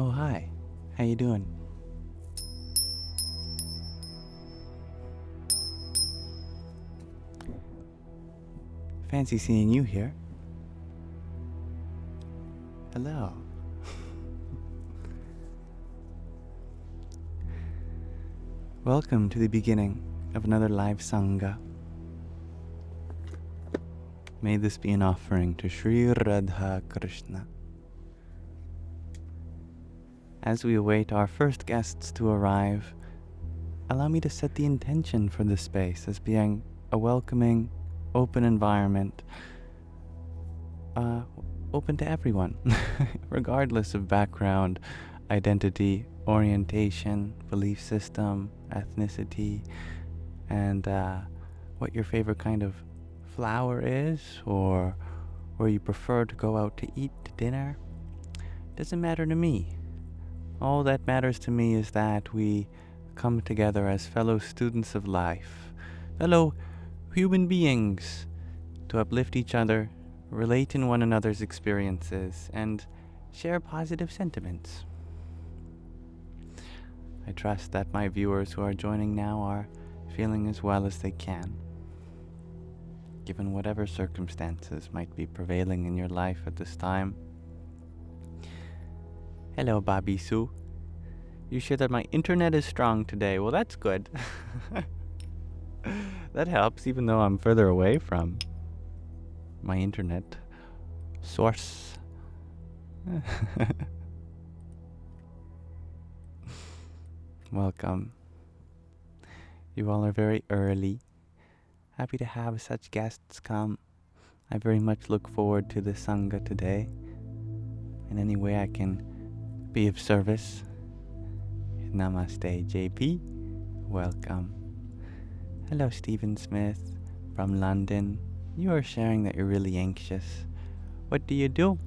Oh, hi. How you doing? Fancy seeing you here. Hello. Welcome to the beginning of another live Sangha. May this be an offering to Sri Radha Krishna. As we await our first guests to arrive, allow me to set the intention for this space as being a welcoming, open environment, open to everyone, regardless of background, identity, orientation, belief system, ethnicity, and what your favorite kind of flower is, or where you prefer to go out to eat dinner. Doesn't matter to me. All that matters to me is that we come together as fellow students of life, fellow human beings, to uplift each other, relate in one another's experiences, and share positive sentiments. I trust that my viewers who are joining now are feeling as well as they can, given whatever circumstances might be prevailing in your life at this time. Hello, Babi Sue. You share that my internet is strong today. Well, that's good. That helps, even though I'm further away from my internet source. Welcome. You all are very early. Happy to have such guests come. I very much look forward to the Sangha today. In any way I can be of service. Namaste, JP. Welcome. Hello, Stephen Smith from London. You are sharing that you're really anxious. What do you do?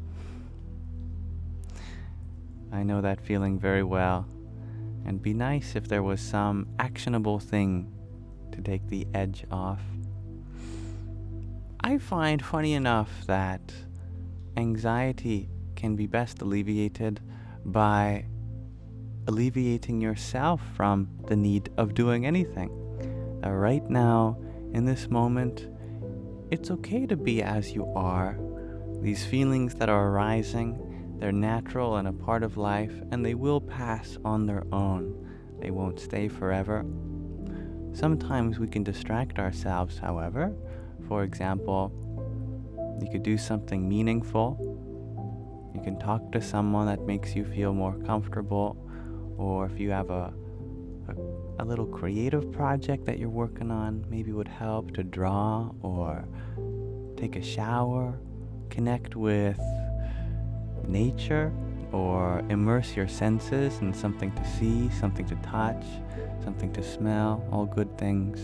I know that feeling very well. And be nice if there was some actionable thing to take the edge off. I find, funny enough, that anxiety can be best alleviated by alleviating yourself from the need of doing anything. Right now, in this moment, it's okay to be as you are. These feelings that are arising, they're natural and a part of life, and they will pass on their own. They won't stay forever. Sometimes we can distract ourselves, however. For example, you could do something meaningful. You can talk to someone that makes you feel more comfortable. Or if you have a little creative project that you're working on, maybe would help to draw or take a shower, connect with nature, or immerse your senses in something to see, something to touch, something to smell, all good things.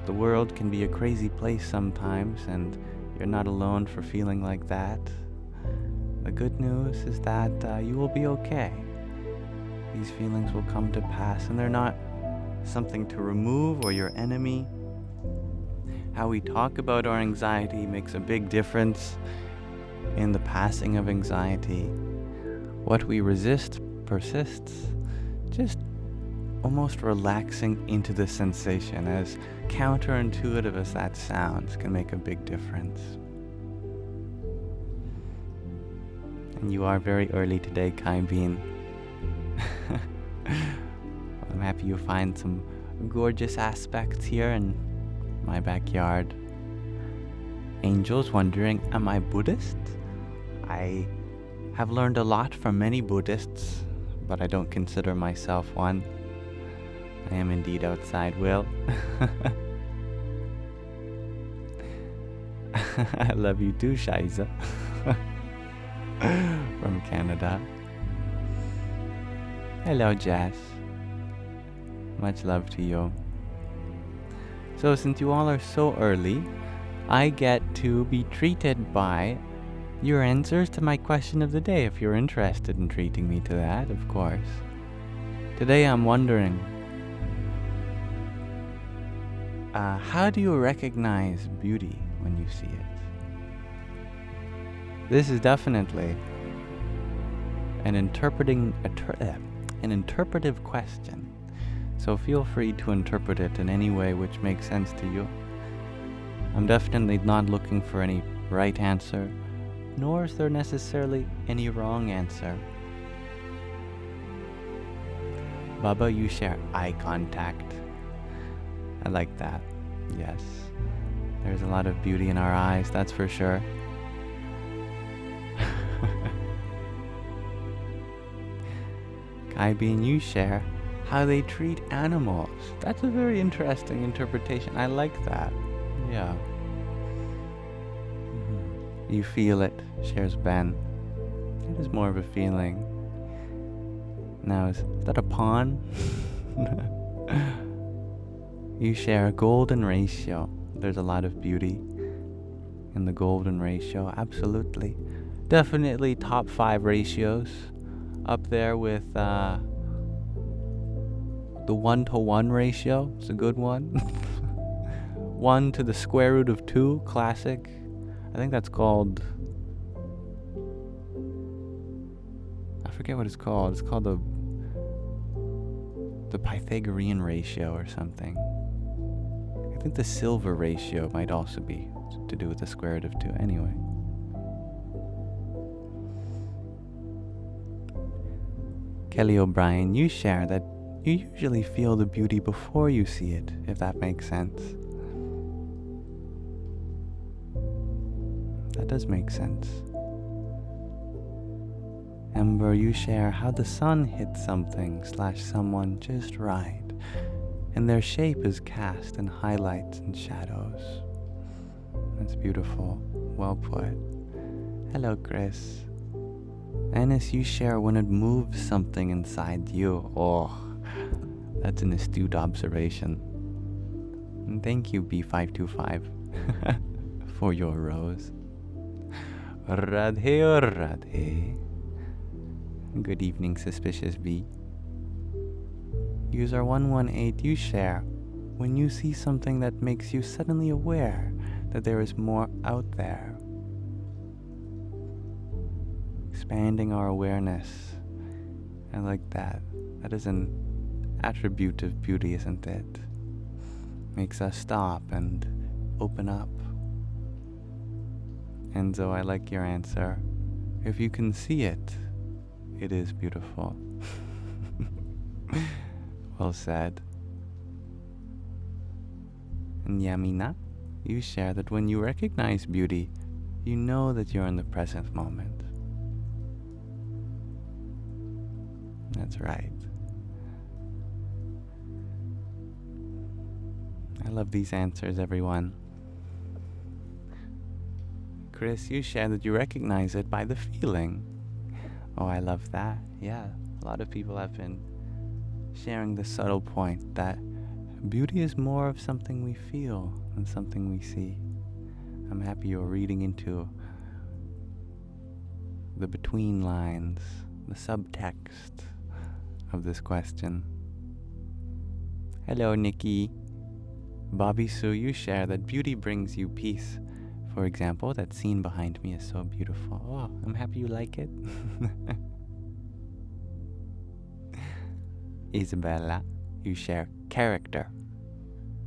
The world can be a crazy place sometimes, and you're not alone for feeling like that. The good news is that you will be okay. These feelings will come to pass, and they're not something to remove or your enemy. How we talk about our anxiety makes a big difference in the passing of anxiety. What we resist persists. Just almost relaxing into the sensation, as counterintuitive as that sounds, can make a big difference. And you are very early today, Kai Bean. I'm happy you find some gorgeous aspects here in my backyard. Angel's wondering, am I Buddhist? I have learned a lot from many Buddhists, but I don't consider myself one. I am indeed outside Will. I love you too, Shiza. From Canada. Hello, Jess. Much love to you. So since you all are so early, I get to be treated by your answers to my question of the day, if you're interested in treating me to that, of course. Today I'm wondering, how do you recognize beauty when you see it? This is definitely an interpretive question. So feel free to interpret it in any way which makes sense to you. I'm definitely not looking for any right answer, nor is there necessarily any wrong answer. Baba, you share eye contact. I like that. Yes. There's a lot of beauty in our eyes, that's for sure. Kaibin, you share how they treat animals. That's a very interesting interpretation. I like that. Yeah. You feel it, shares Ben. It is more of a feeling. Now, is that a pawn? You share a golden ratio. There's a lot of beauty in the golden ratio. Absolutely. Definitely top 5 ratios. Up there with the 1-to-1 ratio. It's a good one. 1 to the square root of 2. Classic. I think that's called... I forget what it's called. It's called the Pythagorean ratio or something. I think the silver ratio might also be to do with the square root of 2. Anyway. Kelly O'Brien, you share that you usually feel the beauty before you see it, if that makes sense. That does make sense. Ember, you share how the sun hits something / someone just right, and their shape is cast in highlights and shadows. That's beautiful. Well put. Hello, Chris. Ennis, you share when it moves something inside you. Oh, that's an astute observation. And thank you, B525, for your rose. Radhe or Radhe. Good evening, Suspicious B. User 118, you share when you see something that makes you suddenly aware that there is more out there. Expanding our awareness. I like that. That is an attribute of beauty, isn't it? Makes us stop and open up. Enzo, I like your answer. If you can see it, it is beautiful. Well said. And Yamina, you share that when you recognize beauty, you know that you're in the present moment. That's right. I love these answers, everyone. Chris, you share that you recognize it by the feeling. Oh, I love that. Yeah, a lot of people have been sharing the subtle point that beauty is more of something we feel than something we see. I'm happy you're reading into the between lines, the subtext of this question. Hello, Nikki. Bobby Sue, you share that beauty brings you peace. For example, that scene behind me is so beautiful. Oh, I'm happy you like it. Isabella, you share character.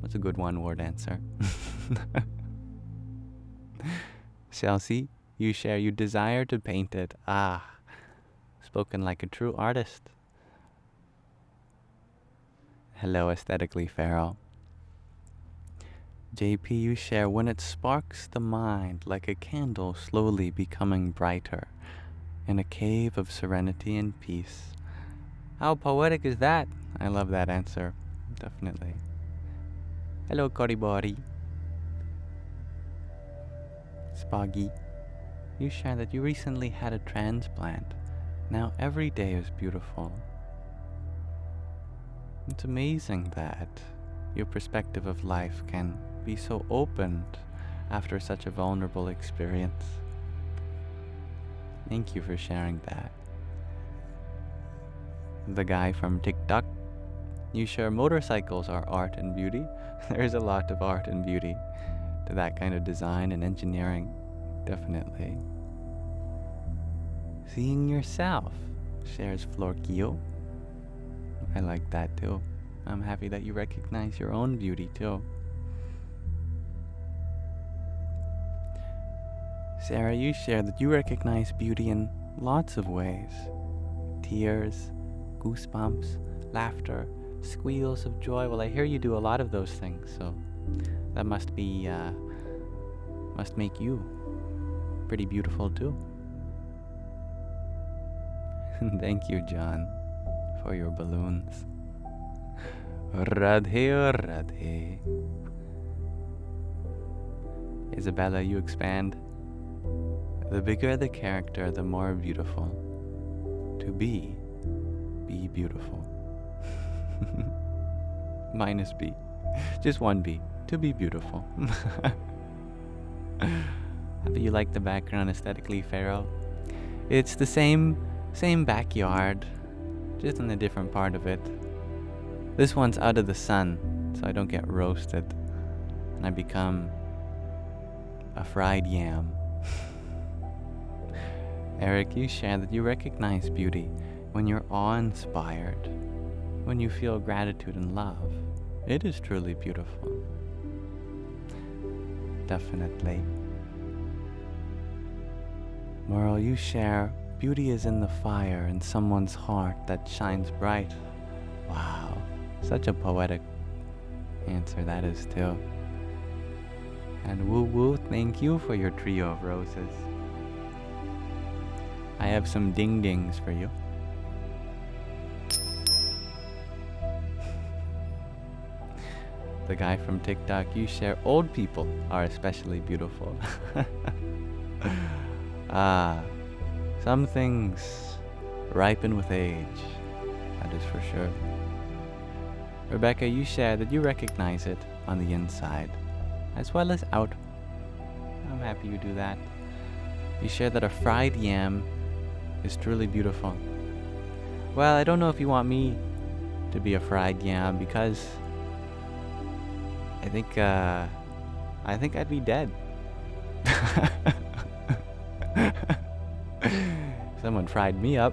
What's a good one-word answer? Chelsea, you share you desire to paint it. Ah, spoken like a true artist. Hello, aesthetically feral. JP, you share when it sparks the mind like a candle slowly becoming brighter in a cave of serenity and peace. How poetic is that? I love that answer. Definitely. Hello, Koribori. Spoggy, you share that you recently had a transplant. Now every day is beautiful. It's amazing that your perspective of life can be so opened after such a vulnerable experience. Thank you for sharing that. The guy from TikTok, you share motorcycles are art and beauty. There's a lot of art and beauty to that kind of design and engineering, definitely. Seeing yourself, shares Florkio. I like that too. I'm happy that you recognize your own beauty too. Sarah, you share that you recognize beauty in lots of ways. Tears, goosebumps, laughter, squeals of joy. Well, I hear you do a lot of those things, so that must make you pretty beautiful too. Thank you, John, for your balloons. Radhe, Radhe. Isabella, you expand. The bigger the character, the more beautiful. To be beautiful. Minus B. Just one B. To be beautiful. Happy you like the background aesthetically, Pharaoh. It's the same backyard, just in a different part of it. This one's out of the sun, so I don't get roasted, and I become a fried yam. Eric, you share that you recognize beauty when you're awe-inspired, when you feel gratitude and love. It is truly beautiful. Definitely. Moral, you share beauty is in the fire in someone's heart that shines bright. Wow, such a poetic answer that is too. And Woo Woo, thank you for your trio of roses. I have some ding-dings for you. The guy from TikTok, you share old people are especially beautiful. Some things ripen with age, that is for sure. Rebecca, you share that you recognize it on the inside, as well as out. I'm happy you do that. You share that a fried yam is truly beautiful. Well, I don't know if you want me to be a fried yam, because I think I'd be dead. Someone fried me up.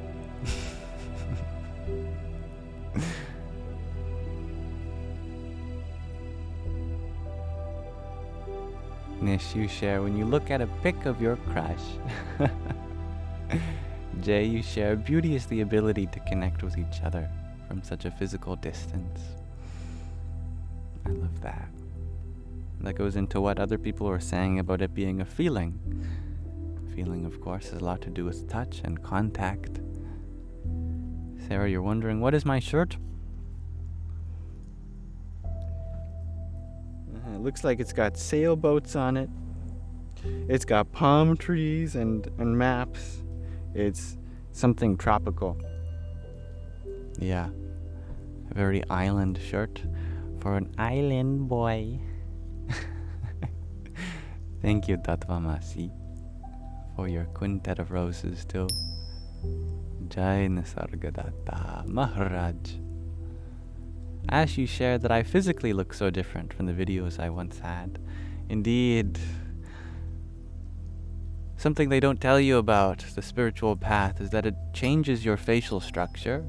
Nish, you share when you look at a pic of your crush. Jay, you share beauty is the ability to connect with each other from such a physical distance. I love that. That goes into what other people were saying about it being a feeling. Feeling, of course, has a lot to do with touch and contact. Sarah, you're wondering, what is my shirt? It looks like it's got sailboats on it. It's got palm trees and maps. It's something tropical. Yeah, a very island shirt for an island boy. Thank you, Tatvamasi, for your quintet of roses too. Jai Nisargadatta Maharaj. Ash, you shared that I physically look so different from the videos I once had. Indeed. Something they don't tell you about the spiritual path is that it changes your facial structure.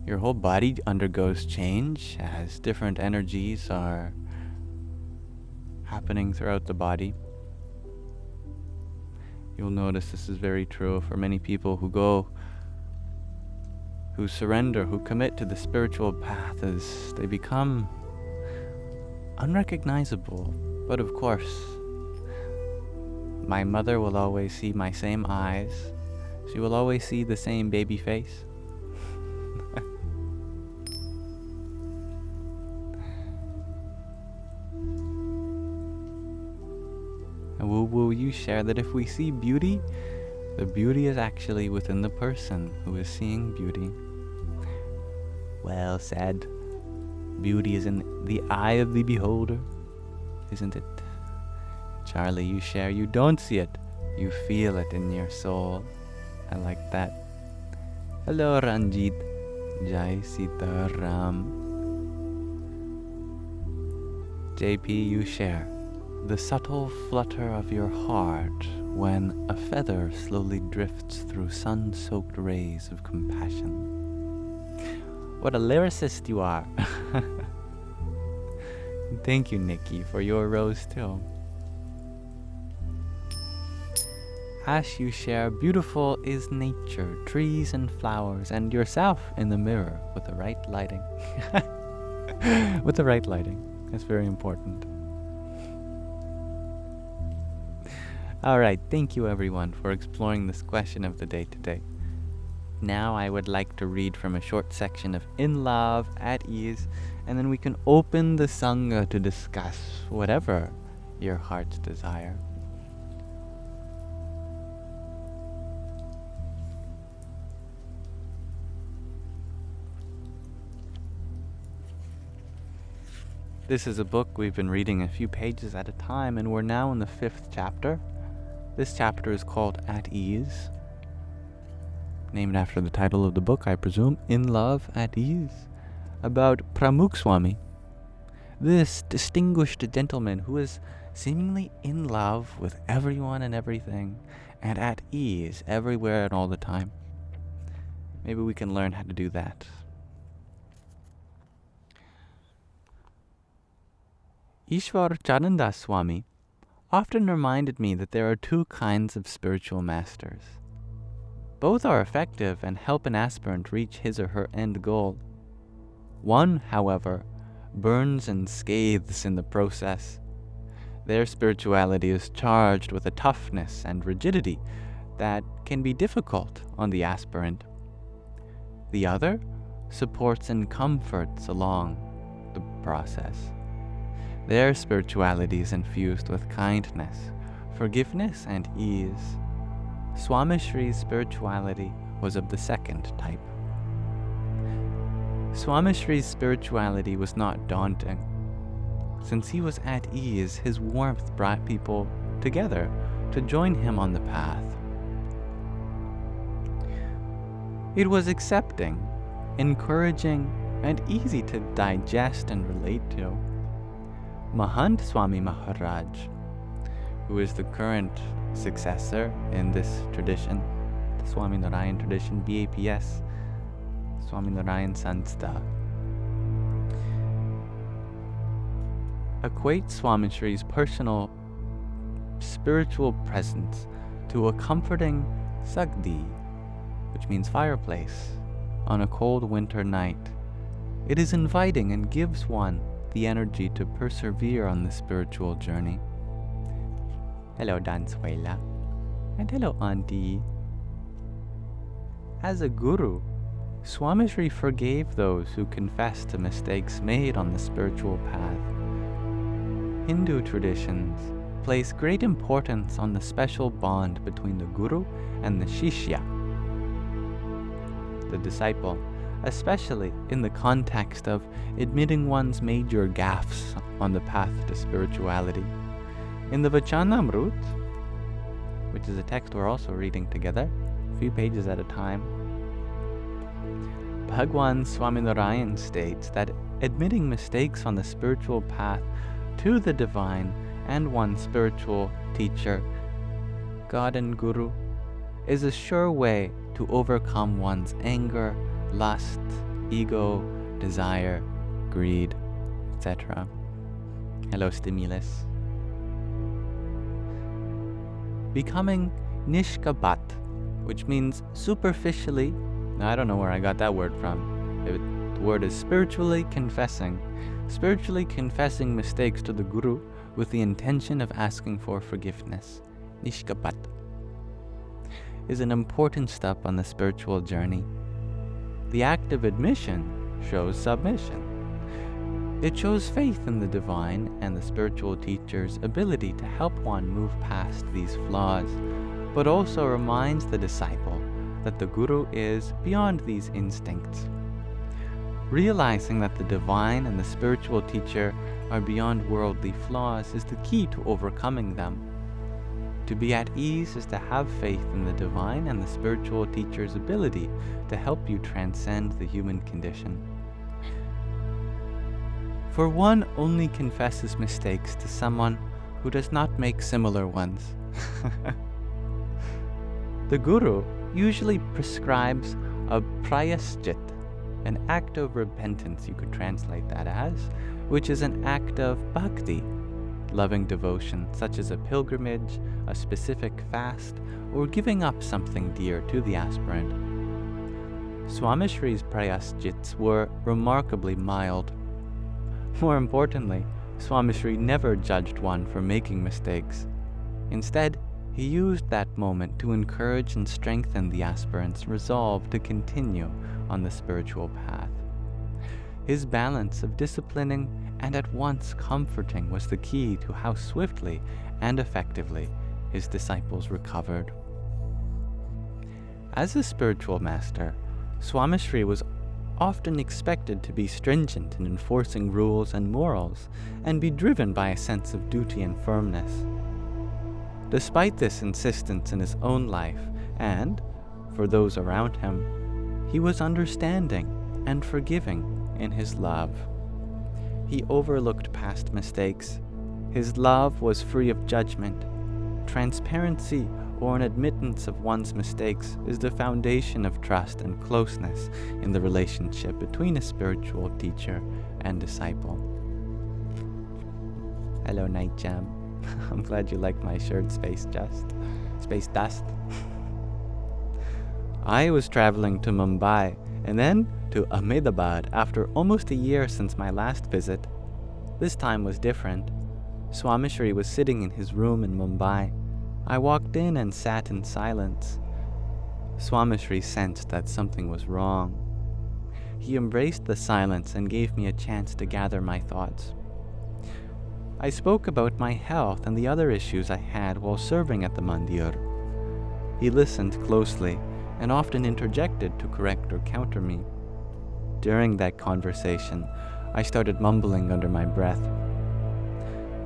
Your whole body undergoes change as different energies are happening throughout the body. You'll notice this is very true for many people who surrender, who commit to the spiritual path, as they become unrecognizable. But of course, my mother will always see my same eyes. She will always see the same baby face. And Woo Woo, you share that if we see beauty, the beauty is actually within the person who is seeing beauty. Well said. Beauty is in the eye of the beholder, isn't it? Charlie, you share, you don't see it, you feel it in your soul. I like that. Hello, Ranjit. Jai Sita Ram. JP, you share the subtle flutter of your heart when a feather slowly drifts through sun-soaked rays of compassion. What a lyricist you are! Thank you, Nikki, for your rose too. As you share, beautiful is nature, trees and flowers, and yourself in the mirror with the right lighting. With the right lighting. That's very important. Alright, thank you everyone for exploring this question of the day today. Now I would like to read from a short section of In Love, at Ease, and then we can open the Sangha to discuss whatever your heart's desire. This is a book we've been reading a few pages at a time, and we're now in the 5th chapter. This chapter is called At Ease, named after the title of the book, I presume, In Love, at Ease, about Pramukh Swami, this distinguished gentleman who is seemingly in love with everyone and everything, and at ease everywhere and all the time. Maybe we can learn how to do that. Ishwar Chananda Swami often reminded me that there are two kinds of spiritual masters. Both are effective and help an aspirant reach his or her end goal. One, however, burns and scathes in the process. Their spirituality is charged with a toughness and rigidity that can be difficult on the aspirant. The other supports and comforts along the process. Their spirituality is infused with kindness, forgiveness, and ease. Swamishri's spirituality was of the second type. Swamishri's spirituality was not daunting. Since he was at ease, his warmth brought people together to join him on the path. It was accepting, encouraging, and easy to digest and relate to. Mahant Swami Maharaj, who is the current successor in this tradition, the Swami Narayan tradition, BAPS, Swami Narayan Sanstha, equates Swamishri's personal spiritual presence to a comforting sagdi, which means fireplace, on a cold winter night. It is inviting and gives one the energy to persevere on the spiritual journey. Hello, Danswaila. And hello, Auntie. As a guru, Swamishri forgave those who confessed to mistakes made on the spiritual path. Hindu traditions place great importance on the special bond between the guru and the shishya, the disciple, especially in the context of admitting one's major gaffes on the path to spirituality. In the Vachanamrut, which is a text we're also reading together, a few pages at a time, Bhagwan Swaminarayan states that admitting mistakes on the spiritual path to the divine and one's spiritual teacher, God and Guru, is a sure way to overcome one's anger, lust, ego, desire, greed, etc. Hello, Stimulus. Becoming nishkabat, which means superficially, I don't know where I got that word from. The word is spiritually confessing mistakes to the Guru with the intention of asking for forgiveness. Nishkabat is an important step on the spiritual journey. The act of admission shows submission. It shows faith in the divine and the spiritual teacher's ability to help one move past these flaws, but also reminds the disciple that the Guru is beyond these instincts. Realizing that the divine and the spiritual teacher are beyond worldly flaws is the key to overcoming them. To be at ease is to have faith in the divine and the spiritual teacher's ability to help you transcend the human condition. For one only confesses mistakes to someone who does not make similar ones. The guru usually prescribes a prayaschit, an act of repentance, you could translate that as, which is an act of bhakti, loving devotion, such as a pilgrimage, a specific fast, or giving up something dear to the aspirant. Swamishri's prayaschits were remarkably mild. More importantly, Swamishri never judged one for making mistakes. Instead, he used that moment to encourage and strengthen the aspirant's resolve to continue on the spiritual path. His balance of disciplining and at once comforting was the key to how swiftly and effectively his disciples recovered. As a spiritual master, Swamishri was often expected to be stringent in enforcing rules and morals, and be driven by a sense of duty and firmness. Despite this insistence in his own life and for those around him, he was understanding and forgiving in his love. He overlooked past mistakes. His love was free of judgment. Transparency or an admittance of one's mistakes is the foundation of trust and closeness in the relationship between a spiritual teacher and disciple. Hello, Night Jam. I'm glad you like my shirt, Space Dust. I was traveling to Mumbai and then to Ahmedabad after almost a year since my last visit. This time was different. Swamishri was sitting in his room in Mumbai. I walked in and sat in silence. Swamishri sensed that something was wrong. He embraced the silence and gave me a chance to gather my thoughts. I spoke about my health and the other issues I had while serving at the mandir. He listened closely and often interjected to correct or counter me. During that conversation, I started mumbling under my breath.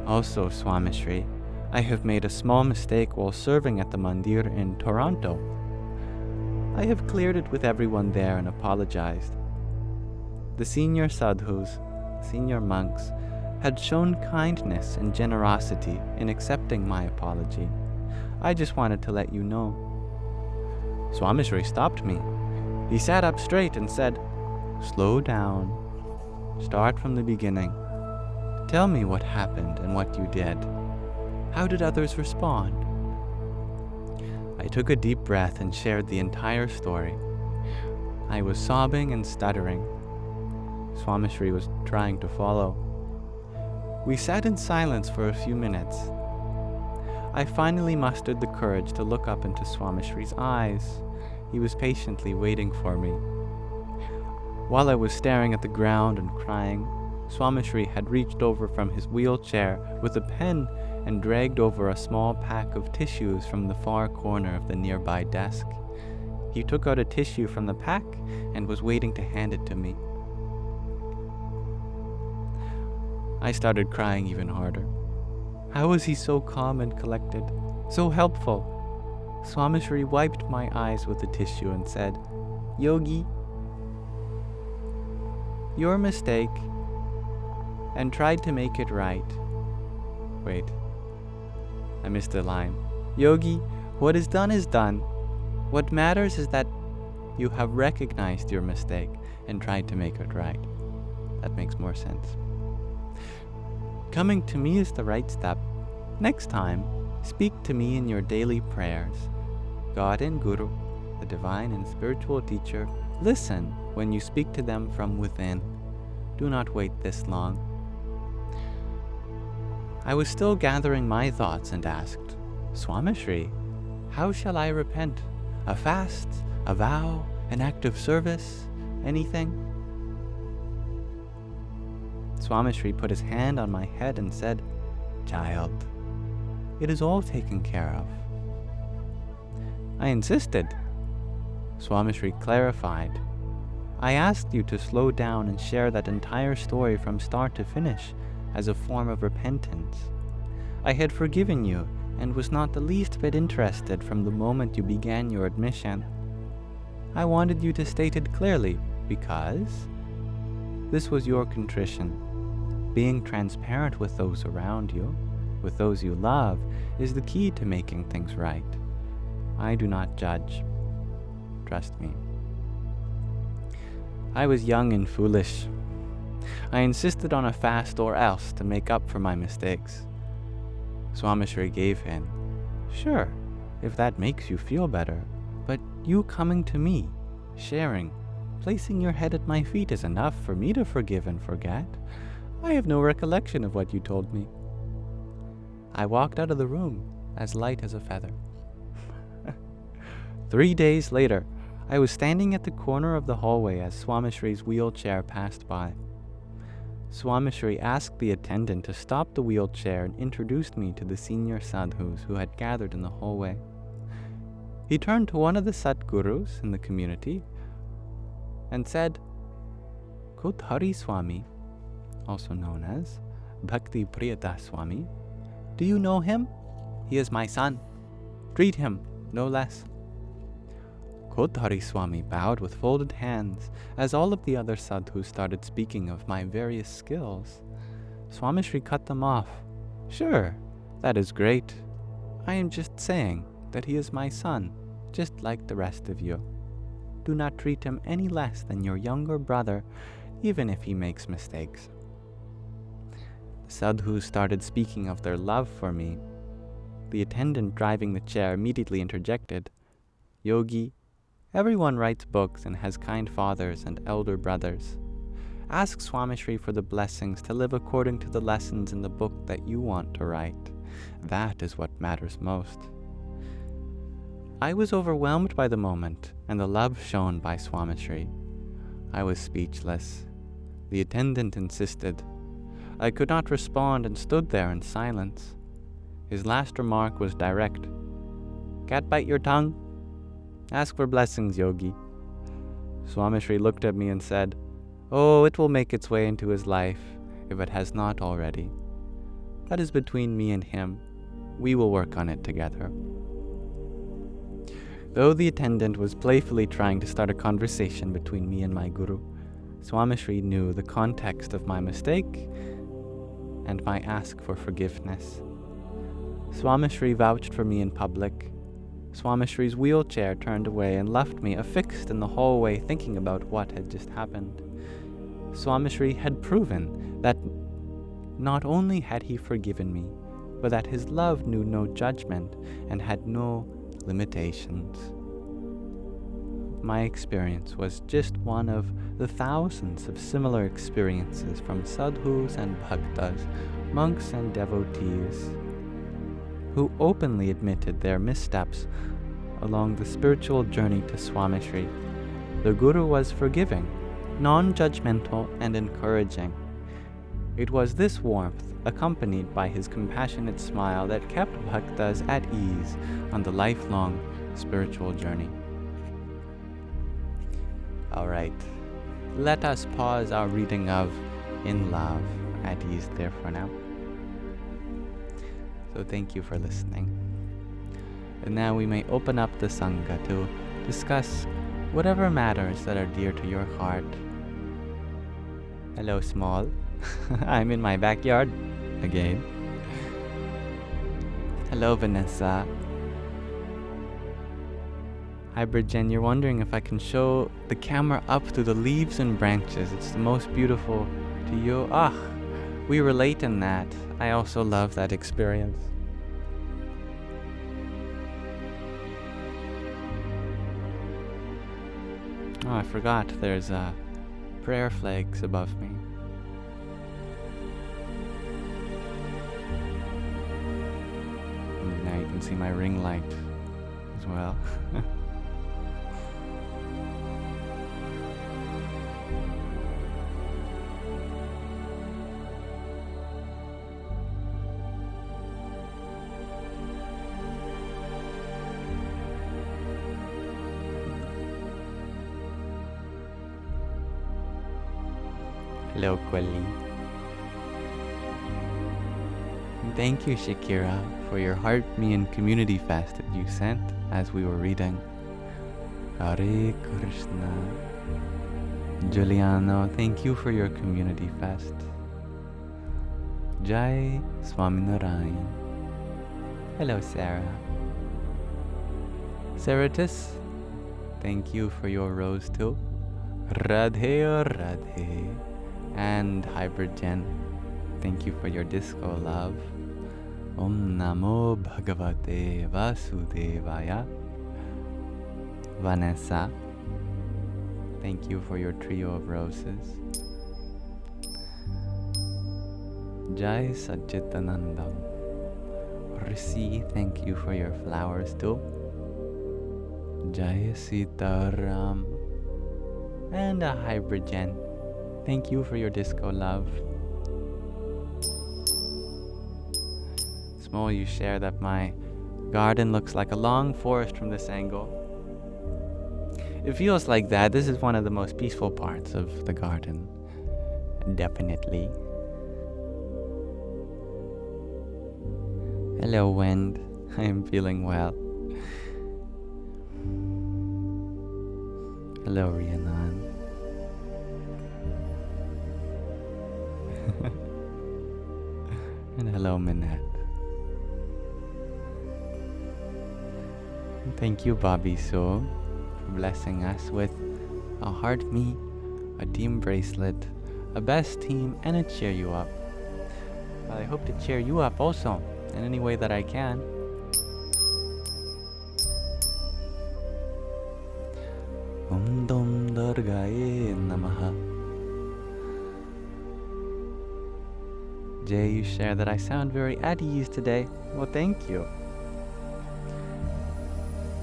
Also, Swamishri, I have made a small mistake while serving at the mandir in Toronto. I have cleared it with everyone there and apologized. The senior sadhus, senior monks, had shown kindness and generosity in accepting my apology. I just wanted to let you know. Swamishri stopped me. He sat up straight and said, "Slow down. Start from the beginning. Tell me what happened and what you did. How did others respond?" I took a deep breath and shared the entire story. I was sobbing and stuttering. Swamishri was trying to follow. We sat in silence for a few minutes. I finally mustered the courage to look up into Swamishri's eyes. He was patiently waiting for me. While I was staring at the ground and crying, Swamishri had reached over from his wheelchair with a pen and dragged over a small pack of tissues from the far corner of the nearby desk. He took out a tissue from the pack and was waiting to hand it to me. I started crying even harder. How was he so calm and collected, so helpful? Swamishri wiped my eyes with the tissue and said, "Yogi, your mistake," and tried to make it right. Wait, I missed a line. "Yogi, what is done. What matters is that you have recognized your mistake and tried to make it right." That makes more sense. Coming to me is the right step. Next time, speak to me in your daily prayers. God and Guru, the divine and spiritual teacher, listen when you speak to them from within. Do not wait this long. I was still gathering my thoughts and asked, "Swamishri, how shall I repent? A fast? A vow? An act of service? Anything?" Swamishri put his hand on my head and said, "Child, it is all taken care of." I insisted. Swamishri clarified. "I asked you to slow down and share that entire story from start to finish as a form of repentance. I had forgiven you and was not the least bit interested from the moment you began your admission. I wanted you to state it clearly because this was your contrition. Being transparent with those around you, with those you love, is the key to making things right. I do not judge. Trust me. I was young and foolish. I insisted on a fast or else to make up for my mistakes. Swamishri gave in. Sure, if that makes you feel better, but you coming to me, sharing, placing your head at my feet is enough for me to forgive and forget. I have no recollection of what you told me. I walked out of the room, as light as a feather. 3 days later, I was standing at the corner of the hallway as Swamishri's wheelchair passed by. Swamishri asked the attendant to stop the wheelchair and introduced me to the senior sadhus who had gathered in the hallway. He turned to one of the Sadgurus in the community and said, Kothari Swami, also known as Bhakti Priyata Swami, do you know him? He is my son. Treat him, no less. Kothari Swami bowed with folded hands as all of the other sadhus started speaking of my various skills. Swamishri cut them off. Sure, that is great. I am just saying that he is my son, just like the rest of you. Do not treat him any less than your younger brother, even if he makes mistakes. The sadhus started speaking of their love for me. The attendant driving the chair immediately interjected, Yogi, everyone writes books and has kind fathers and elder brothers. Ask Swamishri for the blessings to live according to the lessons in the book that you want to write. That is what matters most. I was overwhelmed by the moment and the love shown by Swamishri. I was speechless. The attendant insisted. I could not respond and stood there in silence. His last remark was direct. Cat bite your tongue? Ask for blessings, Yogi. Swamishri looked at me and said, Oh, it will make its way into his life, if it has not already. That is between me and him. We will work on it together. Though the attendant was playfully trying to start a conversation between me and my guru, Swamishri knew the context of my mistake and my ask for forgiveness. Swamishri vouched for me in public. Swamishri's wheelchair turned away and left me affixed in the hallway thinking about what had just happened. Swamishri had proven that not only had he forgiven me, but that his love knew no judgment and had no limitations. My experience was just one of the thousands of similar experiences from sadhus and bhaktas, monks and devotees, who openly admitted their missteps along the spiritual journey to Swamishri. The Guru was forgiving, non-judgmental, and encouraging. It was this warmth, accompanied by his compassionate smile, that kept bhaktas at ease on the lifelong spiritual journey. All right, let us pause our reading of In Love at ease there for now. So thank you for listening. And now we may open up the Sangha to discuss whatever matters that are dear to your heart. Hello, Small. I'm in my backyard again. Hello, Vanessa. Hi, Bridgen. You're wondering if I can show the camera up to the leaves and branches. It's the most beautiful to you. We relate in that. I also love that experience. Oh, I forgot. There's prayer flags above me. And now you can see my ring light as well. Hello, Kweli. And thank you, Shakira, for your Heart Me and Community Fest that you sent as we were reading. Hare Krishna. Giuliano, thank you for your Community Fest. Jai Swaminarayan. Hello, Sarah. Ceritus, thank you for your rose too. Radhe Radhe. And Hybrid Jen, thank you for your disco love. Om Namo Bhagavate Vasudevaya. Vanessa, thank you for your trio of roses. Jai Satchitanandam. Risi, thank you for your flowers too. Jai Sitaram. And a Hybrid Jen, thank you for your disco love. Small, you share that my garden looks like a long forest from this angle. It feels like that. This is one of the most peaceful parts of the garden. Definitely. Hello, Wind. I am feeling well. Hello, Rhiannon. And hello, Minette. And thank you, Bobby So, for blessing us with a heart me, a team bracelet, a best team, and a cheer you up. Well, I hope to cheer you up also, in any way that I can. Om Dom Durgaye Namaha. Jay, you share that I sound very at ease today. Well, thank you.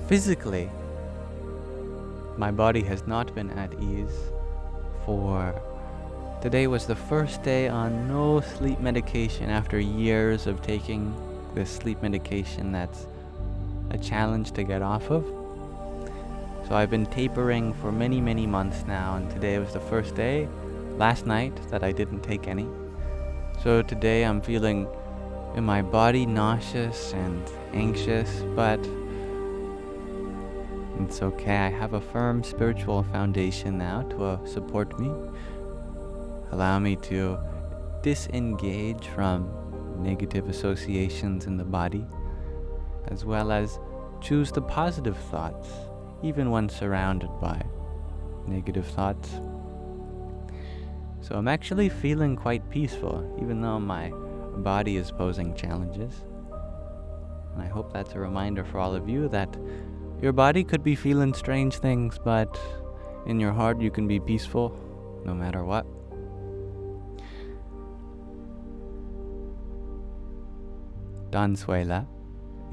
Physically, my body has not been at ease, for today was the first day on no sleep medication after years of taking this sleep medication that's a challenge to get off of. So I've been tapering for many, many months now, and today was the first day, last night, that I didn't take any. So today I'm feeling in my body nauseous and anxious, but it's okay. I have a firm spiritual foundation now to support me, allow me to disengage from negative associations in the body, as well as choose the positive thoughts, even when surrounded by negative thoughts. So I'm actually feeling quite peaceful, even though my body is posing challenges. And I hope that's a reminder for all of you that your body could be feeling strange things, but in your heart you can be peaceful no matter what. Don Suela,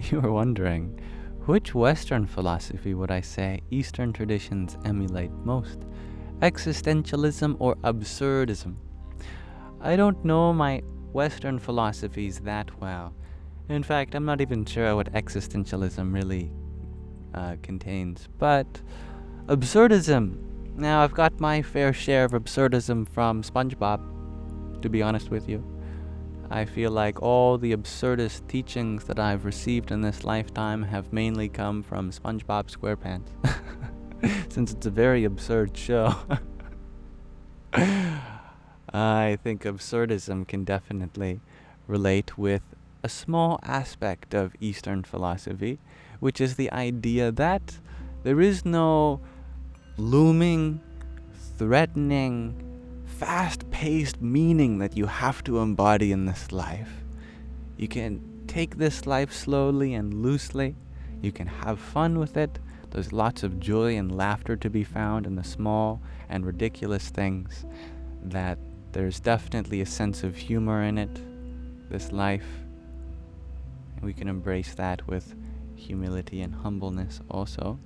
you were wondering, which Western philosophy would I say Eastern traditions emulate most? Existentialism or absurdism? I don't know my Western philosophies that well. In fact, I'm not even sure what existentialism really contains. But absurdism. Now, I've got my fair share of absurdism from SpongeBob, to be honest with you. I feel like all the absurdist teachings that I've received in this lifetime have mainly come from SpongeBob SquarePants, since it's a very absurd show. I think absurdism can definitely relate with a small aspect of Eastern philosophy, which is the idea that there is no looming, threatening, fast-paced meaning that you have to embody in this life. You can take this life slowly and loosely. You can have fun with it. There's lots of joy and laughter to be found in the small and ridiculous things. That there's definitely a sense of humor in it, this life. And we can embrace that with humility and humbleness also.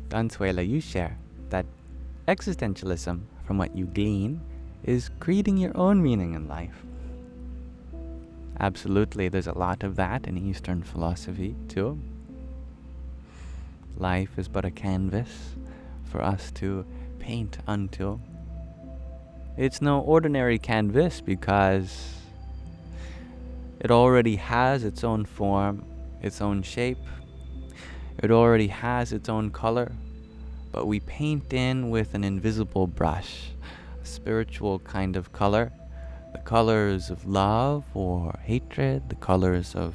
Dansuela, you share that existentialism, from what you glean, is creating your own meaning in life. Absolutely, there's a lot of that in Eastern philosophy too. Life is but a canvas for us to paint unto. It's no ordinary canvas because it already has its own form, its own shape. It already has its own color. But we paint in with an invisible brush, a spiritual kind of color, the colors of love or hatred, the colors of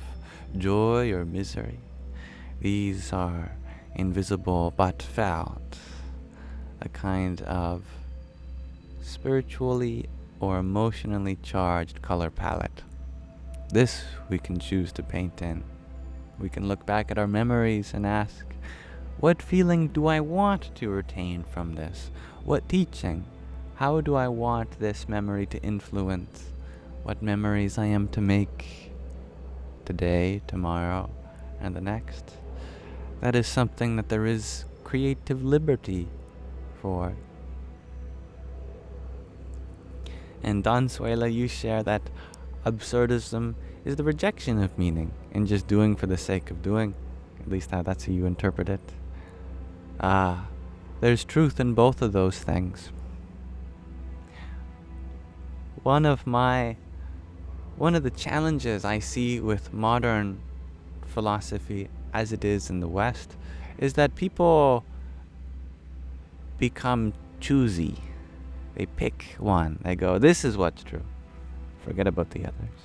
joy or misery. These are invisible but felt, a kind of spiritually or emotionally charged color palette. This we can choose to paint in. We can look back at our memories and ask, what feeling do I want to retain from this? What teaching? How do I want this memory to influence what memories I am to make today, tomorrow, and the next? That is something that there is creative liberty for. And Donsuela, you share that absurdism is the rejection of meaning and just doing for the sake of doing. At least that's how you interpret it. There's truth in both of those things. One of the challenges I see with modern philosophy as it is in the West is that people become choosy. They pick one. They go, this is what's true. Forget about the others.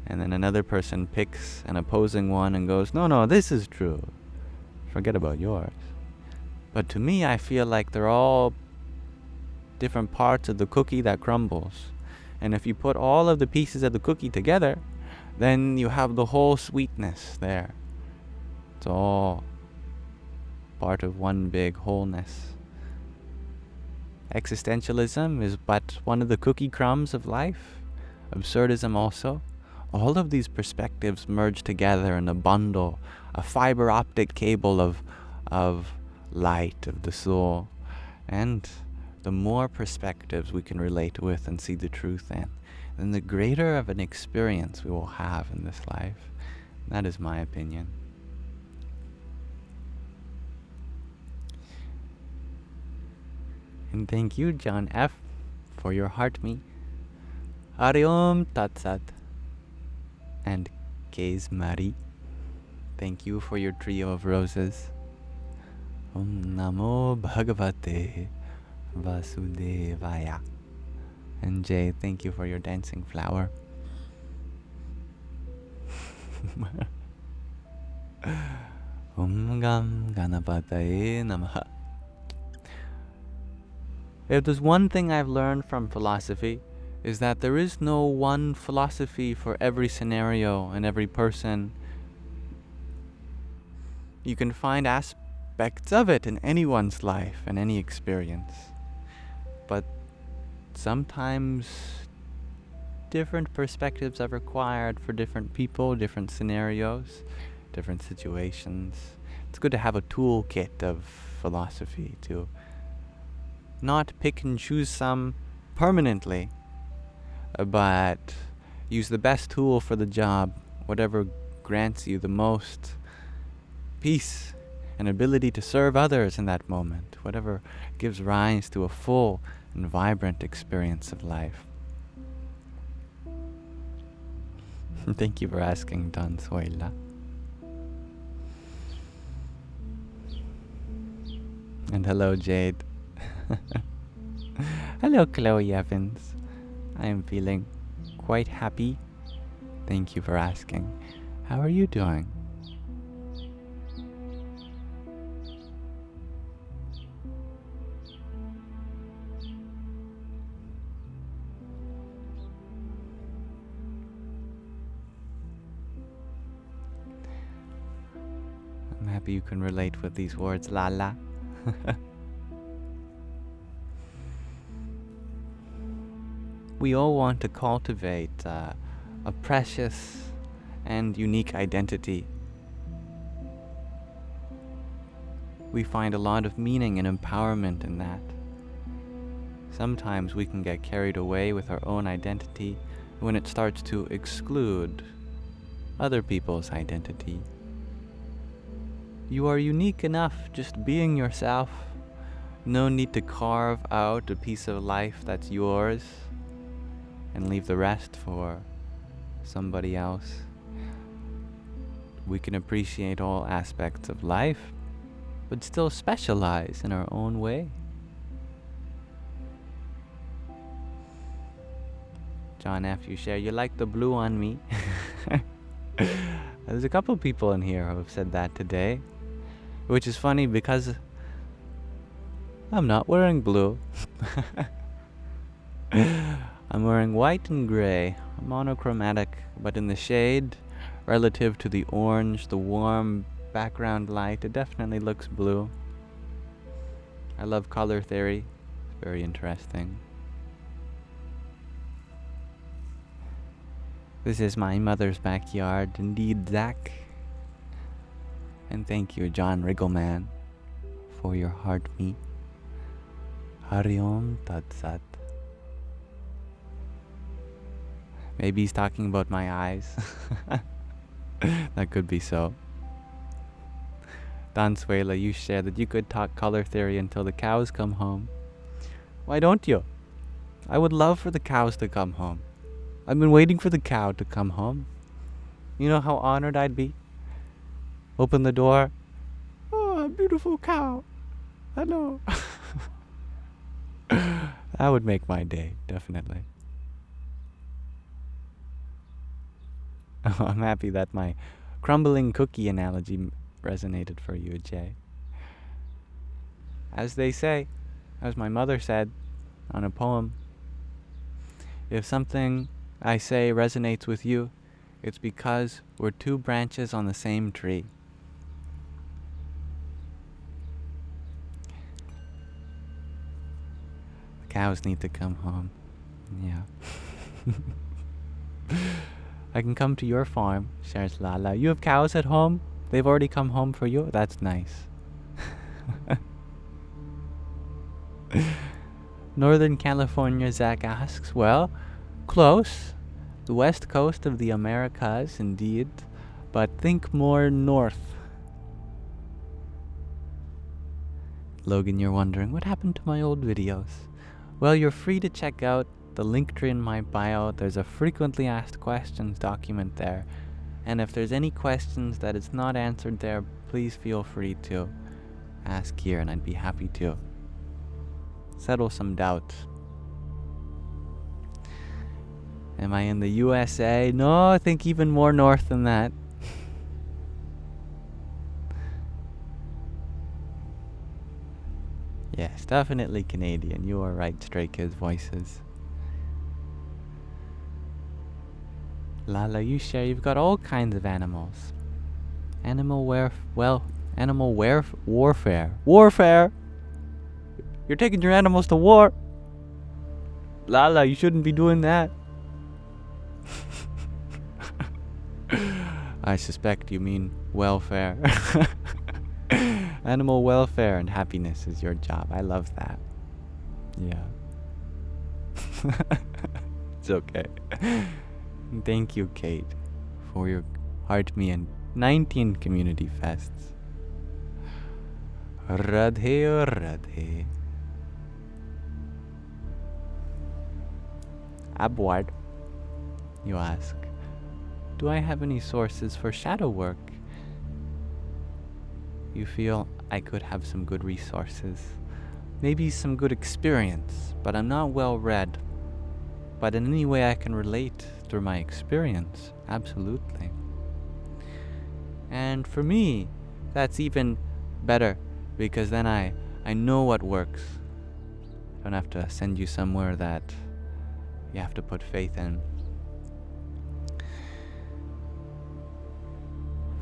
And then another person picks an opposing one and goes, no, this is true. Forget about yours. But to me, I feel like they're all different parts of the cookie that crumbles. And if you put all of the pieces of the cookie together, then you have the whole sweetness there. It's all part of one big wholeness. Existentialism is but one of the cookie crumbs of life. Absurdism also. All of these perspectives merge together in a bundle, a fiber optic cable of light, of the soul. And the more perspectives we can relate with and see the truth in, then the greater of an experience we will have in this life. That is my opinion. And thank you, John F., for your heart me. Hari Om Tat Sat. And Kaze Mari, thank you for your trio of roses. Om Namo Bhagavate Vasudevaya. And Jay, thank you for your dancing flower. Om Gam Ganapataye Namaha. If there's one thing I've learned from philosophy, is that there is no one philosophy for every scenario and every person. You can find aspects of it in anyone's life and any experience. But sometimes different perspectives are required for different people, different scenarios, different situations. It's good to have a toolkit of philosophy to not pick and choose some permanently, but use the best tool for the job, whatever grants you the most peace and ability to serve others in that moment, whatever gives rise to a full and vibrant experience of life. Thank you for asking, Don Suela. And hello, Jade. Hello, Chloe Evans. I am feeling quite happy. Thank you for asking. How are you doing? I'm happy you can relate with these words, Lala. We all want to cultivate a precious and unique identity. We find a lot of meaning and empowerment in that. Sometimes we can get carried away with our own identity when it starts to exclude other people's identity. You are unique enough just being yourself. No need to carve out a piece of life that's yours and leave the rest for somebody else. We can appreciate all aspects of life, but still specialize in our own way. John F., you share, you like the blue on me. There's a couple people in here who have said that today, which is funny because I'm not wearing blue. I'm wearing white and gray, monochromatic, but in the shade, relative to the orange, the warm background light, it definitely looks blue. I love color theory. It's very interesting. This is my mother's backyard, indeed, Zach. And thank you, John Riggleman, for your heart meat. Hari Om Tat Sat. Maybe he's talking about my eyes. That could be so. Don Suela, you shared that you could talk color theory until the cows come home. Why don't you? I would love for the cows to come home. I've been waiting for the cow to come home. You know how honored I'd be? Open the door. Oh, a beautiful cow. Hello. That would make my day, definitely. Oh, I'm happy that my crumbling cookie analogy resonated for you, Jay. As they say, as my mother said on a poem, if something I say resonates with you, it's because we're two branches on the same tree. The cows need to come home. Yeah. I can come to your farm, shares Lala. You have cows at home? They've already come home for you? That's nice. Northern California, Zach asks, well, close. The west coast of the Americas, indeed, but think more north. Logan, you're wondering, what happened to my old videos? Well, you're free to check out the link tree in my bio. There's a frequently asked questions document there. And if there's any questions that is not answered there, please feel free to ask here, and I'd be happy to settle some doubt. Am I in the USA? No, I think even more north than that. Yes, definitely Canadian. You are right, Stray Kids Voices. Lala, you share you've got all kinds of animals. Animal warfare. Warfare! You're taking your animals to war! Lala, you shouldn't be doing that. I suspect you mean welfare. Animal welfare and happiness is your job. I love that. Yeah. It's okay. Thank you, Kate, for your Heart Me and 19 community fests. Radhe Radhe. Abward, you ask, do I have any sources for shadow work? You feel I could have some good resources, maybe some good experience, but I'm not well read. But in any way I can relate through my experience, absolutely. And for me, that's even better, because then I know what works. I don't have to send you somewhere that you have to put faith in.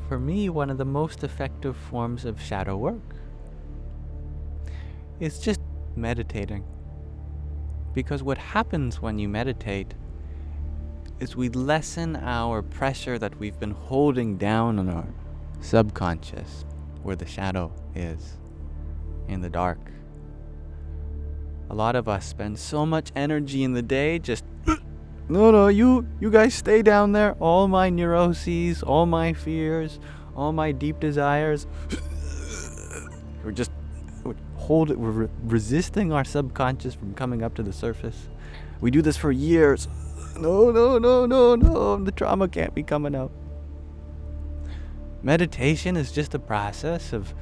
For me, one of the most effective forms of shadow work is just meditating. Because what happens when you meditate is we lessen our pressure that we've been holding down on our subconscious, where the shadow is, in the dark. A lot of us spend so much energy in the day just, no, you guys stay down there. All my neuroses, all my fears, all my deep desires. We're resisting our subconscious from coming up to the surface. We do this for years. No, the trauma can't be coming out. Meditation is just a process of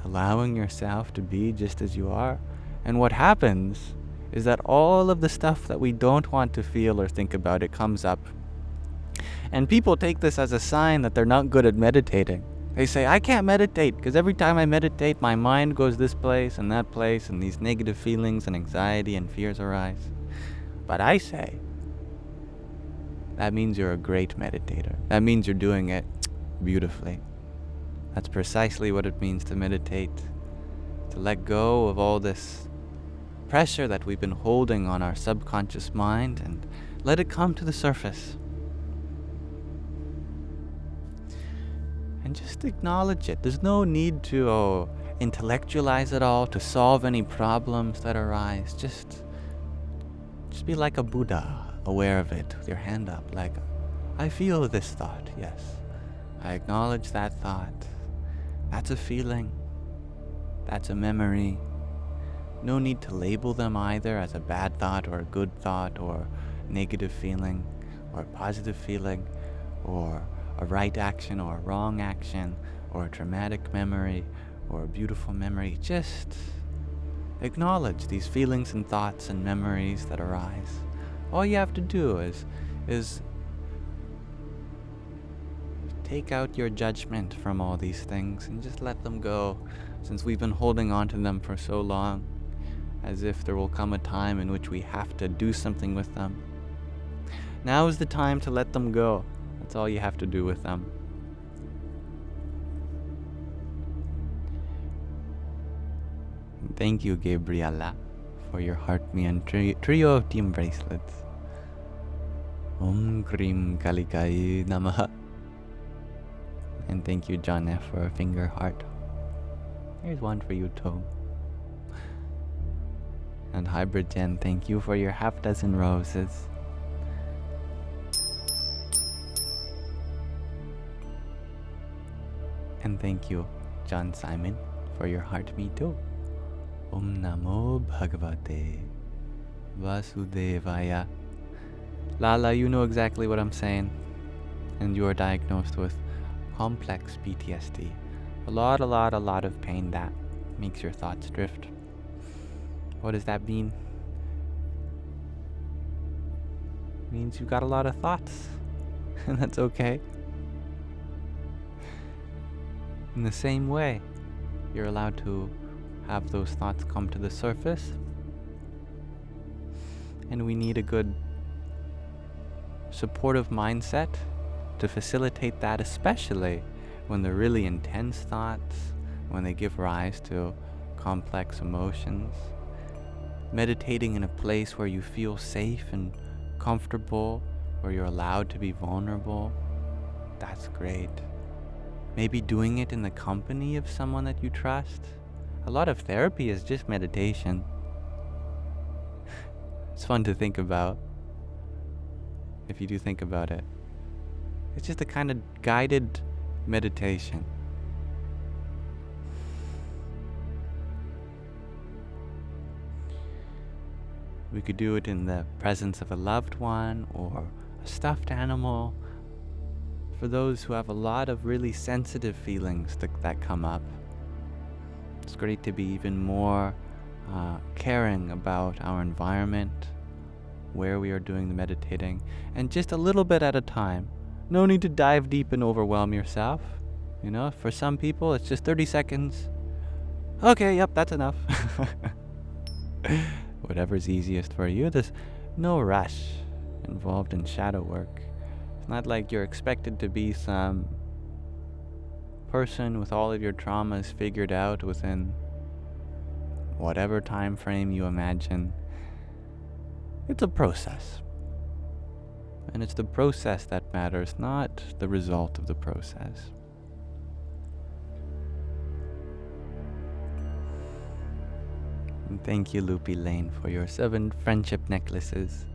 allowing yourself to be just as you are. And what happens is that all of the stuff that we don't want to feel or think about, it comes up. And people take this as a sign that they're not good at meditating. They say, I can't meditate because every time I meditate, my mind goes this place and that place, and these negative feelings and anxiety and fears arise. But I say, that means you're a great meditator. That means you're doing it beautifully. That's precisely what it means to meditate. To let go of all this pressure that we've been holding on our subconscious mind and let it come to the surface. And just acknowledge it. There's no need to intellectualize it all, to solve any problems that arise. Just be like a Buddha, aware of it, with your hand up, like, I feel this thought, yes. I acknowledge that thought. That's a feeling. That's a memory. No need to label them either as a bad thought or a good thought or negative feeling or a positive feeling or a right action or a wrong action or a traumatic memory or a beautiful memory. Just acknowledge these feelings and thoughts and memories that arise. All you have to do is take out your judgment from all these things and just let them go, since we've been holding on to them for so long, as if there will come a time in which we have to do something with them. Now is the time to let them go. That's all you have to do with them. Thank you, Gabriella, for your heart me and trio of team bracelets. Om Krim Kalikai Namaha. And thank you, John F., for a finger heart. Here's one for you, Tom. And Hybrid Jen, thank you for your half dozen roses. And thank you, John Simon, for your heart me too. Om Namo Bhagavate Vasudevaya. Lala, you know exactly what I'm saying. And you are diagnosed with complex PTSD. A lot of pain that makes your thoughts drift. What does that mean? It means you've got a lot of thoughts. And that's okay. In the same way, you're allowed to have those thoughts come to the surface. And we need a good supportive mindset to facilitate that, especially when they're really intense thoughts, when they give rise to complex emotions. Meditating in a place where you feel safe and comfortable, where you're allowed to be vulnerable, that's great. Maybe doing it in the company of someone that you trust. A lot of therapy is just meditation. It's fun to think about, if you do think about it. It's just a kind of guided meditation. We could do it in the presence of a loved one or a stuffed animal. For those who have a lot of really sensitive feelings that come up, it's great to be even more caring about our environment, where we are doing the meditating, and just a little bit at a time. No need to dive deep and overwhelm yourself. You know, for some people, it's just 30 seconds. Okay, yep, that's enough. Whatever's easiest for you. There's no rush involved in shadow work. It's not like you're expected to be some person with all of your traumas figured out within whatever time frame you imagine. It's a process. And it's the process that matters, not the result of the process. And thank you, Loopy Lane, for your 7 friendship necklaces.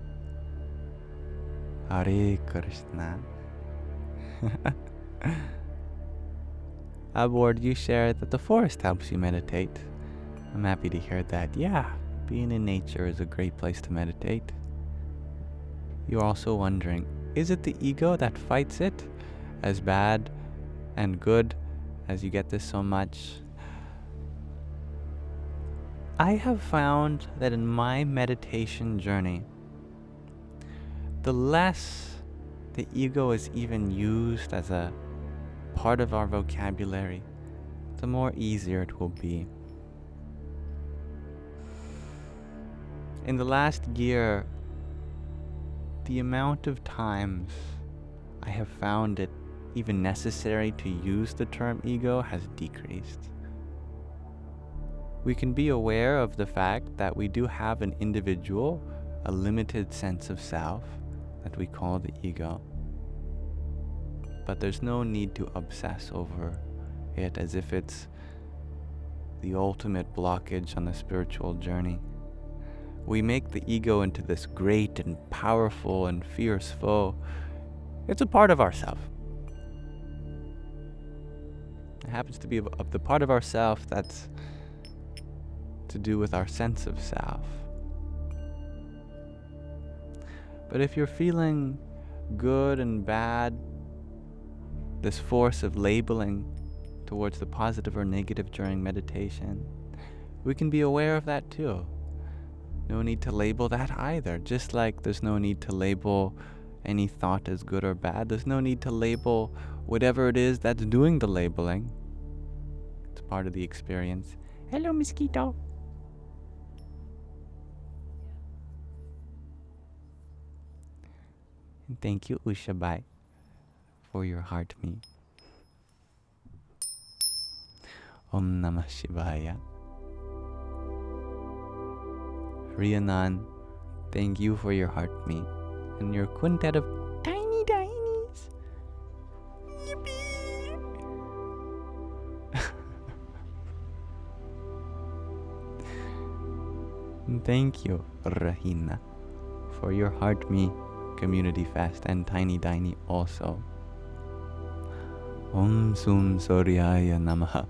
Hare Krishna. Abord, you shared that the forest helps you meditate. I'm happy to hear that. Yeah, being in nature is a great place to meditate. You're also wondering, is it the ego that fights it as bad and good as you get this so much? I have found that in my meditation journey, the less the ego is even used as a part of our vocabulary, the more easier it will be. In the last year, the amount of times I have found it even necessary to use the term ego has decreased. We can be aware of the fact that we do have an individual, a limited sense of self that we call the ego. But there's no need to obsess over it as if it's the ultimate blockage on the spiritual journey. We make the ego into this great and powerful and fierce foe. It's a part of ourself. It happens to be of the part of ourself that's to do with our sense of self. But if you're feeling good and bad, this force of labeling towards the positive or negative during meditation, we can be aware of that too. No need to label that either. Just like there's no need to label any thought as good or bad, there's no need to label whatever it is that's doing the labeling. It's part of the experience. Hello, mosquito. And thank you, Ushabai, for your heart me. Om Namah Shivaya. Rianan, thank you for your heart me and your quintet of tiny tinies. Yippee! And thank you, Rahina, for your heart me community fest and tiny tiny also. Om Sum Soryaya Namaha.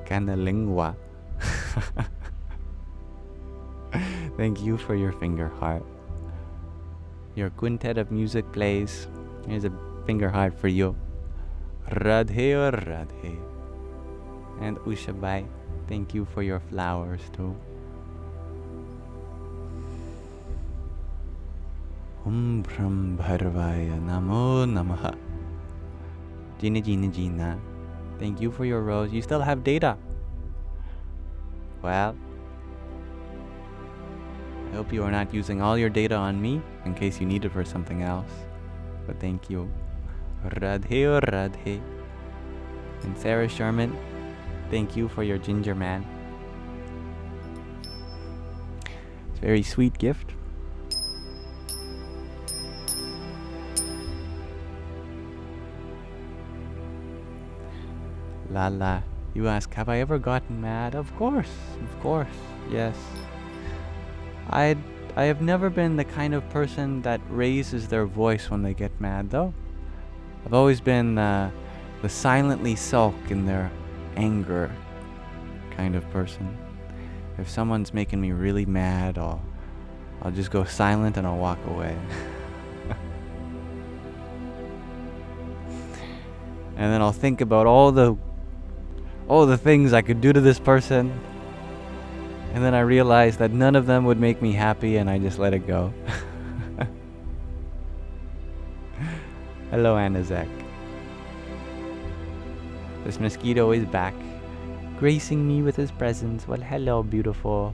Canalingua. Thank you for your finger heart. Your quintet of music plays. Here's a finger heart for you. Radhe or Radhe. And Ushabai, thank you for your flowers too. Om Bram Bharvaya Namo Namaha. Gina Gina Gina, thank you for your rose. You still have data. Well, I hope you are not using all your data on me in case you need it for something else. But thank you. Radhe or Radhe. And Sarah Sherman, thank you for your ginger man. It's a very sweet gift. Lala, you ask, have I ever gotten mad? Of course, yes. I have never been the kind of person that raises their voice when they get mad, though. I've always been the silently sulk in their anger kind of person. If someone's making me really mad, I'll just go silent and I'll walk away. And then I'll think about all the things I could do to this person, and then I realize that none of them would make me happy, and I just let it go. Hello, Anazek. This mosquito is back, gracing me with his presence. Well, hello, beautiful.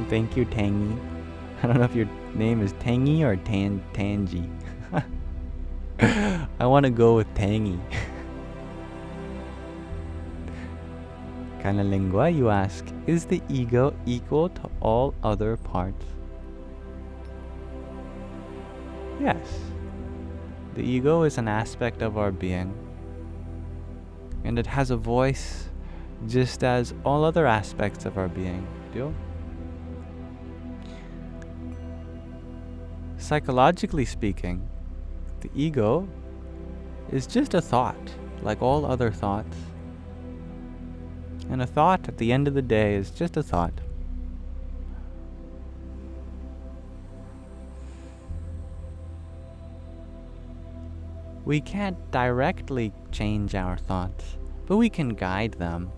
Thank you, Tangy. I don't know if your name is Tangy or Tangy. I want to go with Tangy. Kanalingua, you ask, is the ego equal to all other parts? Yes. The ego is an aspect of our being, and it has a voice just as all other aspects of our being do. Psychologically speaking, the ego is just a thought, like all other thoughts. And a thought, at the end of the day, is just a thought. We can't directly change our thoughts, but we can guide them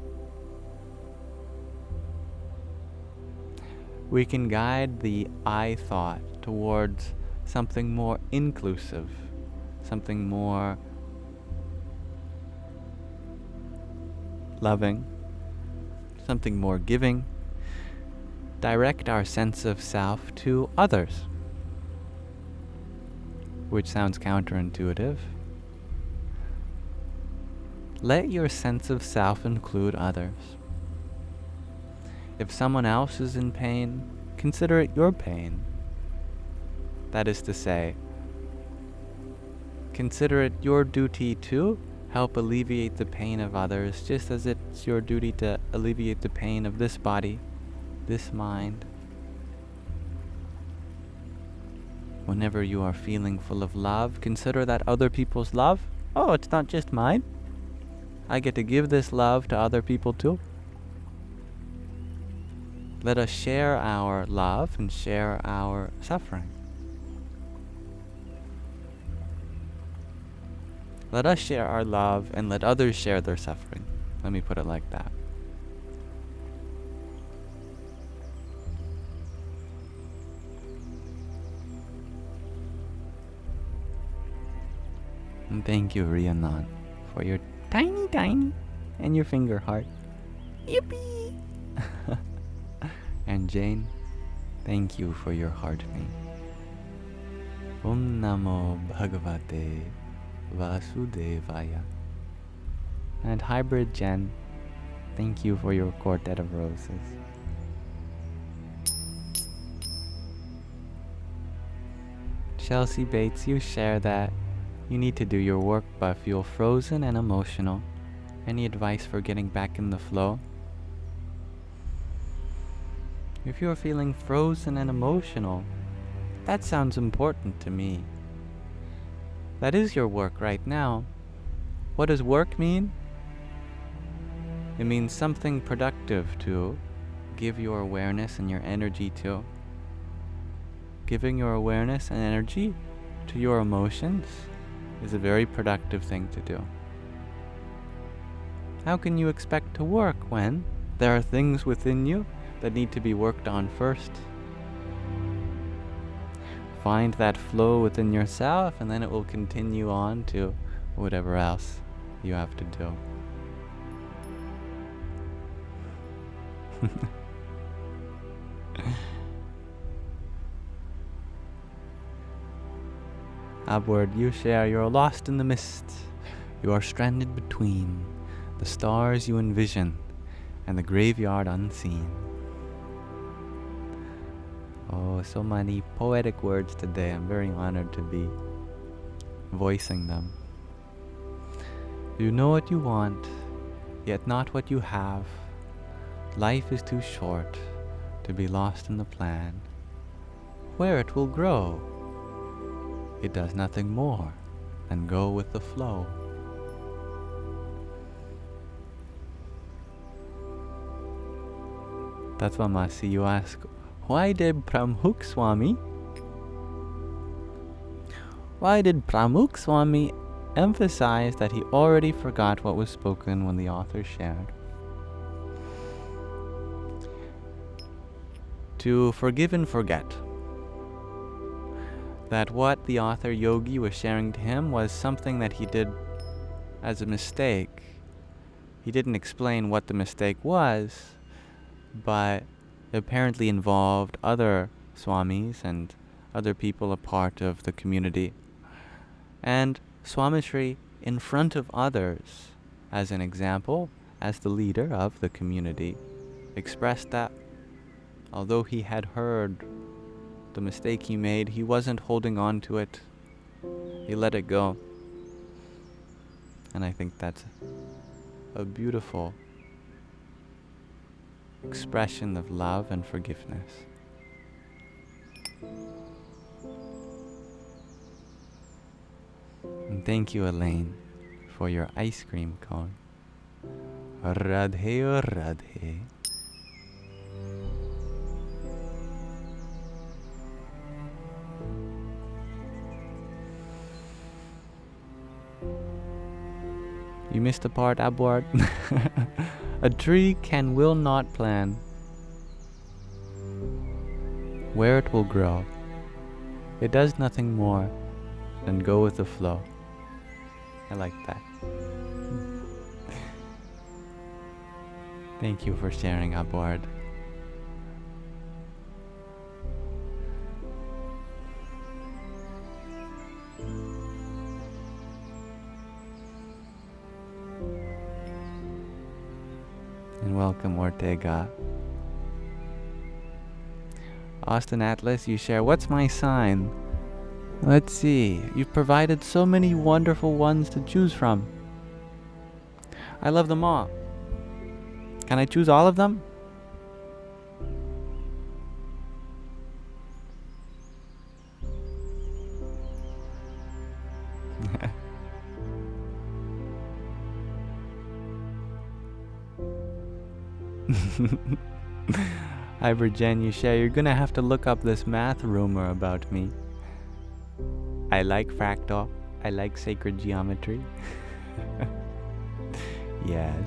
we can guide the I thought towards something more inclusive, something more loving, something more giving. Direct our sense of self to others, which sounds counterintuitive. Let your sense of self include others. If someone else is in pain, consider it your pain. That is to say, consider it your duty to help alleviate the pain of others, just as it's your duty to alleviate the pain of this body, this mind. Whenever you are feeling full of love, consider that other people's love, oh, it's not just mine. I get to give this love to other people too. Let us share our love and share our suffering. Let us share our love and let others share their suffering. Let me put it like that. And thank you, Rhiannon, for your tiny, and your finger heart. Yippee! And Jane, thank you for your heart me. Om Namo Bhagavate Vasudevaya. And Hybrid Jen, thank you for your quartet of roses. Chelsea Bates, you share that you need to do your work but feel frozen and emotional. Any advice for getting back in the flow? If you're feeling frozen and emotional, that sounds important to me. That is your work right now. What does work mean? It means something productive to give your awareness and your energy to. Giving your awareness and energy to your emotions is a very productive thing to do. How can you expect to work when there are things within you that need to be worked on first? Find that flow within yourself, and then it will continue on to whatever else you have to do. Upward, you share you're lost in the mist. You are stranded between the stars you envision and the graveyard unseen. Oh, so many poetic words today. I'm very honored to be voicing them. You know what you want, yet not what you have. Life is too short to be lost in the plan. Where it will grow, it does nothing more than go with the flow. Tatvamasi, you ask, why did Pramukh Swami emphasize that he already forgot what was spoken when the author shared? To forgive and forget. That what the author yogi was sharing to him was something that he did as a mistake. He didn't explain what the mistake was, but it apparently involved other swamis and other people a part of the community. And Swamishri, in front of others, as an example, as the leader of the community, expressed that although he had heard the mistake he made, he wasn't holding on to it. He let it go. And I think that's a beautiful expression of love and forgiveness. And thank you, Elaine, for your ice cream cone. Radhe or Radhe. You missed a part, Abward. A tree will not plan. where it will grow. It does nothing more than go with the flow. I like that. Thank you for sharing aboard. And welcome, Ortega. Austin Atlas, you share, what's my sign? Let's see, you've provided so many wonderful ones to choose from. I love them all. Can I choose all of them? Hybrid Jen, you share, you're gonna have to look up this math rumor about me. I like fractal. I like sacred geometry. Yes.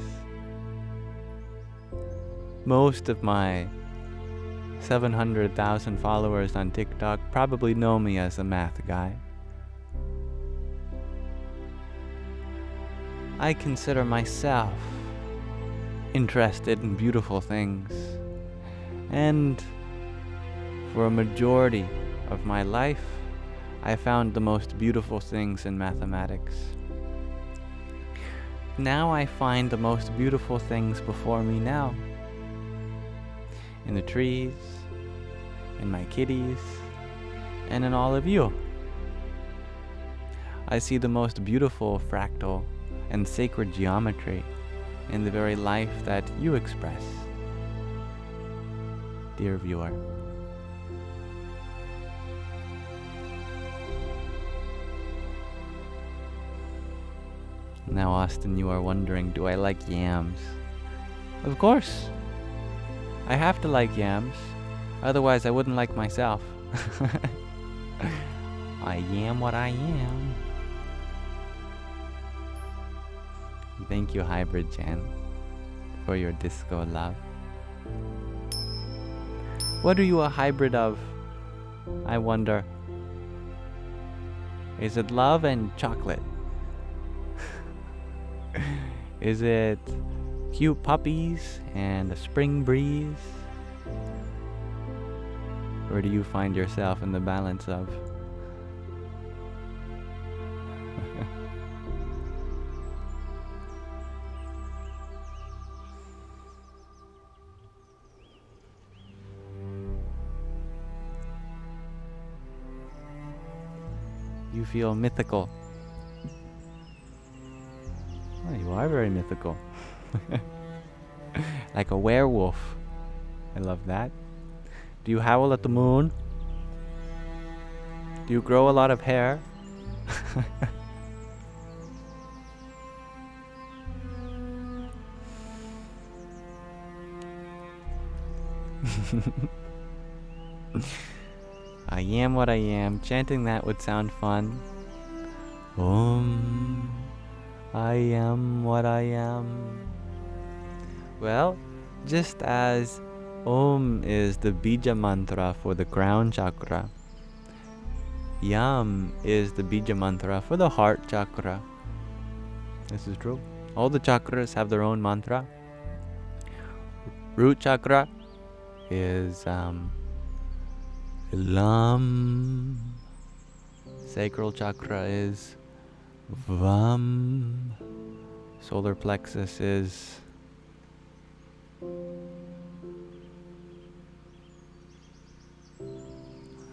Most of my 700,000 followers on TikTok probably know me as the math guy. I consider myself interested in beautiful things, and for a majority of my life, I found the most beautiful things in mathematics. Now I find the most beautiful things before me now. In the trees, in my kitties, and in all of you. I see the most beautiful fractal and sacred geometry in the very life that you express, dear viewer. Now, Austin, you are wondering, do I like yams? Of course. I have to like yams, otherwise I wouldn't like myself. I am what I am. Thank you, Hybrid Jan, for your disco love. What are you a hybrid of, I wonder? Is it love and chocolate? Is it cute puppies and a spring breeze? Or do you find yourself in the balance of? You feel mythical. Oh, you are very mythical. Like a werewolf. I love that. Do you howl at the moon? Do you grow a lot of hair? I am what I am. Chanting that would sound fun. I am what I am. Well, just as Om is the bija mantra for the crown chakra, Yam is the bija mantra for the heart chakra. This is true. All the chakras have their own mantra. Root chakra is Lam. Sacral chakra is Vam. Solar plexus is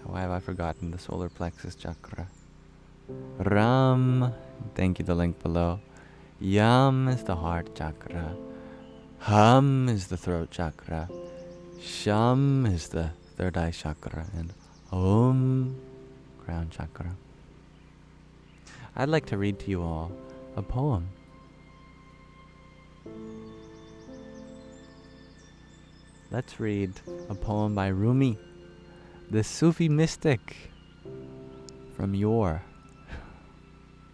why have I forgotten the solar plexus chakra? Ram. Thank you, the link below. Yam is the heart chakra. Hum is the throat chakra. Sham is the third eye chakra. And Om, crown chakra. I'd like to read to you all a poem. Let's read a poem by Rumi, the Sufi mystic from Yore.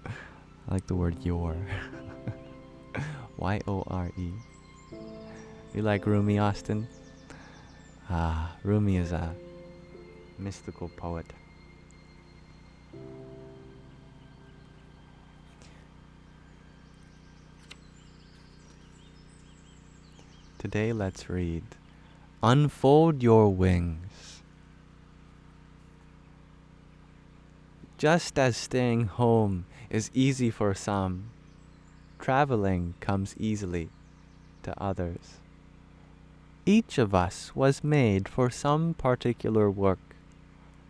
I like the word Yore. Y-O-R-E. You like Rumi, Austin? Rumi is a mystical poet. Today let's read Unfold Your Wings. Just as staying home is easy for some, traveling comes easily to others. Each of us was made for some particular work,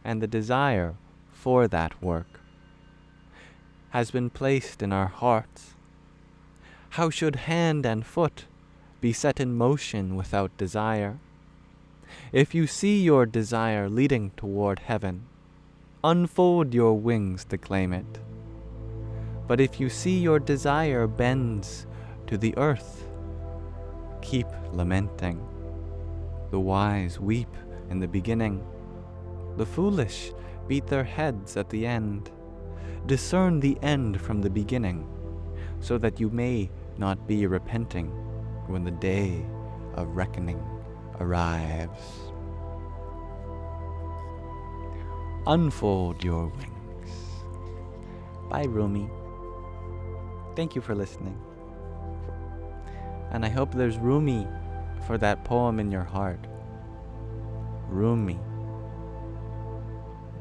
and the desire for that work has been placed in our hearts. How should hand and foot be set in motion without desire? If you see your desire leading toward heaven, unfold your wings to claim it. But if you see your desire bends to the earth, keep lamenting. The wise weep in the beginning. The foolish beat their heads at the end. Discern the end from the beginning, so that you may not be repenting when the day of reckoning arrives. Unfold Your Wings by Rumi. Thank you for listening. And I hope there's Rumi for that poem in your heart. Rumi.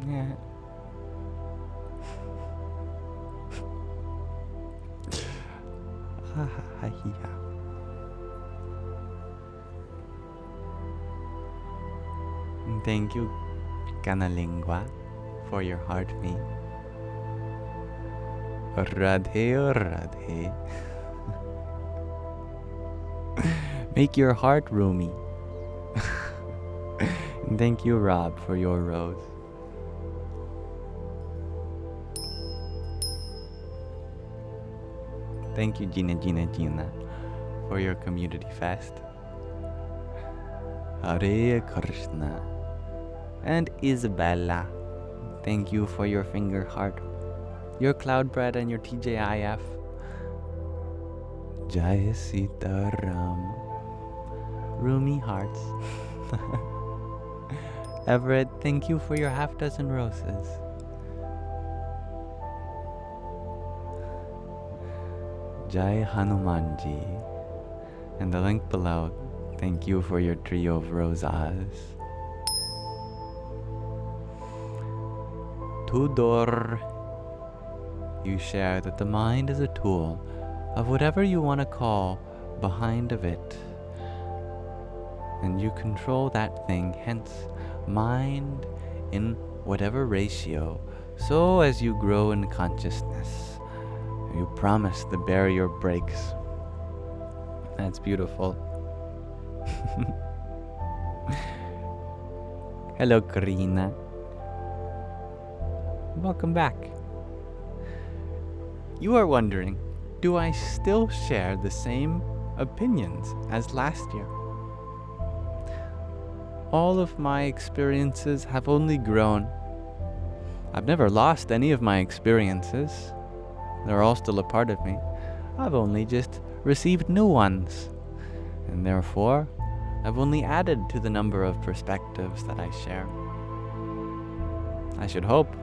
Yeah. Thank you, Kanalingua, for your heartbeat. Radhe, Radhe. Make your heart roomy. And thank you, Rob, for your rose. Thank you, Gina, for your community fest. Hare Krishna. And Isabella, thank you for your finger heart, your cloud bread, and your TJIF. Jai Sita Ram. Rumi hearts. Everett, thank you for your half dozen roses. Jai Hanumanji. And the link below, thank you for your trio of rosas. Tudor, you share that the mind is a tool of whatever you want to call behind of it, and you control that thing, hence mind in whatever ratio, so as you grow in consciousness, you promise the barrier breaks. That's beautiful. Hello, Karina. Welcome back. You are wondering, do I still share the same opinions as last year? All of my experiences have only grown. I've never lost any of my experiences. They're all still a part of me. I've only just received new ones. And therefore, I've only added to the number of perspectives that I share. I should hope.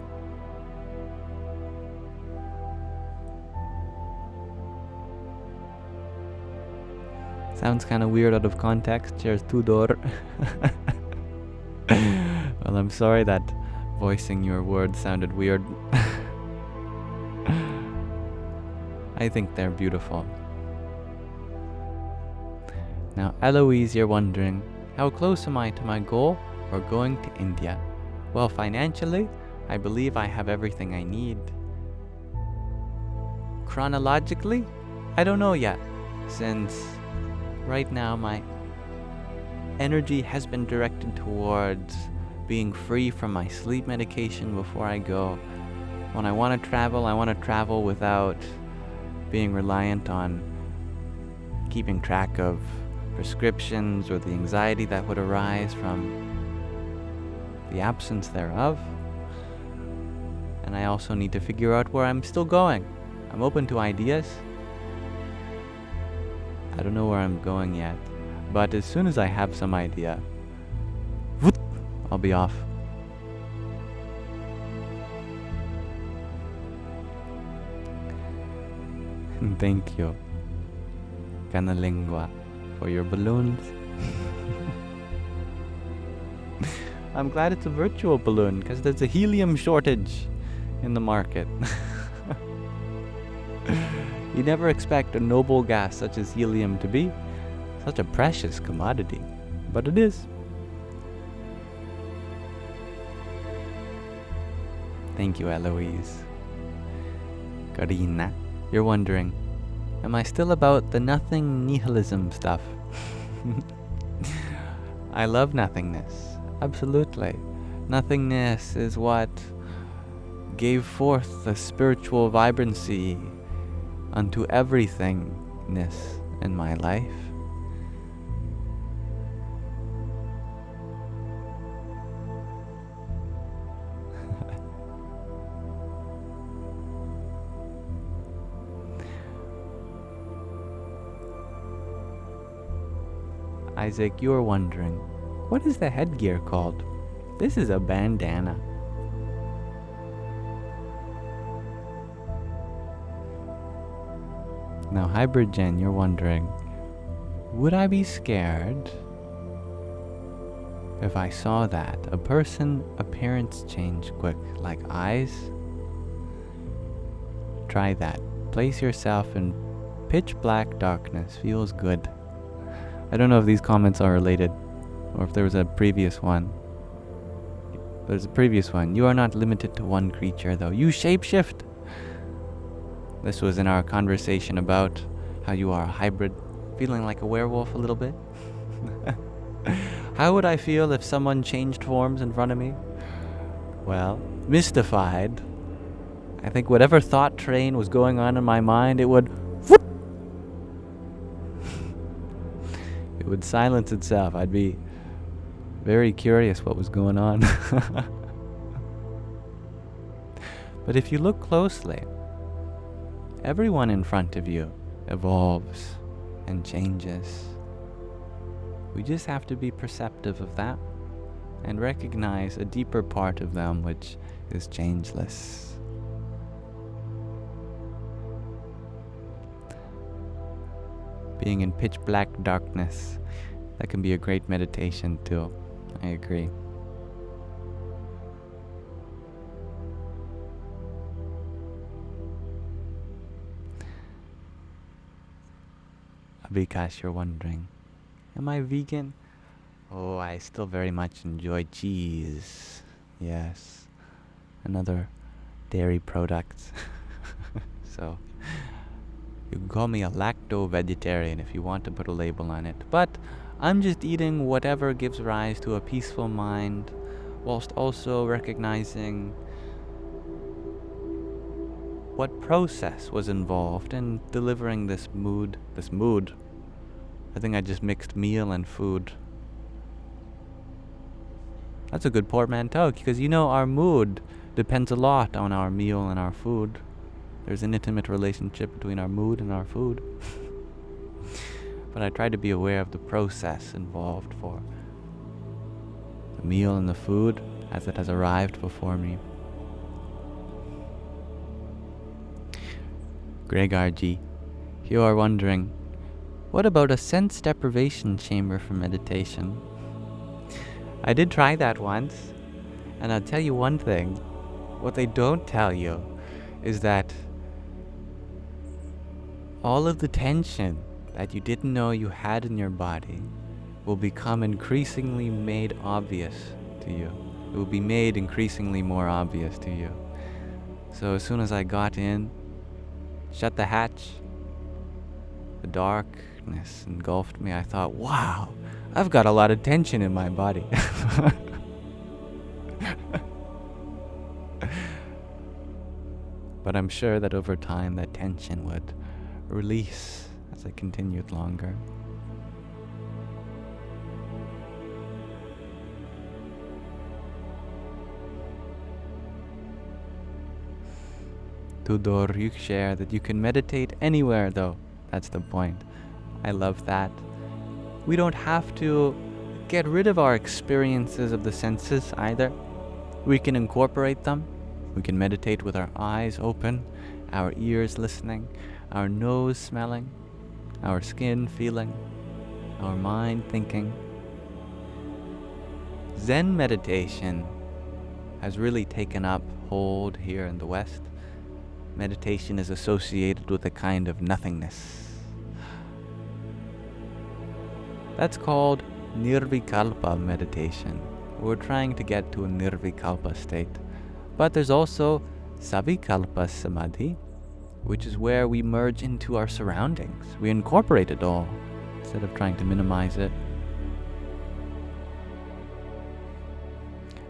Sounds kind of weird out of context. Cheers, Tudor. Well, I'm sorry that voicing your words sounded weird. I think they're beautiful. Now, Eloise, you're wondering, how close am I to my goal for going to India? Well, financially, I believe I have everything I need. Chronologically, I don't know yet, since right now my energy has been directed towards being free from my sleep medication before I go. When I want to travel without being reliant on keeping track of prescriptions or the anxiety that would arise from the absence thereof. And I also need to figure out where I'm still going. I'm open to ideas. I don't know where I'm going yet, but as soon as I have some idea, I'll be off. Thank you, Canalingua, for your balloons. I'm glad it's a virtual balloon, because there's a helium shortage in the market. You never expect a noble gas such as helium to be such a precious commodity, but it is. Thank you, Eloise. Karina, you're wondering, am I still about the nothing nihilism stuff? I love nothingness, absolutely. Nothingness is what gave forth the spiritual vibrancy unto everythingness in my life. Isaac, you're wondering, what is the headgear called? This is a bandana. Now, Hybrid Jen, you're wondering, would I be scared if I saw that a person appearance change quick, like eyes? Try that. Place yourself in pitch black darkness. Feels good. I don't know if these comments are related, or if there was a previous one. There's a previous one. You are not limited to one creature, though. You shapeshift. This was in our conversation about how you are a hybrid, feeling like a werewolf a little bit. How would I feel if someone changed forms in front of me? Well, mystified. I think whatever thought train was going on in my mind, it would it would silence itself. I'd be very curious what was going on. But if you look closely, everyone in front of you evolves and changes. We just have to be perceptive of that and recognize a deeper part of them which is changeless. Being in pitch black darkness, that can be a great meditation too. I agree. Abhikash, you're wondering, am I vegan? Oh, I still very much enjoy cheese. Yes. Another dairy product. So, you can call me a lacto-vegetarian if you want to put a label on it. But I'm just eating whatever gives rise to a peaceful mind, whilst also recognizing what process was involved in delivering this mood. I think I just mixed meal and food. That's a good portmanteau, because our mood depends a lot on our meal and our food. There's an intimate relationship between our mood and our food. But I try to be aware of the process involved for the meal and the food as it has arrived before me. Greg RG, you are wondering, what about a sense deprivation chamber for meditation? I did try that once, and I'll tell you one thing. What they don't tell you is that all of the tension that you didn't know you had in your body will become increasingly made obvious to you. It will be made increasingly more obvious to you. So as soon as I got in, shut the hatch, the darkness engulfed me. I thought, wow, I've got a lot of tension in my body. But I'm sure that over time that tension would release as I continued longer. Tudor, you share that you can meditate anywhere though. That's the point. I love that. We don't have to get rid of our experiences of the senses either. We can incorporate them. We can meditate with our eyes open, our ears listening, our nose smelling, our skin feeling, our mind thinking. Zen meditation has really taken up hold here in the West. Meditation is associated with a kind of nothingness. That's called nirvikalpa meditation. We're trying to get to a nirvikalpa state. But there's also savikalpa samadhi, which is where we merge into our surroundings. We incorporate it all instead of trying to minimize it.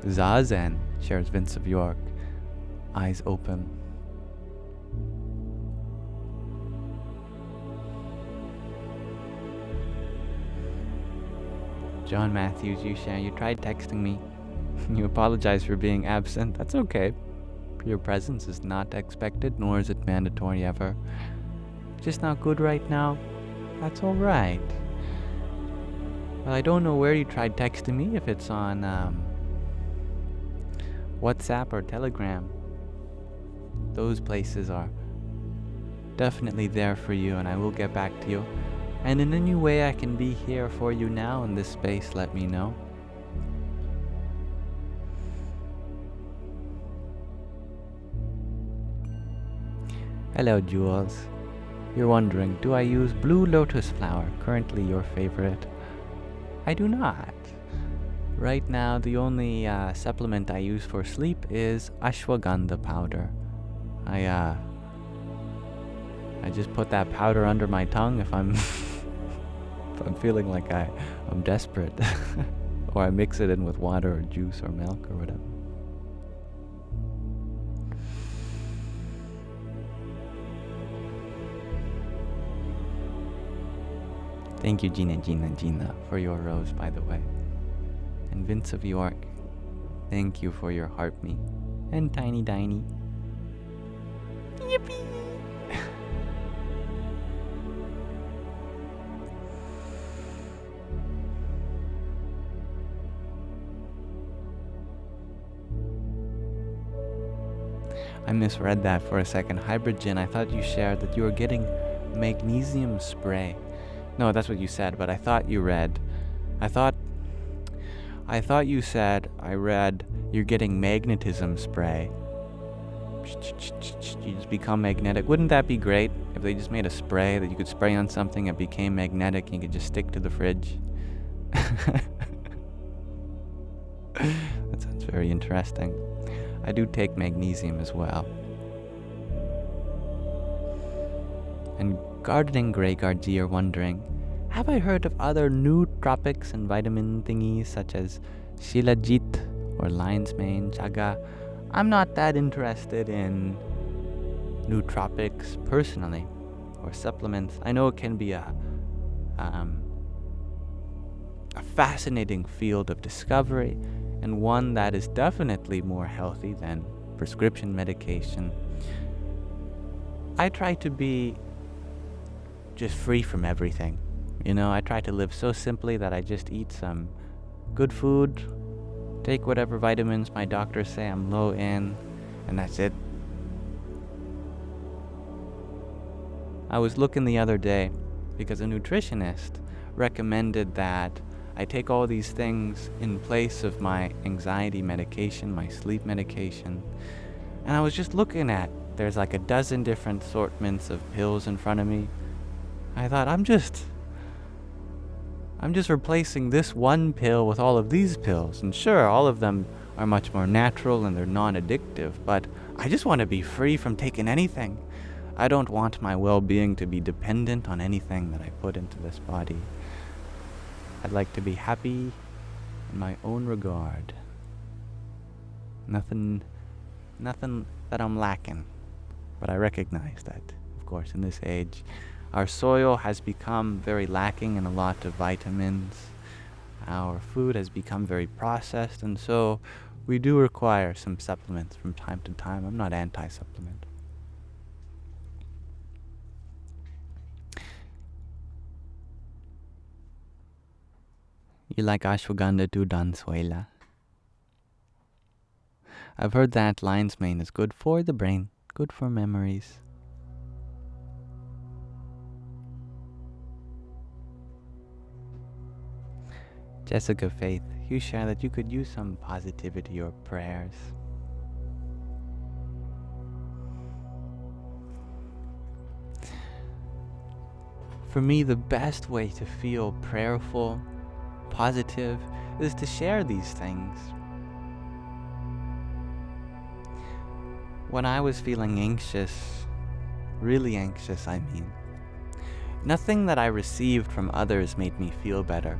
Zazen, shares Vince of York, eyes open. John Matthews, you share, you tried texting me. You apologize for being absent. That's okay. Your presence is not expected, nor is it mandatory ever. Just not good right now. That's alright. Well, I don't know where you tried texting me, if it's on WhatsApp or Telegram. Those places are definitely there for you, and I will get back to you. And in any way I can be here for you now in this space, let me know. Hello, Jules. You're wondering, do I use blue lotus flower, currently your favorite? I do not. Right now, the only supplement I use for sleep is ashwagandha powder. I just put that powder under my tongue if I'm if I'm feeling like I'm desperate. Or I mix it in with water or juice or milk or whatever. Thank you, Gina, for your rose, by the way. And Vince of York, thank you for your heart me. And Tiny Diny. Yippee! I misread that for a second. Hybrid Gin, I thought you shared that you were getting magnesium spray. No, that's what you said, but I thought you read. I thought you said, I read, you're getting magnetism spray. You just become magnetic. Wouldn't that be great if they just made a spray that you could spray on something and became magnetic and you could just stick to the fridge? That sounds very interesting. I do take magnesium as well. And Gardening Greyguard G are wondering, have I heard of other nootropics and vitamin thingies such as Shilajit or lion's mane, chaga? I'm not that interested in nootropics personally, or supplements. I know it can be a fascinating field of discovery, and one that is definitely more healthy than prescription medication. I try to be just free from everything. You know, I try to live so simply that I just eat some good food, take whatever vitamins my doctors say I'm low in, and that's it. I was looking the other day because a nutritionist recommended that I take all these things in place of my anxiety medication, my sleep medication. And I was just looking at, there's like a dozen different assortments of pills in front of me. I thought, I'm just replacing this one pill with all of these pills. And sure, all of them are much more natural and they're non-addictive, but I just want to be free from taking anything. I don't want my well-being to be dependent on anything that I put into this body. I'd like to be happy in my own regard. Nothing that I'm lacking. But I recognize that, of course, in this age, our soil has become very lacking in a lot of vitamins. Our food has become very processed, and so we do require some supplements from time to time. I'm not anti-supplement. You like ashwagandha too, Dansuela? I've heard that lion's mane is good for the brain, good for memories. Jessica Faith, you share that you could use some positivity or prayers. For me, the best way to feel prayerful, positive, is to share these things. When I was feeling anxious, really anxious, nothing that I received from others made me feel better.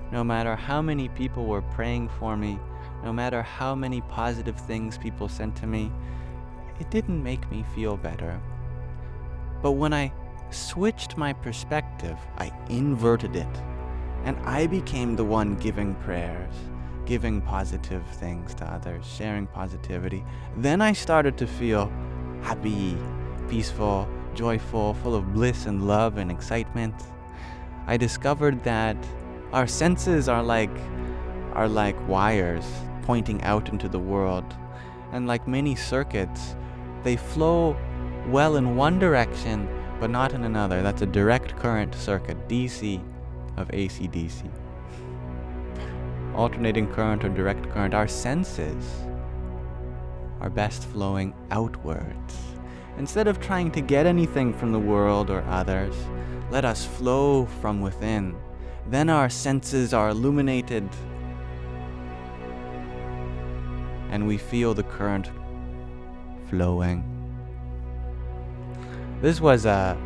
No matter how many people were praying for me, no matter how many positive things people sent to me, it didn't make me feel better. But when I switched my perspective, I inverted it, and I became the one giving prayers, giving positive things to others, sharing positivity. Then I started to feel happy, peaceful, joyful, full of bliss and love and excitement. I discovered that our senses are like wires pointing out into the world, and like many circuits, they flow well in one direction but not in another. That's a direct current circuit, DC of AC-DC. Alternating current or direct current. Our senses are best flowing outwards. Instead of trying to get anything from the world or others, let us flow from within. Then our senses are illuminated, and we feel the current flowing. This was a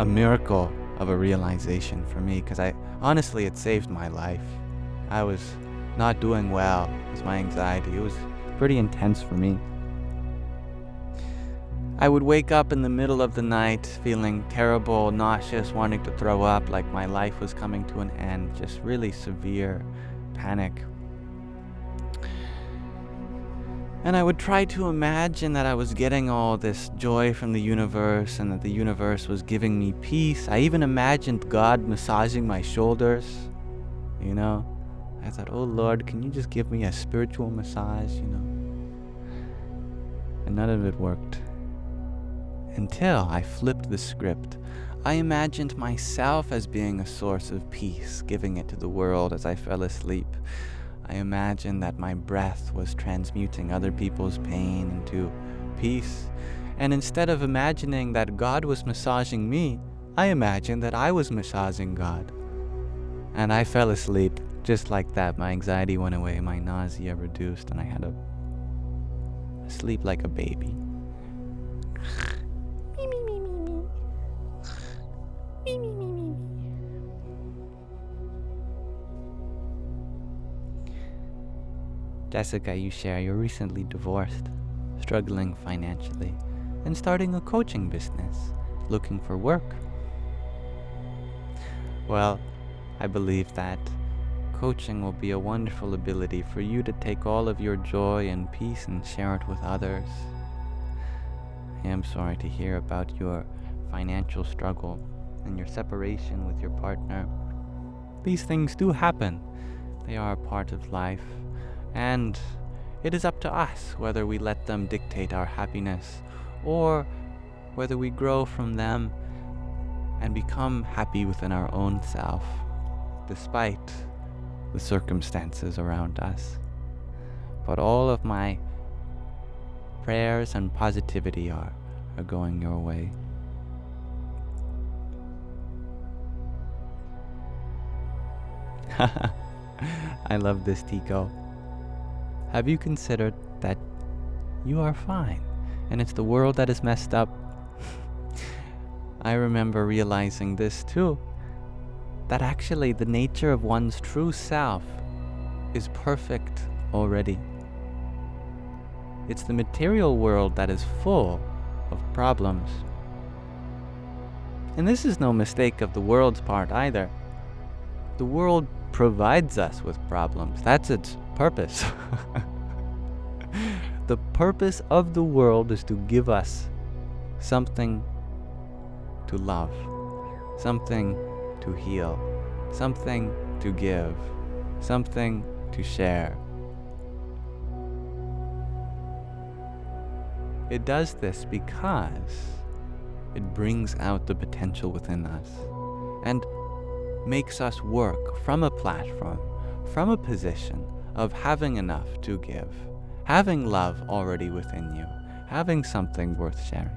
miracle of a realization for me, because honestly, it saved my life. I was not doing well with my anxiety. It was pretty intense for me. I would wake up in the middle of the night feeling terrible, nauseous, wanting to throw up, like my life was coming to an end, just really severe panic. And I would try to imagine that I was getting all this joy from the universe and that the universe was giving me peace. I even imagined God massaging my shoulders, I thought, oh Lord, can you just give me a spiritual massage, And none of it worked. Until I flipped the script. I imagined myself as being a source of peace, giving it to the world as I fell asleep. I imagined that my breath was transmuting other people's pain into peace. And instead of imagining that God was massaging me, I imagined that I was massaging God. And I fell asleep just like that. My anxiety went away, my nausea reduced, and I had to sleep like a baby. Jessica, you share you're recently divorced, struggling financially, and starting a coaching business, looking for work. Well, I believe that coaching will be a wonderful ability for you to take all of your joy and peace and share it with others. I am sorry to hear about your financial struggle and your separation with your partner. These things do happen. They are a part of life. And it is up to us whether we let them dictate our happiness or whether we grow from them and become happy within our own self, despite the circumstances around us. But all of my prayers and positivity are going your way. I love this, Tico. Have you considered that you are fine and it's the world that is messed up? I remember realizing this too, that actually the nature of one's true self is perfect already. It's the material world that is full of problems. And this is no mistake of the world's part either. The world provides us with problems. That's its purpose. The purpose of the world is to give us something to love, something to heal, something to give, something to share. It does this because it brings out the potential within us. And makes us work from a platform, from a position of having enough to give, having love already within you, having something worth sharing.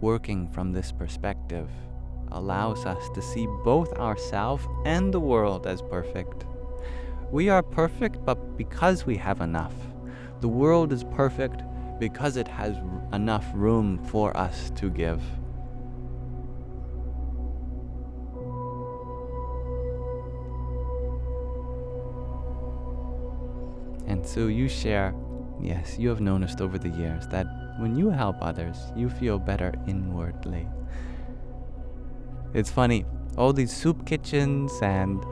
Working from this perspective allows us to see both ourselves and the world as perfect. We are perfect, but because we have enough. The world is perfect because it has enough room for us to give. And so you share, yes, you have noticed over the years that when you help others, you feel better inwardly. It's funny, all these soup kitchens and,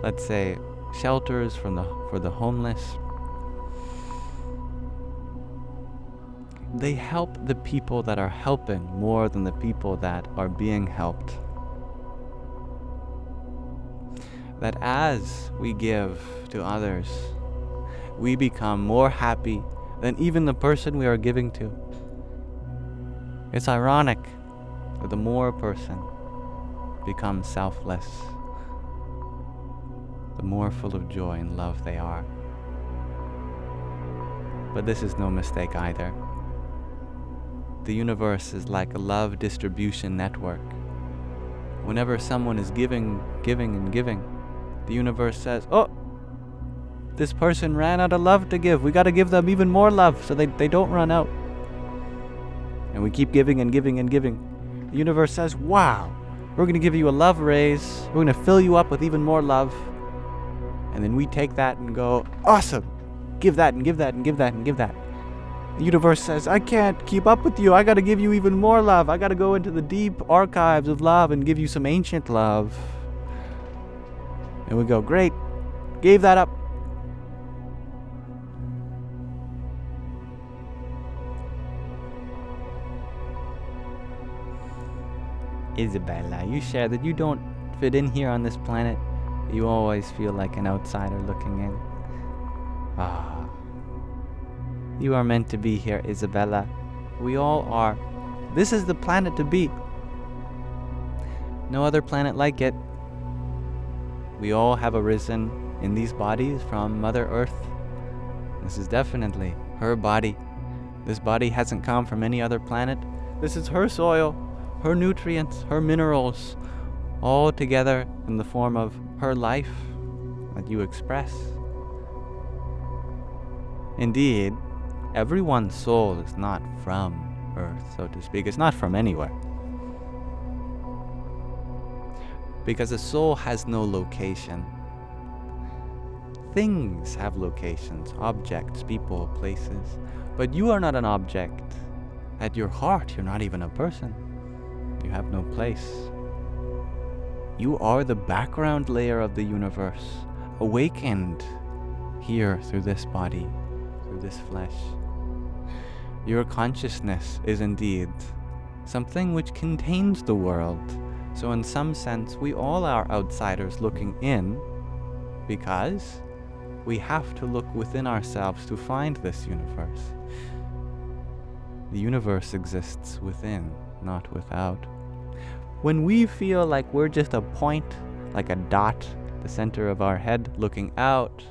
let's say, shelters for the homeless, they help the people that are helping more than the people that are being helped. That as we give to others, we become more happy than even the person we are giving to. It's ironic that the more a person becomes selfless, the more full of joy and love they are. But this is no mistake either. The universe is like a love distribution network. Whenever someone is giving, the universe says, oh, this person ran out of love to give. We got to give them even more love so they don't run out. And we keep giving and giving and giving. The universe says, wow, we're going to give you a love raise. We're going to fill you up with even more love. And then we take that and go, awesome. Give that and give that and give that and give that. The universe says, I can't keep up with you. I got to give you even more love. I got to go into the deep archives of love and give you some ancient love. And we go, great. Gave that up. Isabella, you share that you don't fit in here on this planet. You always feel like an outsider looking in. Ah, you are meant to be here, Isabella. We all are. This is the planet to be. No other planet like it. We all have arisen in these bodies from Mother Earth. This is definitely her body. This body hasn't come from any other planet. This is her soil, her nutrients, her minerals, all together in the form of her life that you express. Indeed, everyone's soul is not from Earth, so to speak. It's not from anywhere. Because a soul has no location. Things have locations, objects, people, places. But you are not an object. At your heart, you're not even a person. You have no place. You are the background layer of the universe, awakened here through this body, through this flesh. Your consciousness is indeed something which contains the world. So in some sense, we all are outsiders looking in, because we have to look within ourselves to find this universe. The universe exists within, not without. When we feel like we're just a point, like a dot, the center of our head looking out,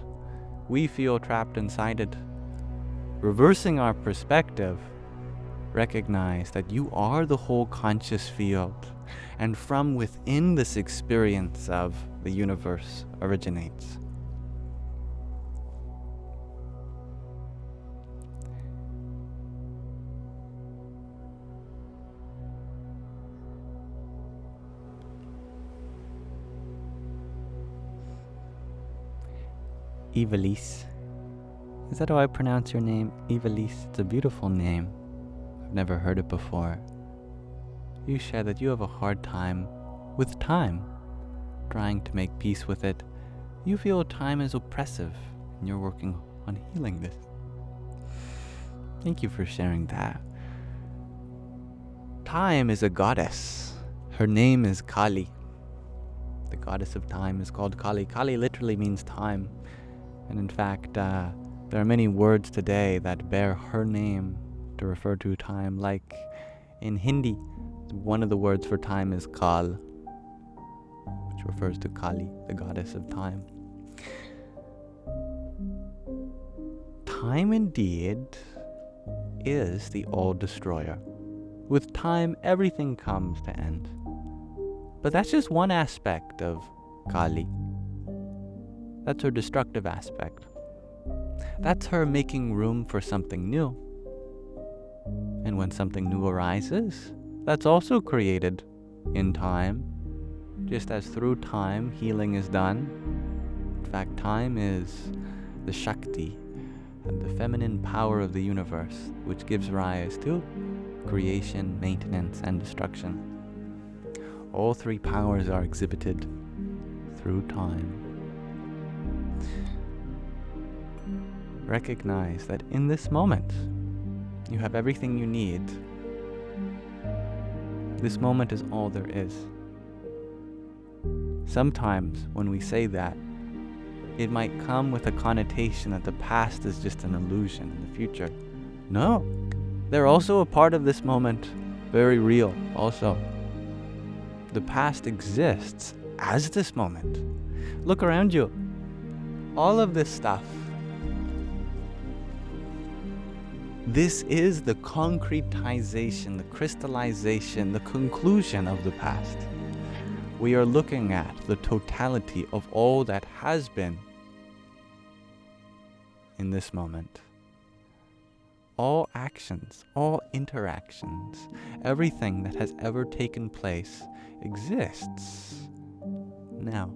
we feel trapped inside it. Reversing our perspective, recognize that you are the whole conscious field, and from within this experience of the universe originates. Evelise. Is that how I pronounce your name? Evelise. It's a beautiful name. I've never heard it before. You share that you have a hard time with time, trying to make peace with it. You feel time is oppressive, and you're working on healing this. Thank you for sharing that. Time is a goddess. Her name is Kali. The goddess of time is called Kali. Kali literally means time. And in fact, there are many words today that bear her name to refer to time. Like in Hindi, one of the words for time is kal. which refers to Kali, the goddess of time. Time indeed is the all-destroyer. With time, everything comes to end. But that's just one aspect of Kali. That's her destructive aspect. That's her making room for something new. And when something new arises, that's also created in time, just as through time healing is done. In fact, time is the Shakti and the feminine power of the universe, which gives rise to creation, maintenance, and destruction. All three powers are exhibited through time. Recognize that in this moment, you have everything you need. This moment is all there is. Sometimes when we say that, it might come with a connotation that the past is just an illusion in the future. No, they're also a part of this moment, very real also. The past exists as this moment. Look around you. All of this stuff. This is the concretization, the crystallization, the conclusion of the past. We are looking at the totality of all that has been in this moment. All actions, all interactions, everything that has ever taken place exists now.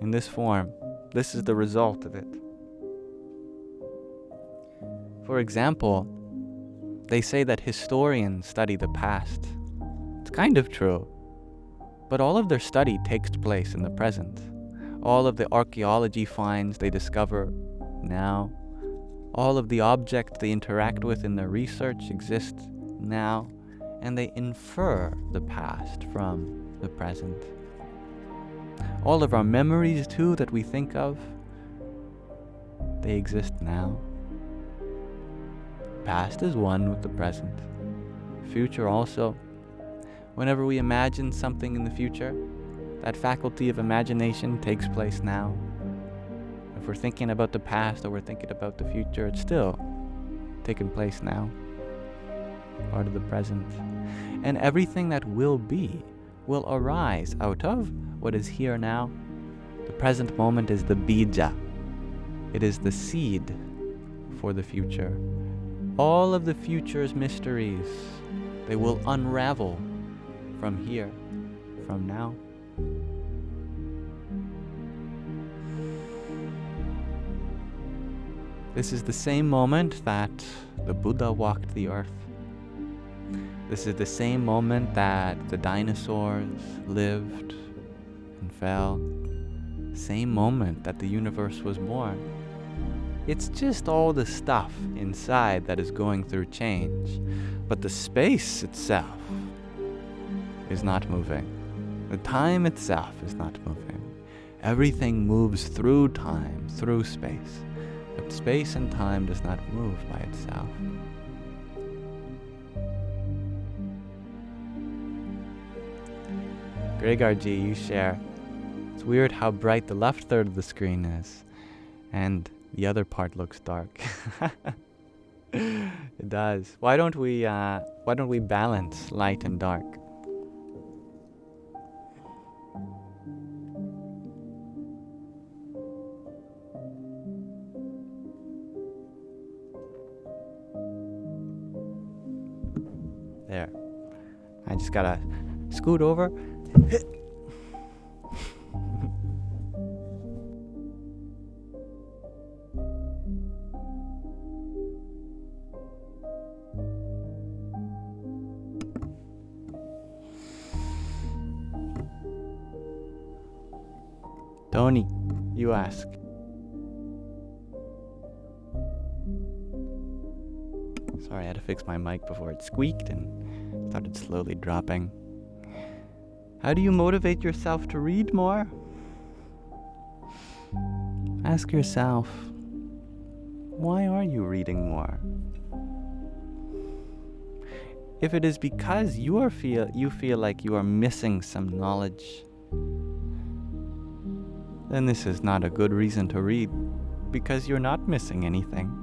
In this form, this is the result of it. For example, they say that historians study the past. It's kind of true, but all of their study takes place in the present. All of the archaeology finds they discover now, all of the objects they interact with in their research exist now, and they infer the past from the present. All of our memories too that we think of, they exist now. Past is one with the present. Future also. Whenever we imagine something in the future, that faculty of imagination takes place now. If we're thinking about the past or we're thinking about the future, it's still taking place now. Part of the present. And everything that will be will arise out of what is here now. The present moment is the bija. It is the seed for the future. All of the future's mysteries, they will unravel from here, from now. This is the same moment that the Buddha walked the earth. This is the same moment that the dinosaurs lived and fell. Same moment that the universe was born. It's just all the stuff inside that is going through change. But the space itself is not moving. The time itself is not moving. Everything moves through time, through space. But space and time does not move by itself. Gregorji, you share. It's weird how bright the left third of the screen is. And the other part looks dark. It does. Why don't we balance light and dark? There. I just gotta scoot over. Tony, you ask. Sorry, I had to fix my mic before it squeaked and started slowly dropping. How do you motivate yourself to read more? Ask yourself, why are you reading more? If it is because you feel like you are missing some knowledge, then this is not a good reason to read, because you're not missing anything.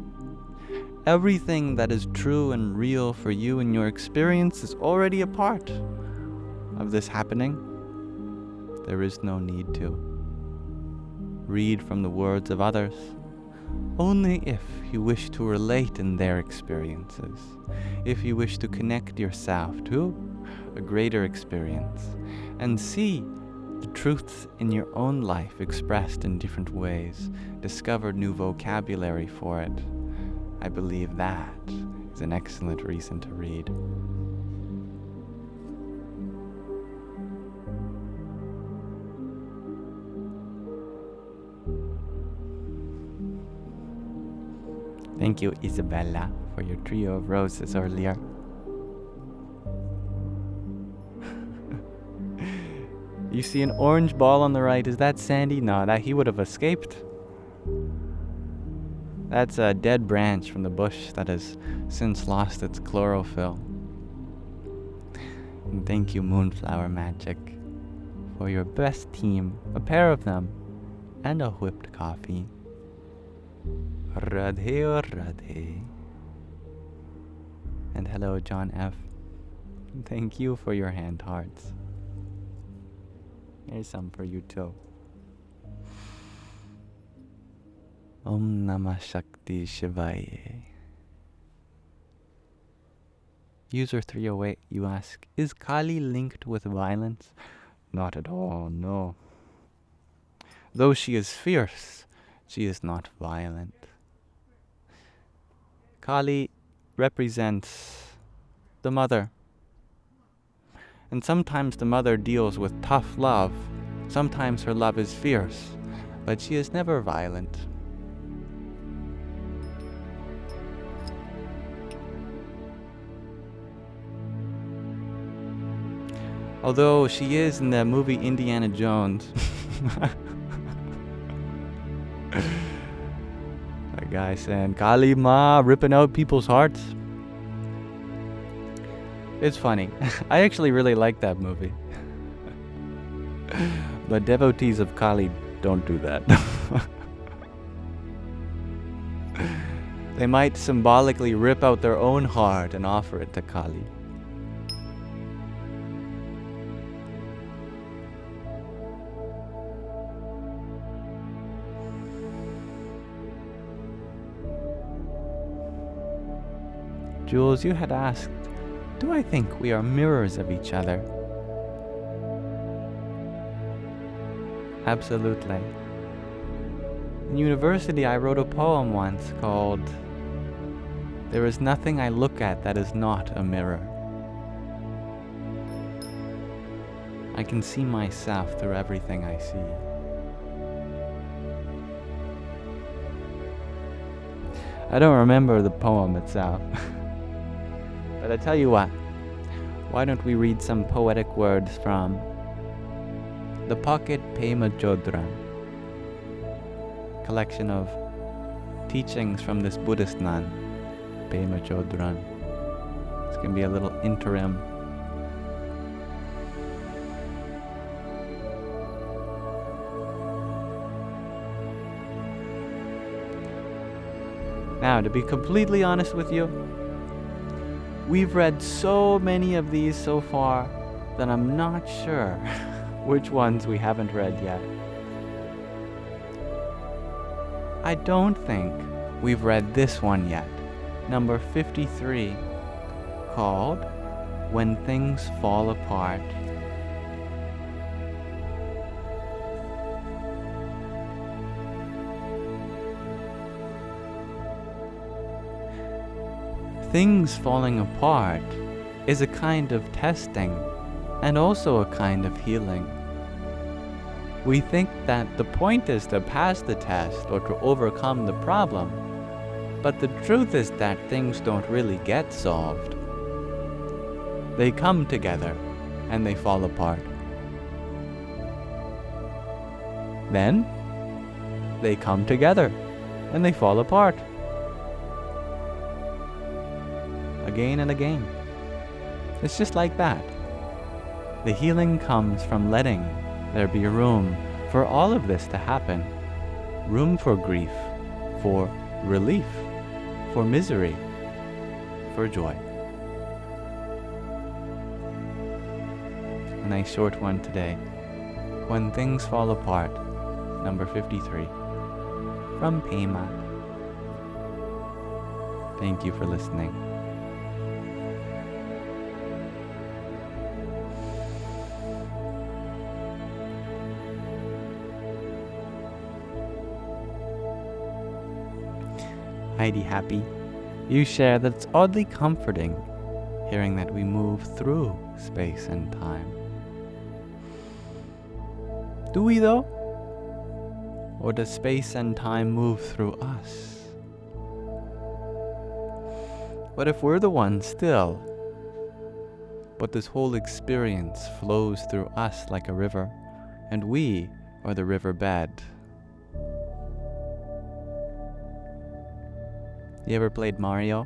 Everything that is true and real for you in your experience is already a part of this happening. There is no need to read from the words of others, only if you wish to relate in their experiences, if you wish to connect yourself to a greater experience and see the truths in your own life expressed in different ways, discover new vocabulary for it. I believe that is an excellent reason to read. Thank you, Isabella, for your trio of roses earlier. You see an orange ball on the right. Is that Sandy? No, that he would have escaped. That's a dead branch from the bush that has since lost its chlorophyll. And thank you, Moonflower Magic, for your best team, a pair of them, and a whipped coffee. Radhe or Radhe. And hello, John F. Thank you for your hand hearts. Here's some for you too. Om Namah Shakti Shivaya. User 308, you ask, is Kali linked with violence? Not at all, no. Though she is fierce, she is not violent. Kali represents the mother. And sometimes the mother deals with tough love. Sometimes her love is fierce, but she is never violent. Although she is in the movie Indiana Jones. A guy saying, Kali Ma, ripping out people's hearts. It's funny. I actually really like that movie. But devotees of Kali don't do that. They might symbolically rip out their own heart and offer it to Kali. Jules, you had asked, do I think we are mirrors of each other? Absolutely. In university, I wrote a poem once called, There is Nothing I Look At That Is Not a Mirror. I can see myself through everything I see. I don't remember the poem itself. But I tell you what, why don't we read some poetic words from the Pocket Pema Chodron, collection of teachings from this Buddhist nun, Pema Chodron. It's going to be a little interim. Now, to be completely honest with you, we've read so many of these so far that I'm not sure which ones we haven't read yet. I don't think we've read this one yet, number 53, called When Things Fall Apart. Things falling apart is a kind of testing and also a kind of healing. We think that the point is to pass the test or to overcome the problem, but the truth is that things don't really get solved. They come together and they fall apart. Then they come together and they fall apart. Again and again. It's just like that. The healing comes from letting there be room for all of this to happen. Room for grief, for relief, for misery, for joy. A nice short one today. When Things Fall Apart, number 53, from Pema. Thank you for listening. Heidi Happy, you share that it's oddly comforting hearing that we move through space and time. Do we though? Or does space and time move through us? What if we're the ones still, but this whole experience flows through us like a river, and we are the riverbed? You ever played Mario?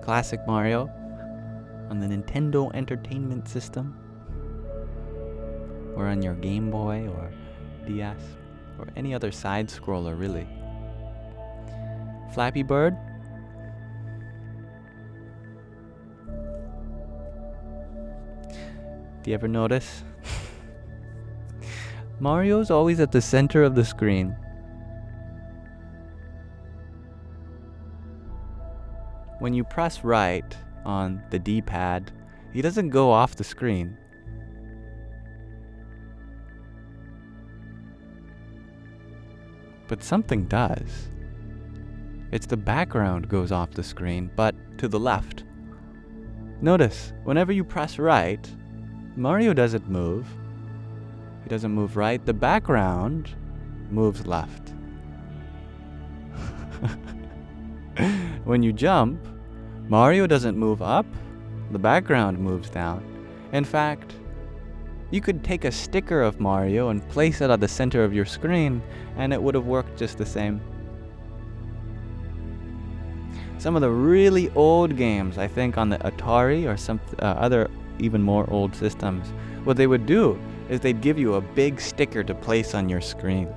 Classic Mario on the Nintendo Entertainment System? Or on your Game Boy or DS? Or any other side scroller, really? Flappy Bird? Do you ever notice? Mario's always at the center of the screen. When you press right on the D-pad, he doesn't go off the screen. But something does. It's the background goes off the screen, but to the left. Notice, whenever you press right, Mario doesn't move. He doesn't move right. The background moves left. When you jump, Mario doesn't move up, the background moves down. In fact, you could take a sticker of Mario and place it at the center of your screen, and it would have worked just the same. Some of the really old games, I think on the Atari or some other even more old systems, what they would do is they'd give you a big sticker to place on your screen.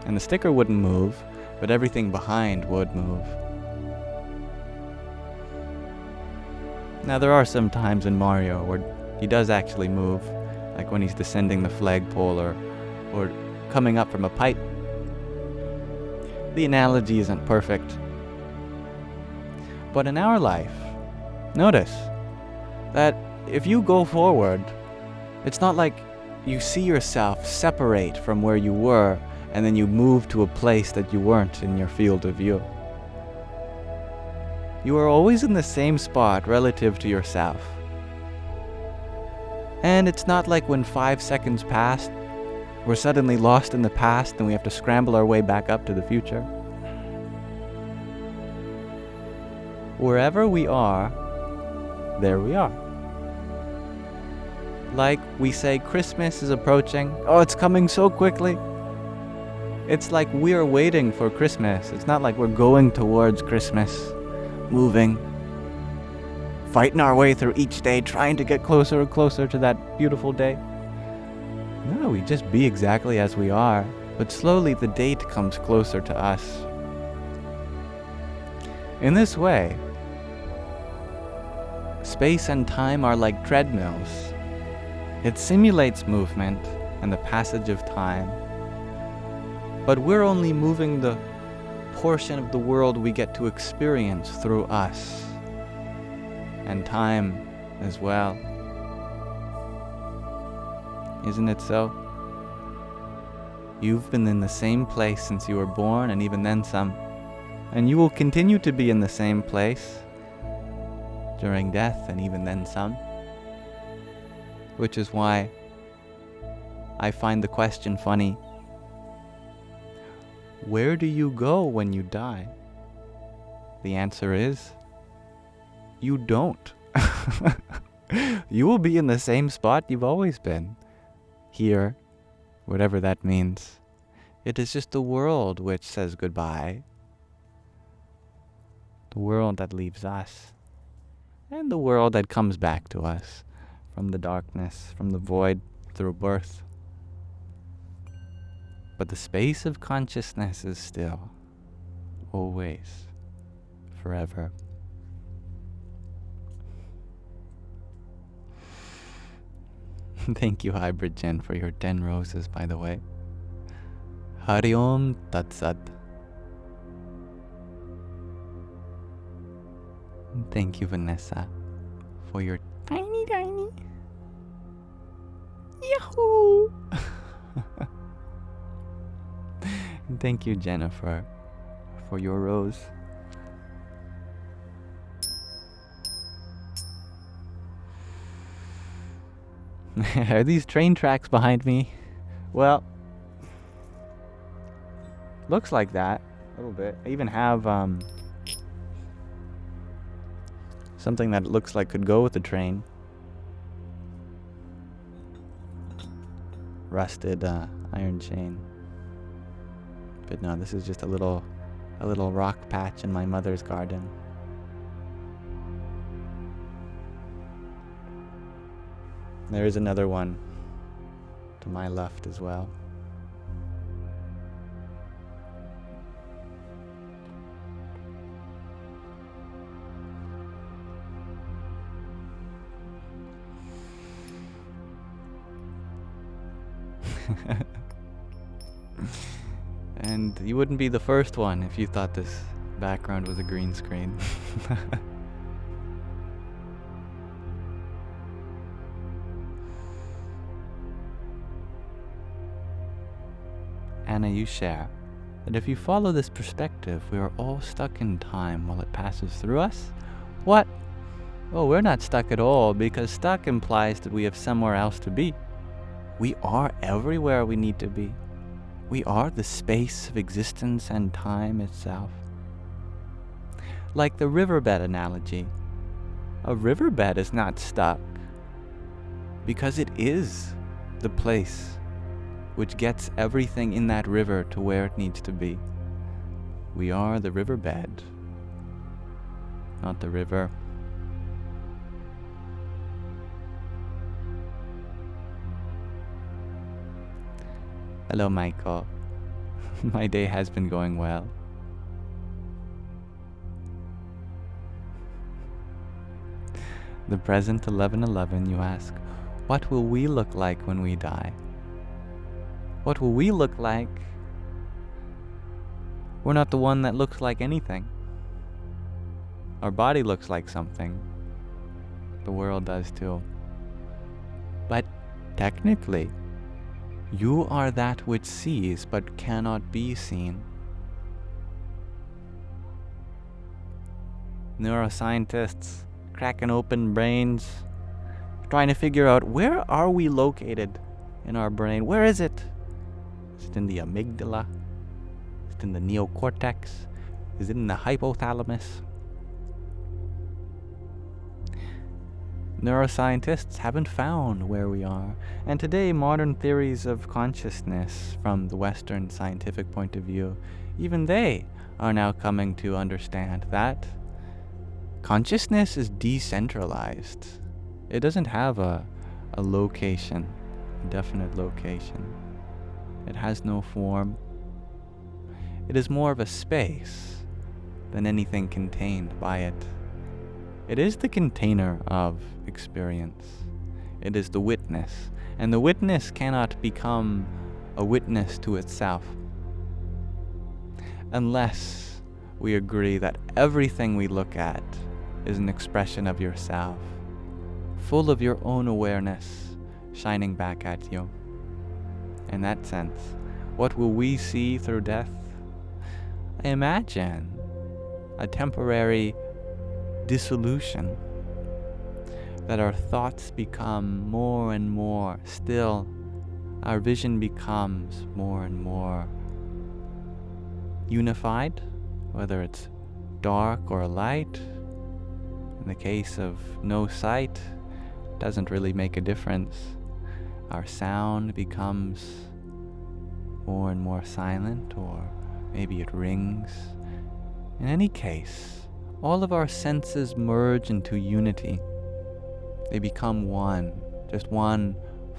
And the sticker wouldn't move, but everything behind would move. Now there are some times in Mario where he does actually move, like when he's descending the flagpole or coming up from a pipe. The analogy isn't perfect. But in our life, notice that if you go forward, it's not like you see yourself separate from where you were and then you move to a place that you weren't in your field of view. You are always in the same spot relative to yourself. And it's not like when 5 seconds passed, we're suddenly lost in the past and we have to scramble our way back up to the future. Wherever we are, there we are. Like we say Christmas is approaching. Oh, it's coming so quickly. It's like we're waiting for Christmas. It's not like we're going towards Christmas, moving, fighting our way through each day, trying to get closer and closer to that beautiful day. No, we just be exactly as we are, but slowly the date comes closer to us. In this way, space and time are like treadmills. It simulates movement and the passage of time, but we're only moving the portion of the world we get to experience through us, and time as well. Isn't it so? You've been in the same place since you were born, and even then some. And you will continue to be in the same place during death, and even then some. Which is why I find the question funny. Where do you go when you die? The answer is, you don't. You will be in the same spot you've always been. Here, whatever that means. It is just the world which says goodbye. The world that leaves us. And the world that comes back to us from the darkness, from the void, through birth. But the space of consciousness is still, always, forever. Thank you, Hybrid Jen, for your 10 roses, by the way. Hari Om Tat Sat. Thank you, Vanessa, for your tiny. Yahoo! And thank you, Jennifer, for your rose. Are these train tracks behind me? Well, looks like that a little bit. I even have something that looks like could go with the train. Rusted iron chain. But no, this is just a little rock patch in my mother's garden. There is another one to my left as well. And you wouldn't be the first one if you thought this background was a green screen. Anna, you share that if you follow this perspective, we are all stuck in time while it passes through us. What? Oh, we're not stuck at all, because stuck implies that we have somewhere else to be. We are everywhere we need to be. We are the space of existence and time itself. Like the riverbed analogy, a riverbed is not stuck because it is the place which gets everything in that river to where it needs to be. We are the riverbed, not the river. Hello, Michael. My day has been going well. The present 11:11, you ask, what will we look like when we die? What will we look like? We're not the one that looks like anything. Our body looks like something. The world does too. But technically, you are that which sees but cannot be seen. Neuroscientists cracking open brains, trying to figure out, where are we located in our brain? Where is it? Is it in the amygdala? Is it in the neocortex? Is it in the hypothalamus? Neuroscientists haven't found where we are, and today modern theories of consciousness from the Western scientific point of view, even they are now coming to understand that consciousness is decentralized. It doesn't have a location, a definite location. It has no form. It is more of a space than anything contained by it. It is the container of experience. It is the witness, and the witness cannot become a witness to itself unless we agree that everything we look at is an expression of yourself, full of your own awareness shining back at you. In that sense, what will we see through death? I imagine a temporary dissolution, that our thoughts become more and more still, our vision becomes more and more unified, whether it's dark or light. In the case of no sight, it doesn't really make a difference. Our sound becomes more and more silent, or maybe it rings. In any case, all of our senses merge into unity. They become one. just one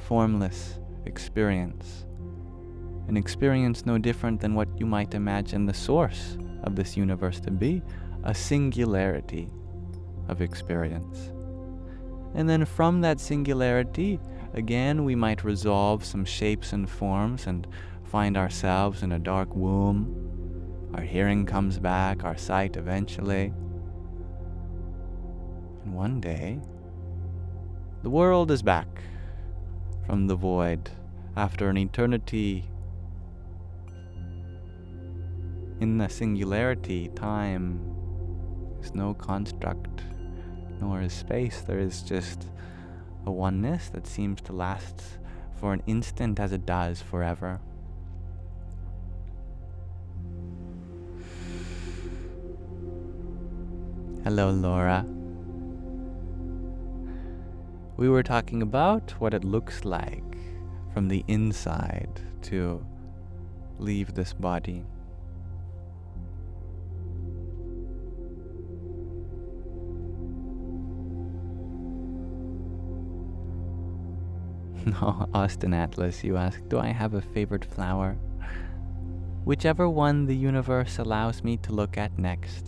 formless experience. An experience no different than what you might imagine the source of this universe to be, a singularity of experience. And then from that singularity, again, we might resolve some shapes and forms and find ourselves in a dark womb. Our hearing comes back, our sight eventually. And one day, the world is back from the void after an eternity. In the singularity, time is no construct, nor is space. There is just a oneness that seems to last for an instant as it does forever. Hello, Laura. We were talking about what it looks like from the inside to leave this body. No, Austin Atlas, you ask, do I have a favorite flower? Whichever one the universe allows me to look at next.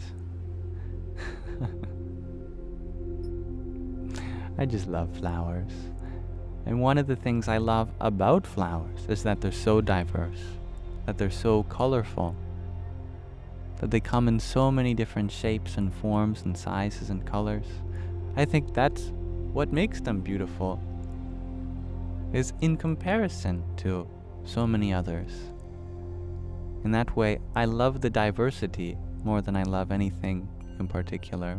I just love flowers. And one of the things I love about flowers is that they're so diverse, that they're so colorful, that they come in so many different shapes and forms and sizes and colors. I think that's what makes them beautiful, is in comparison to so many others. In that way, I love the diversity more than I love anything in particular.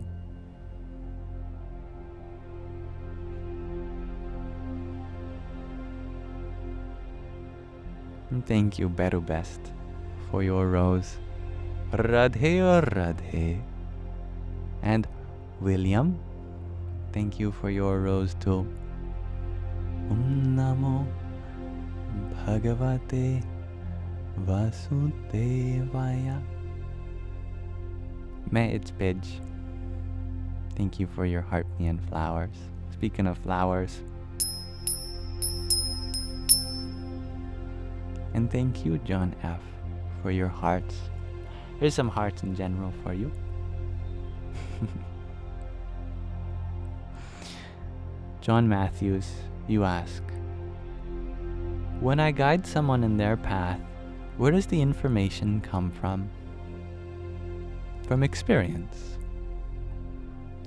And thank you, Beru Best, for your rose. Radhe or Radhe. And William, thank you for your rose too. Namo Bhagavate Vasudevaya. It's Pidge. Thank you for your heart me and flowers. Speaking of flowers. And thank you, John F., for your hearts. Here's some hearts in general for you. John Matthews, you ask, when I guide someone in their path, where does the information come from? From experience.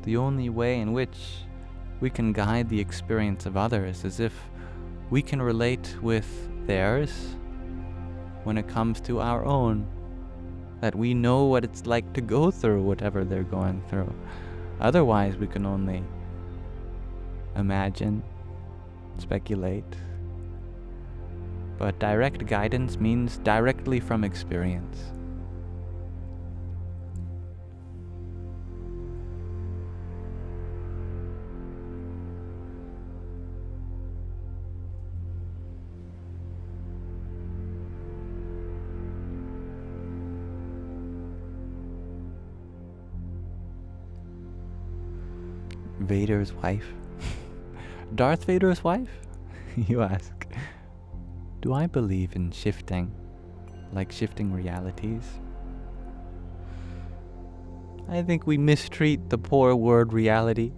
The only way in which we can guide the experience of others is if we can relate with theirs when it comes to our own, that we know what it's like to go through whatever they're going through. Otherwise, we can only imagine, speculate. But direct guidance means directly from experience. Vader's wife? Darth Vader's wife? You ask. Do I believe in shifting, like shifting realities? I think we mistreat the poor word reality,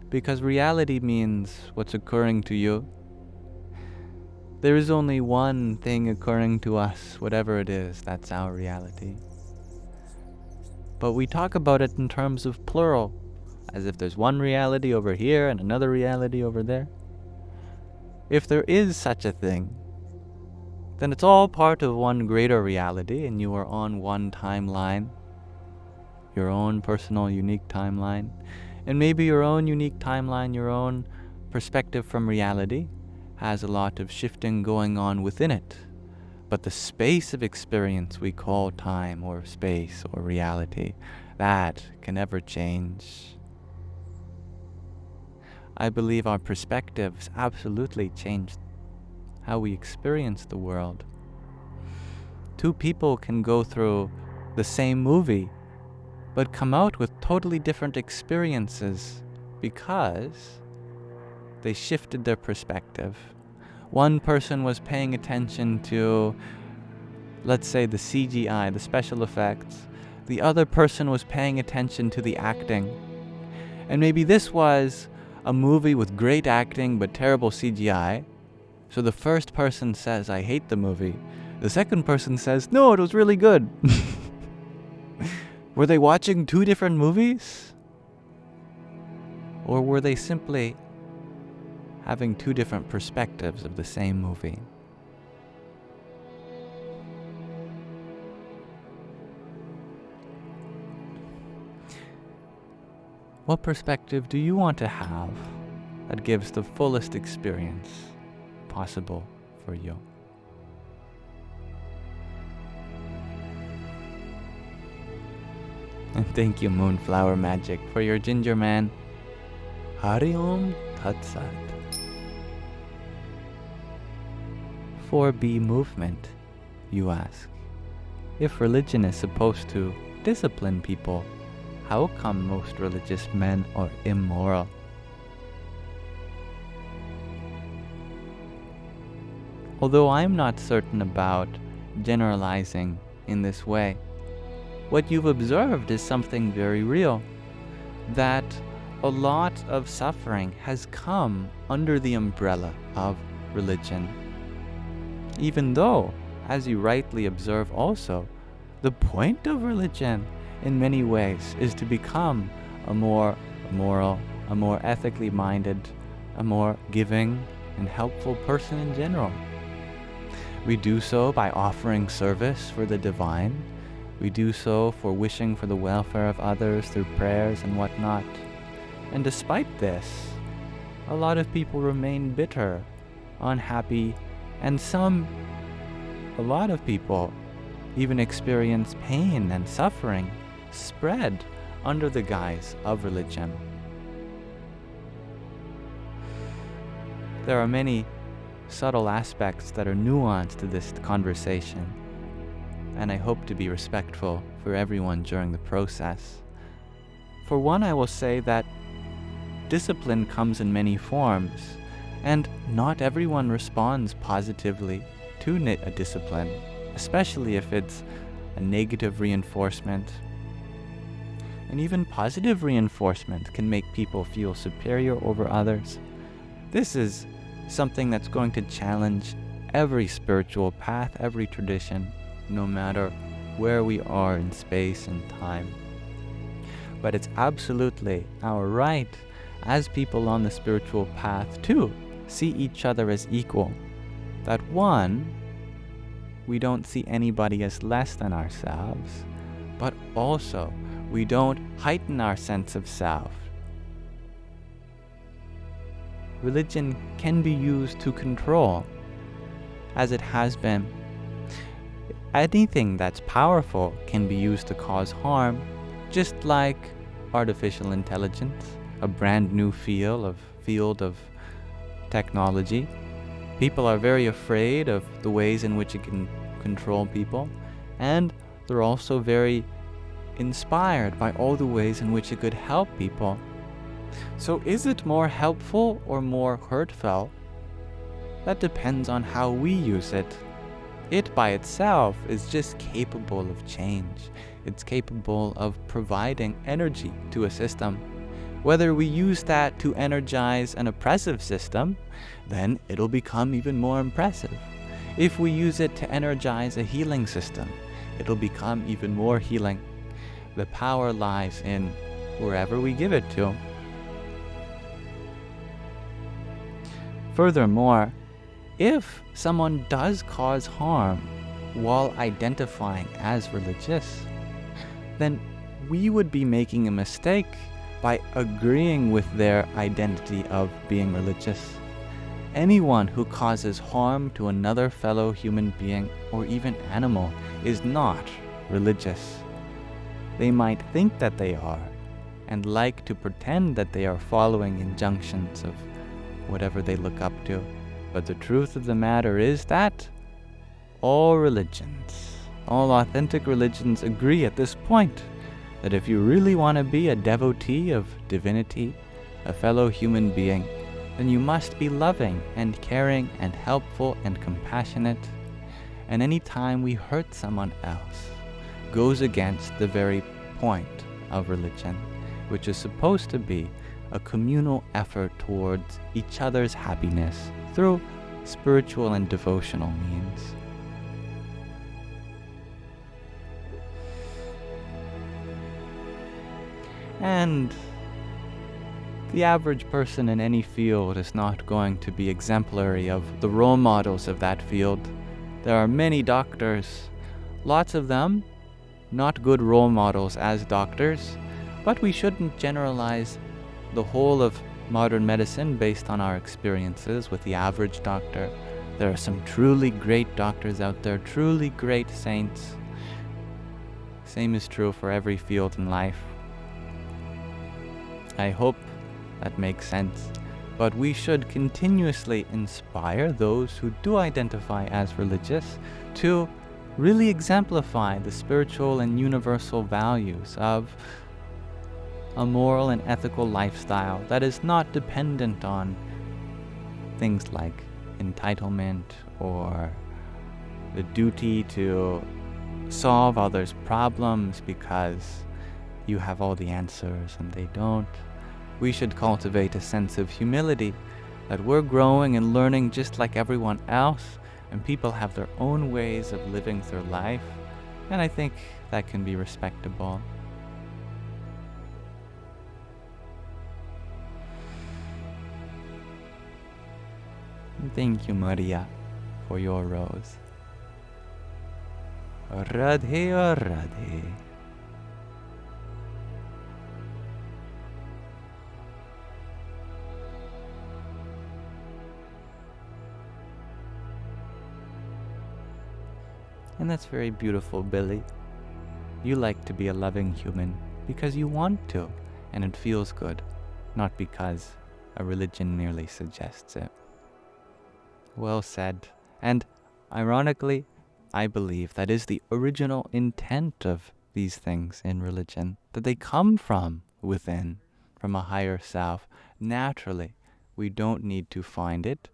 because reality means what's occurring to you. There is only one thing occurring to us, whatever it is, that's our reality. But we talk about it in terms of plural, as if there's one reality over here and another reality over there. If there is such a thing, then it's all part of one greater reality, and you are on one timeline, your own personal, unique timeline. And maybe your own unique timeline, your own perspective from reality, has a lot of shifting going on within it. But the space of experience we call time or space or reality, that can never change. I believe our perspectives absolutely change how we experience the world. Two people can go through the same movie, but come out with totally different experiences because they shifted their perspective. One person was paying attention to, let's say, the CGI, the special effects. The other person was paying attention to the acting. And maybe this was a movie with great acting but terrible CGI. So the first person says, I hate the movie. The second person says, no, it was really good. Were they watching two different movies? Or were they simply having two different perspectives of the same movie? What perspective do you want to have that gives the fullest experience possible for you? And thank you, Moonflower Magic, for your ginger man. Hari Om Tat Sat. 4B movement, you ask. If religion is supposed to discipline people, how come most religious men are immoral? Although I'm not certain about generalizing in this way, what you've observed is something very real, that a lot of suffering has come under the umbrella of religion. Even though, as you rightly observe also, the point of religion in many ways is to become a more moral, a more ethically minded, a more giving and helpful person in general. We do so by offering service for the divine. We do so for wishing for the welfare of others through prayers and whatnot. And despite this, a lot of people remain bitter, unhappy, and a lot of people even experience pain and suffering spread under the guise of religion. There are many subtle aspects that are nuanced to this conversation, and I hope to be respectful for everyone during the process. For one, I will say that discipline comes in many forms, and not everyone responds positively to a discipline, especially if it's a negative reinforcement. And even positive reinforcement can make people feel superior over others. This is something that's going to challenge every spiritual path, every tradition, no matter where we are in space and time. But it's absolutely our right as people on the spiritual path to see each other as equal. That one, we don't see anybody as less than ourselves, but also we don't heighten our sense of self. Religion can be used to control, as it has been. Anything that's powerful can be used to cause harm, just like artificial intelligence, a brand new field of technology. People are very afraid of the ways in which it can control people, and they're also very inspired by all the ways in which it could help people. So is it more helpful or more hurtful? That depends on how we use it. It by itself is just capable of change. It's capable of providing energy to a system. Whether we use that to energize an oppressive system, then it'll become even more impressive. If we use it to energize a healing system, it'll become even more healing. The power lies in wherever we give it to. Furthermore, if someone does cause harm while identifying as religious, then we would be making a mistake by agreeing with their identity of being religious. Anyone who causes harm to another fellow human being or even animal is not religious. They might think that they are, and like to pretend that they are following injunctions of whatever they look up to. But the truth of the matter is that all religions, all authentic religions agree at this point that if you really want to be a devotee of divinity, a fellow human being, then you must be loving and caring and helpful and compassionate. And any time we hurt someone else goes against the very point of religion, which is supposed to be a communal effort towards each other's happiness through spiritual and devotional means. And the average person in any field is not going to be exemplary of the role models of that field. There are many doctors, lots of them not good role models as doctors, but we shouldn't generalize the whole of modern medicine based on our experiences with the average doctor. There are some truly great doctors out there, truly great saints. Same is true for every field in life. I hope that makes sense. But we should continuously inspire those who do identify as religious to really exemplify the spiritual and universal values of a moral and ethical lifestyle that is not dependent on things like entitlement or the duty to solve others' problems because you have all the answers and they don't. We should cultivate a sense of humility, that we're growing and learning just like everyone else, and people have their own ways of living through life, and I think that can be respectable. Thank you, Maria, for your rose. Radhe Radhe. And that's very beautiful, Billy. You like to be a loving human because you want to, and it feels good, not because a religion merely suggests it. Well said. And ironically, I believe that is the original intent of these things in religion, that they come from within, from a higher self. Naturally, we don't need to find it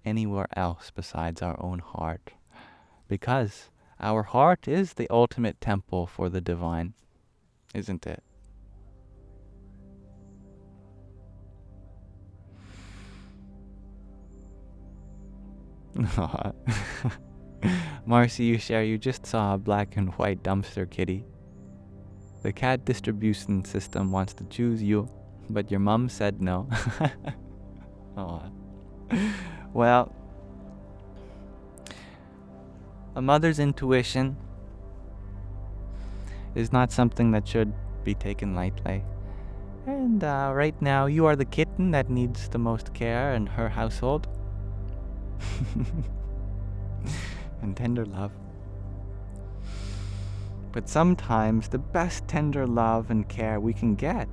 anywhere else besides our own heart, because our heart is the ultimate temple for the divine, isn't it? Marcy, you just saw a black and white dumpster kitty. The cat distribution system wants to choose you, but your mom said no. Well, a mother's intuition is not something that should be taken lightly. And right now, you are the kitten that needs the most care in her household. And tender love. But sometimes the best tender love and care we can get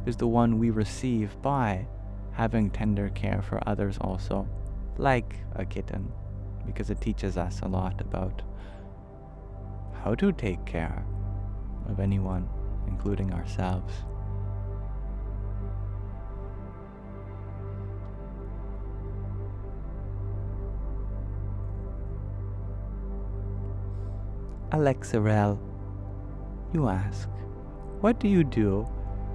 is the one we receive by having tender care for others also, like a kitten, because it teaches us a lot about how to take care of anyone, including ourselves. Alexarel, you ask, what do you do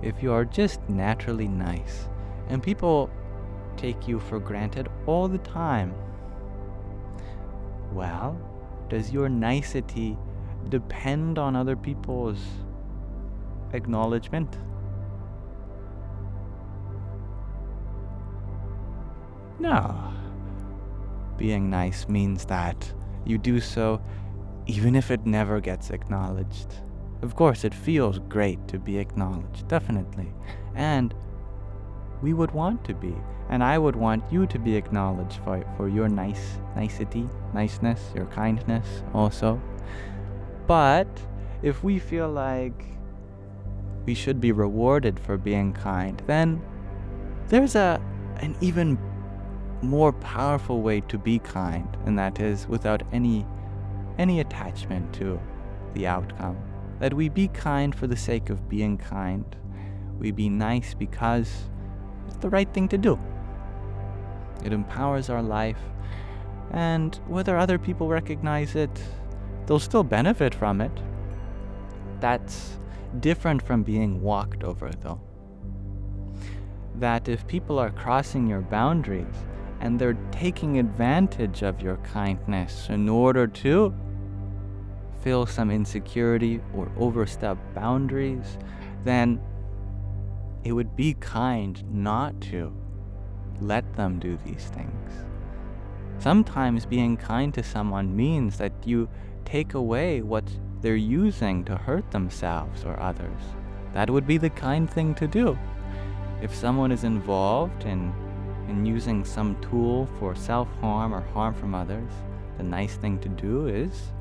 if you are just naturally nice and people take you for granted all the time? Well, does your nicety depend on other people's acknowledgement? No. Being nice means that you do so even if it never gets acknowledged. Of course, it feels great to be acknowledged, definitely. And we would want to be. And I would want you to be acknowledged for your nicety, niceness, your kindness also. But if we feel like we should be rewarded for being kind, then there's an even more powerful way to be kind, and that is without any attachment to the outcome. That we be kind for the sake of being kind. We be nice because It's the right thing to do. It empowers our life, and whether other people recognize it, they'll still benefit from it. That's different from being walked over, though. That if people are crossing your boundaries and they're taking advantage of your kindness in order to feel some insecurity or overstep boundaries, then it would be kind not to let them do these things. Sometimes being kind to someone means that you take away what they're using to hurt themselves or others. That would be the kind thing to do. If someone is involved in using some tool for self-harm or harm from others, the nice thing to do is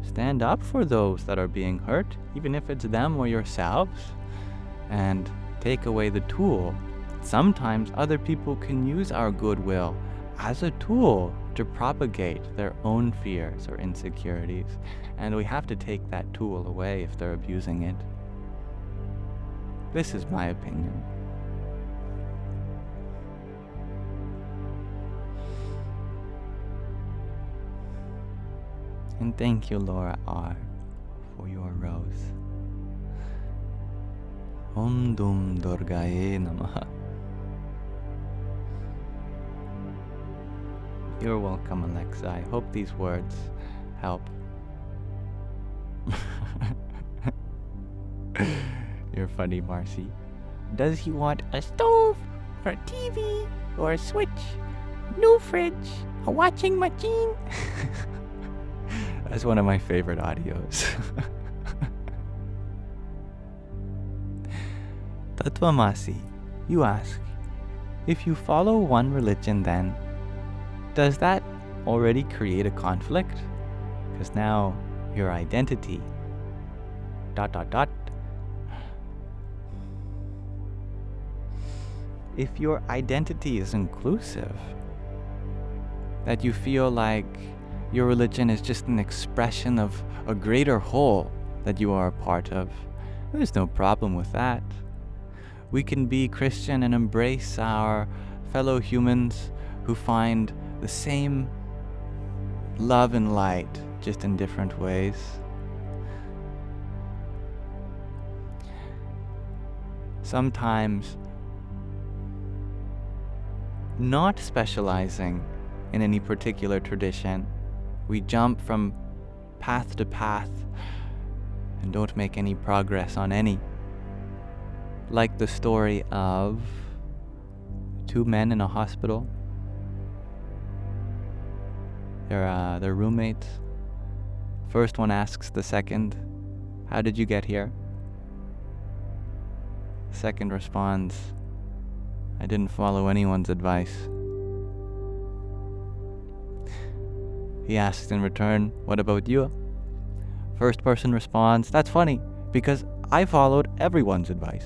stand up for those that are being hurt, even if it's them or yourselves, and take away the tool. Sometimes other people can use our goodwill as a tool to propagate their own fears or insecurities, and we have to take that tool away if they're abusing it. This is my opinion. And thank you, Laura R., for your rose. Om Dum Durgaye Namaha. You're welcome, Alexa. I hope these words help. You're funny, Marcy. Does he want a stove, or a TV, or a switch, new fridge, a washing machine? That's one of my favorite audios. Tatvamasi, you ask, if you follow one religion then, does that already create a conflict? Because now your identity ... If your identity is inclusive, that you feel like your religion is just an expression of a greater whole that you are a part of, there's no problem with that. We can be Christian and embrace our fellow humans who find the same love and light, just in different ways. Sometimes not specializing in any particular tradition, we jump from path to path and don't make any progress on any. Like the story of two men in a hospital. They're roommates. First one asks the second, "How did you get here?" The second responds, "I didn't follow anyone's advice." He asks in return, "What about you?" First person responds, "That's funny, because I followed everyone's advice."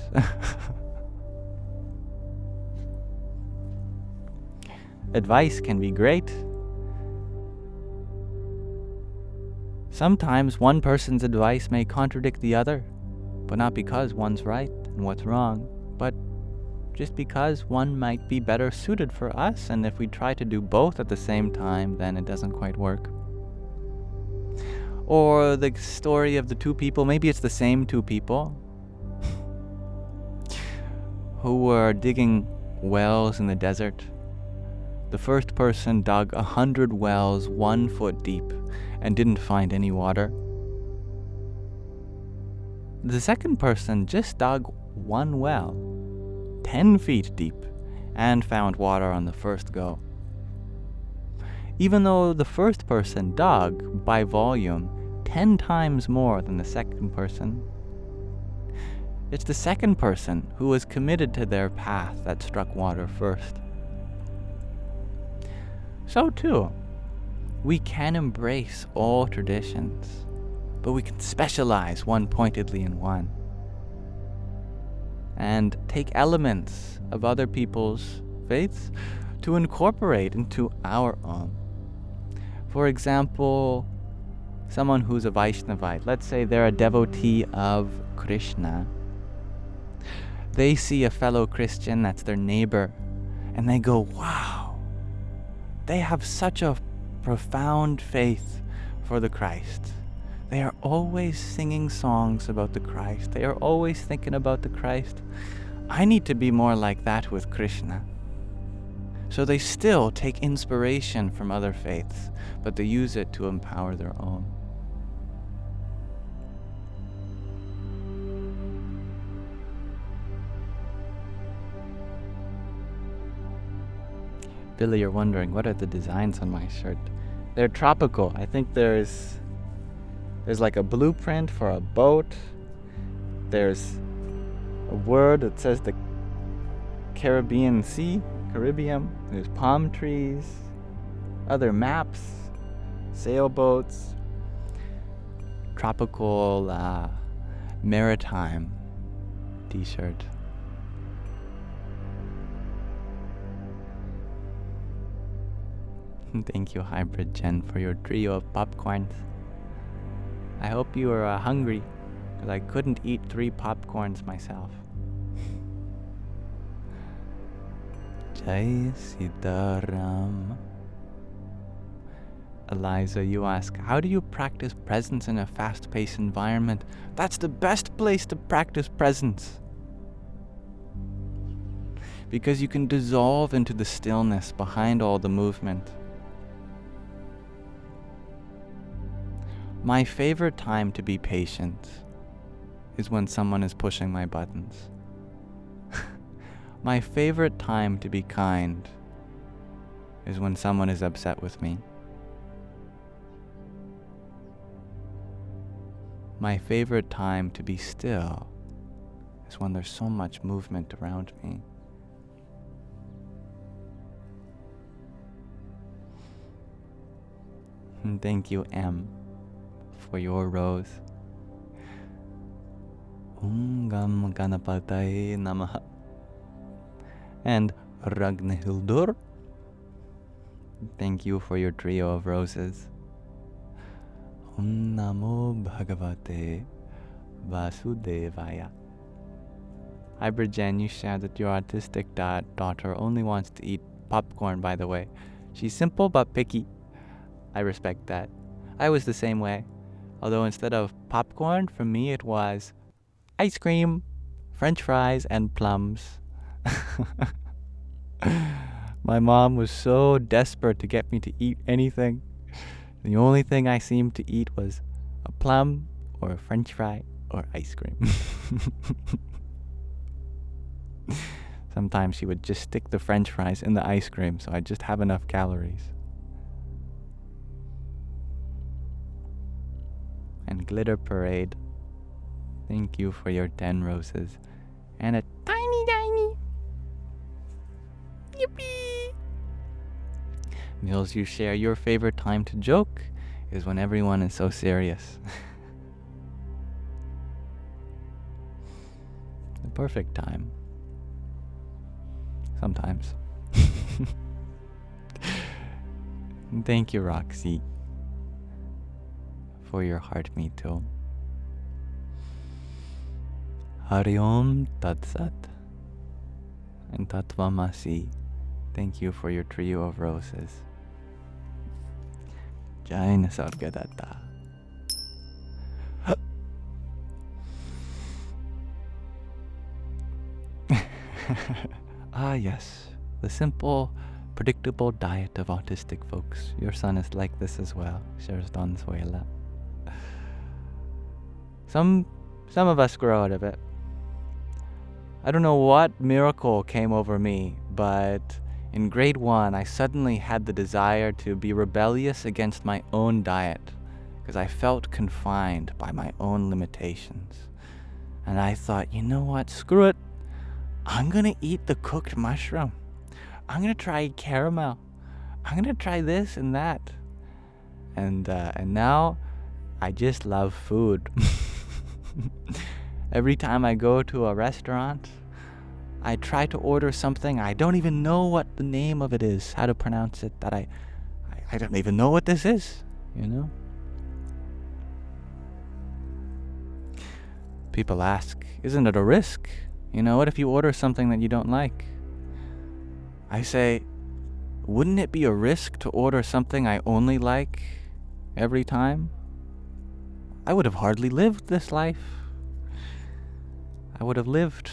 Advice can be great. Sometimes one person's advice may contradict the other, but not because one's right and what's wrong, but just because one might be better suited for us, and if we try to do both at the same time, then it doesn't quite work. Or the story of the two people, maybe it's the same two people, who were digging wells in the desert. The first person dug 100 wells 1 foot deep and didn't find any water. The second person just dug one well 10 feet deep and found water on the first go. Even though the first person dug, by volume, 10 times more than the second person, it's the second person who was committed to their path that struck water first. So too, we can embrace all traditions, but we can specialize one pointedly in one, and take elements of other people's faiths to incorporate into our own. For example, someone who's a Vaishnavite, let's say they're a devotee of Krishna, They see a fellow Christian that's their neighbor, and they go, wow, they have such a profound faith for the Christ. They are always singing songs about the Christ. They are always thinking about the Christ. I need to be more like that with Krishna. So they still take inspiration from other faiths, but they use it to empower their own. Billy, you're wondering, what are the designs on my shirt? They're tropical. I think there's like a blueprint for a boat. There's a word that says the Caribbean Sea, Caribbean. There's palm trees, other maps, sailboats, tropical maritime t-shirt. Thank you, Hybrid Jen, for your trio of popcorns. I hope you are hungry, because I couldn't eat 3 popcorns myself. Jai Sitaram. Eliza, you ask, how do you practice presence in a fast-paced environment? That's the best place to practice presence. Because you can dissolve into the stillness behind all the movement. My favorite time to be patient is when someone is pushing my buttons. My favorite time to be kind is when someone is upset with me. My favorite time to be still is when there's so much movement around me. And thank you, M, for your rose. Gam Ganapataye Namaha. And Ragnhildur, thank you for your trio of roses. Namo Bhagavate Vasudevaya. Hybrid Jen, you shared that your autistic daughter only wants to eat popcorn, by the way. She's simple but picky. I respect that. I was the same way. Although instead of popcorn, for me it was ice cream, French fries, and plums. My mom was so desperate to get me to eat anything. The only thing I seemed to eat was a plum or a French fry or ice cream. Sometimes she would just stick the French fries in the ice cream so I'd just have enough calories. And Glitter Parade, thank you for your 10 roses. And a tiny yippee! Mills, you share your favorite time to joke is when everyone is so serious. The perfect time. Sometimes. Thank you, Roxy, for your heart me too. Hari Om Tat Sat and Tatvamasi, thank you for your trio of roses. Jai Nisargadatta. Ah yes, the simple, predictable diet of autistic folks. Your son is like this as well, shares Donzuela. Some of us grow out of it. I don't know what miracle came over me, but in grade 1, I suddenly had the desire to be rebellious against my own diet because I felt confined by my own limitations. And I thought, you know what, screw it. I'm gonna eat the cooked mushroom. I'm gonna try caramel. I'm gonna try this and that. And now I just love food. Every time I go to a restaurant, I try to order something. I don't even know what the name of it is, how to pronounce it, that I don't even know what this is, you know? People ask, isn't it a risk? What if you order something that you don't like? I say, wouldn't it be a risk to order something I only like every time? I would have hardly lived this life. I would have lived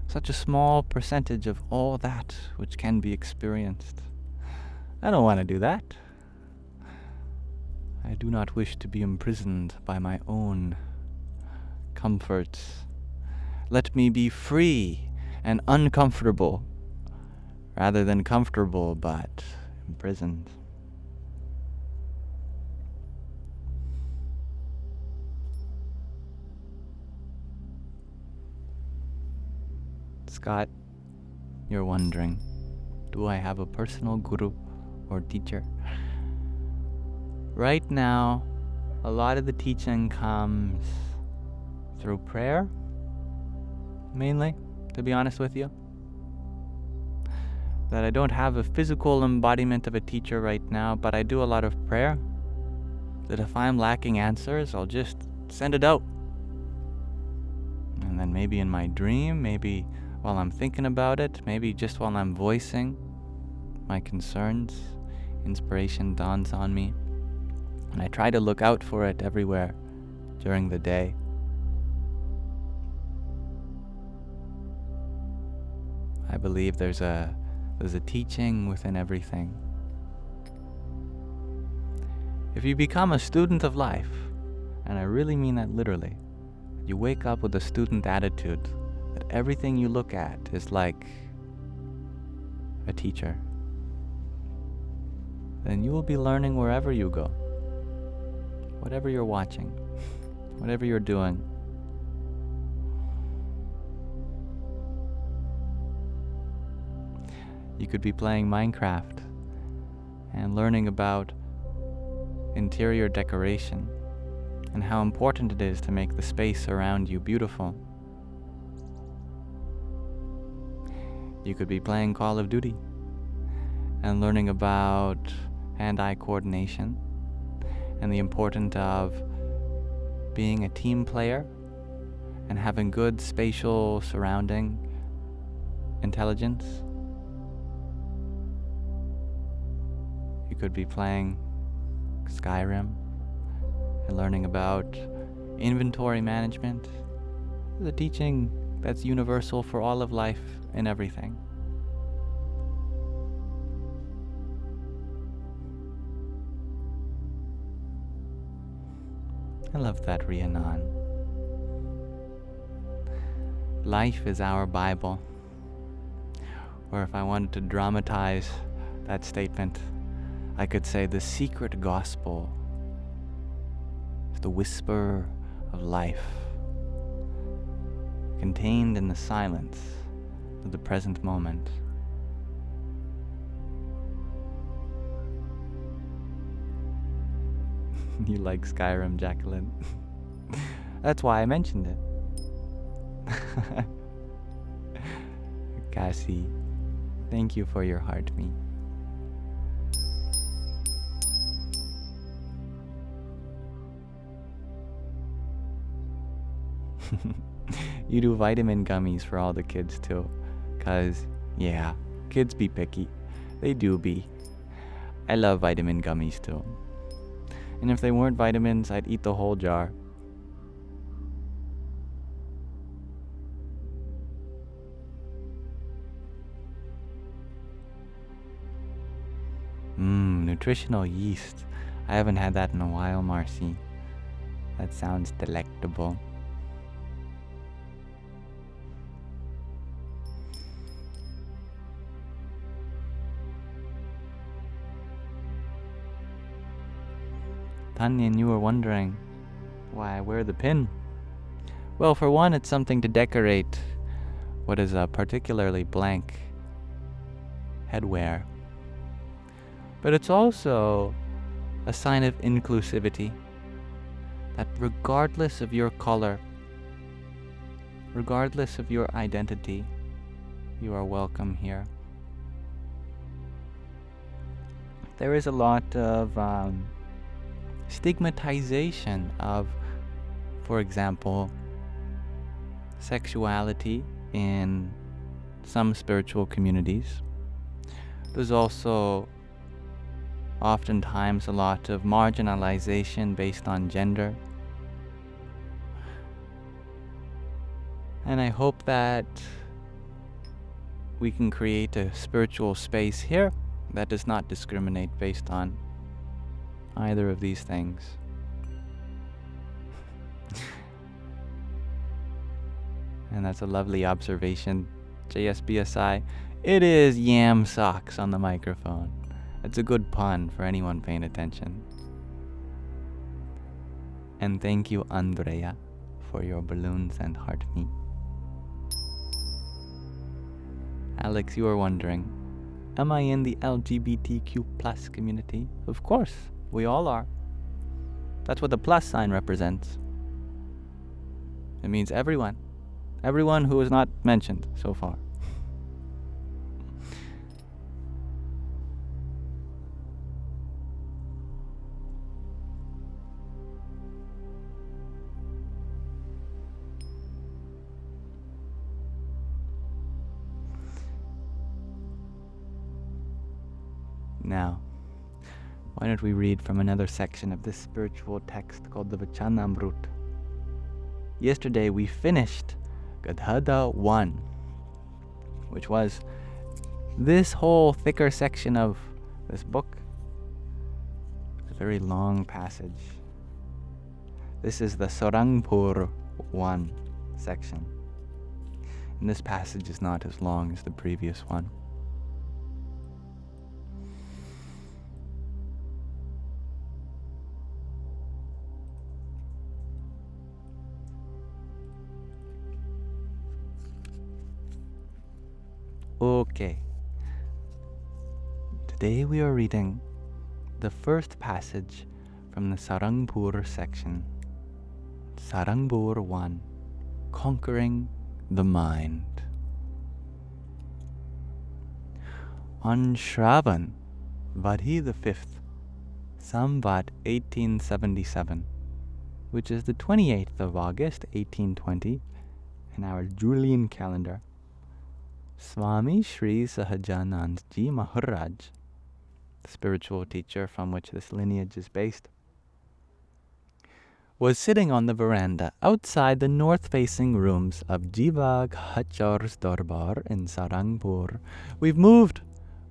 such a small percentage of all that which can be experienced. I don't want to do that. I do not wish to be imprisoned by my own comforts. Let me be free and uncomfortable, rather than comfortable but imprisoned. Scott, you're wondering, do I have a personal guru or teacher? Right now, a lot of the teaching comes through prayer, mainly, to be honest with you. That I don't have a physical embodiment of a teacher right now, but I do a lot of prayer. That if I'm lacking answers, I'll just send it out. And then maybe in my dream, maybe while I'm thinking about it, maybe just while I'm voicing my concerns, inspiration dawns on me. And I try to look out for it everywhere during the day. I believe there's a teaching within everything. If you become a student of life, and I really mean that literally, you wake up with a student attitude that everything you look at is like a teacher, then you will be learning wherever you go. Whatever you're watching, whatever you're doing. You could be playing Minecraft and learning about interior decoration and how important it is to make the space around you beautiful. You could be playing Call of Duty and learning about hand-eye coordination and the importance of being a team player and having good spatial surrounding intelligence. You could be playing Skyrim and learning about inventory management, the teaching that's universal for all of life and everything. I love that, Rhiannon. Life is our Bible. Or if I wanted to dramatize that statement, I could say the secret gospel is the whisper of life, contained in the silence of the present moment. You like Skyrim, Jacqueline? That's why I mentioned it. Cassie, thank you for your heart, me. You do vitamin gummies for all the kids too, 'cause yeah, kids be picky. They do be. I love vitamin gummies too. And if they weren't vitamins, I'd eat the whole jar. Nutritional yeast. I haven't had that in a while, Marcy. That sounds delectable. Tanya, and you were wondering why I wear the pin. Well, for one, it's something to decorate what is a particularly blank headwear. But it's also a sign of inclusivity, that regardless of your color, regardless of your identity, you are welcome here. There is a lot of stigmatization of, for example, sexuality in some spiritual communities. There's also oftentimes a lot of marginalization based on gender. And I hope that we can create a spiritual space here that does not discriminate based on either of these things. And that's a lovely observation, JSBSI. It is Yamsox on the microphone. It's a good pun for anyone paying attention. And thank you, Andrea, for your balloons and heart me. Alex, you are wondering, am I in the LGBTQ plus community? Of course, we all are. That's what the plus sign represents. It means everyone. Everyone who is not mentioned so far. Now, why don't we read from another section of this spiritual text called the Vachanamrut. Yesterday we finished Gadhada 1, which was this whole thicker section of this book. It's a very long passage. This is the Sarangpur 1 section. And this passage is not as long as the previous one. Okay. Today we are reading the first passage from the Sarangpur section. Sarangpur 1, Conquering the Mind. On Shravan, Vadhi the 5th, Samvat 1877, which is the 28th of August 1820 in our Julian calendar, Swamishri Sahajanandji Maharaj, the spiritual teacher from which this lineage is based, was sitting on the veranda outside the north-facing rooms of Jiva Khachar's Darbar in Sarangpur. We've moved.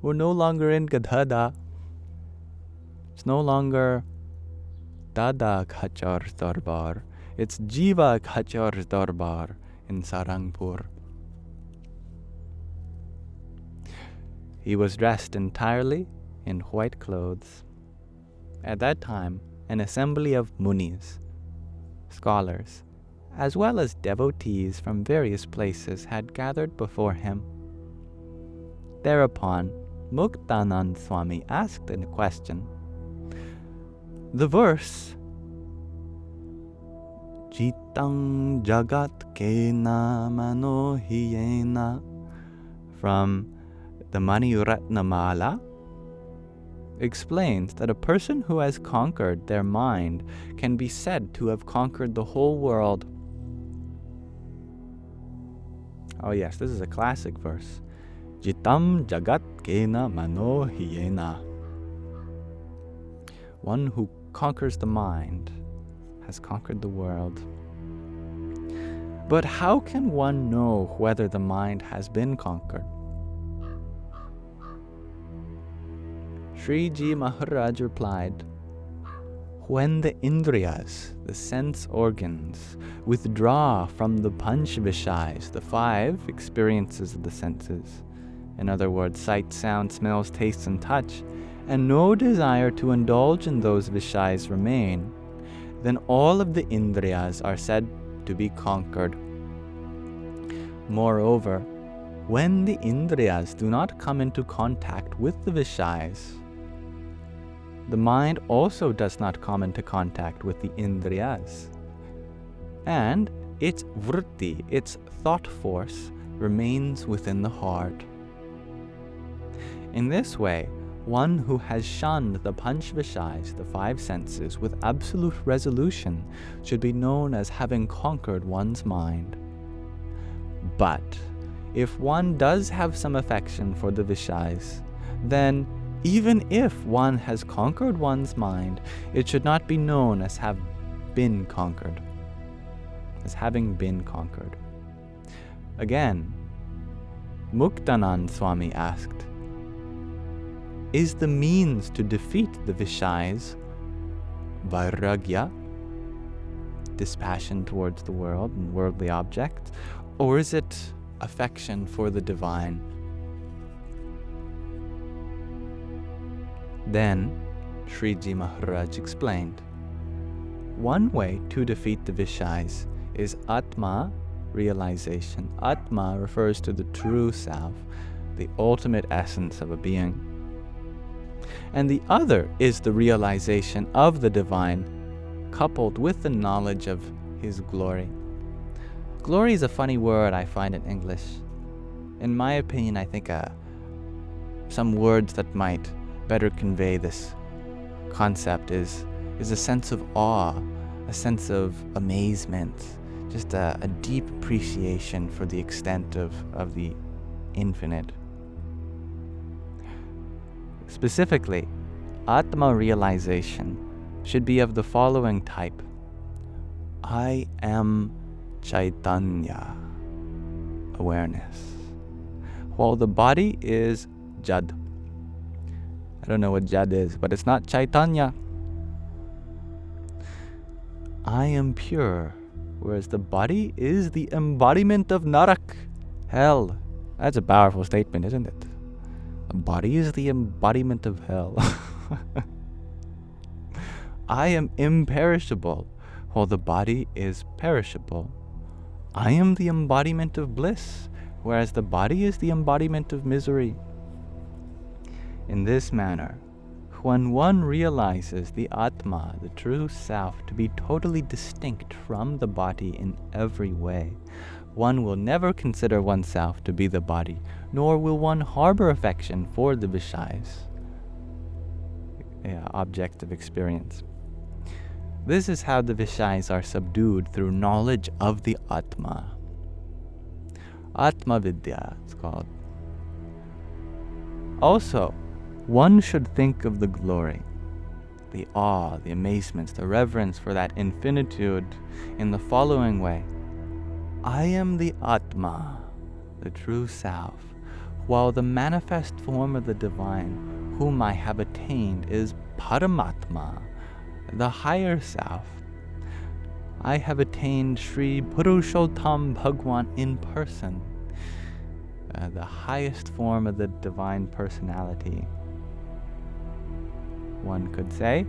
We're no longer in Gadhada. It's no longer Dada Khachar's Darbar. It's Jiva Khachar's Darbar in Sarangpur. He was dressed entirely in white clothes. At that time, an assembly of munis, scholars, as well as devotees from various places had gathered before him. Thereupon, Muktanand Swami asked a question. The verse, Jitang Jagat Kena Manohiyena, from the Maniratnamala, explains that a person who has conquered their mind can be said to have conquered the whole world. Oh yes, this is a classic verse. Jitam Jagat Kena Manohiyena. One who conquers the mind has conquered the world. But how can one know whether the mind has been conquered? Sriji Maharaj replied, when the Indriyas, the sense organs, withdraw from the Panch Vishais, the 5 experiences of the senses, in other words, sight, sound, smells, tastes, and touch, and no desire to indulge in those Vishais remain, then all of the Indriyas are said to be conquered. Moreover, when the Indriyas do not come into contact with the Vishais, the mind also does not come into contact with the Indriyas, and its vritti, its thought force, remains within the heart. In this way, one who has shunned the Panch Vishais, the 5 senses, with absolute resolution should be known as having conquered one's mind. But if one does have some affection for the Vishais, then even if one has conquered one's mind, it should not be known as having been conquered. Again, Muktanand Swami asked, is the means to defeat the Vishais vairagya, dispassion towards the world and worldly objects, or is it affection for the divine? Then Sriji Maharaj explained, one way to defeat the Vishais is Atma realization. Atma refers to the true self, the ultimate essence of a being. And the other is the realization of the divine, coupled with the knowledge of his glory. Glory is a funny word I find in English. In my opinion, I think some words that might better convey this concept is a sense of awe, a sense of amazement, just a deep appreciation for the extent of the infinite. Specifically, Atma realization should be of the following type. I am Chaitanya, awareness, while the body is Jad. I don't know what Jad is, but it's not Chaitanya. I am pure, whereas the body is the embodiment of Narak, hell. That's a powerful statement, isn't it? The body is the embodiment of hell. I am imperishable, while the body is perishable. I am the embodiment of bliss, whereas the body is the embodiment of misery. In this manner, when one realizes the Atma, the true self, to be totally distinct from the body in every way, one will never consider oneself to be the body, nor will one harbor affection for the Vishais, object of experience. This is how the Vishais are subdued through knowledge of the Atma. Atma Vidya, it's called. Also, one should think of the glory, the awe, the amazement, the reverence for that infinitude in the following way. I am the Atma, the true self, while the manifest form of the divine, whom I have attained, is Paramatma, the higher self. I have attained Sri Purushottam Bhagwan in person, the highest form of the divine personality. One could say,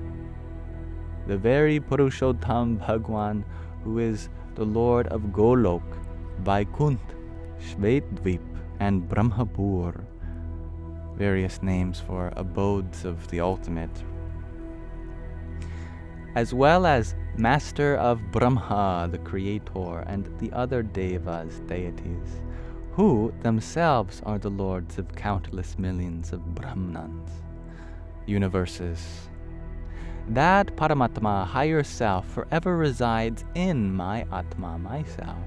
the very Purushottam Bhagwan, who is the Lord of Golok, Vaikunt, Shvetdvip, and Brahmapur, various names for abodes of the ultimate, as well as Master of Brahma, the Creator, and the other Devas, deities, who themselves are the lords of countless millions of Brahmans, universes. That Paramatma, higher self, forever resides in my Atma, myself.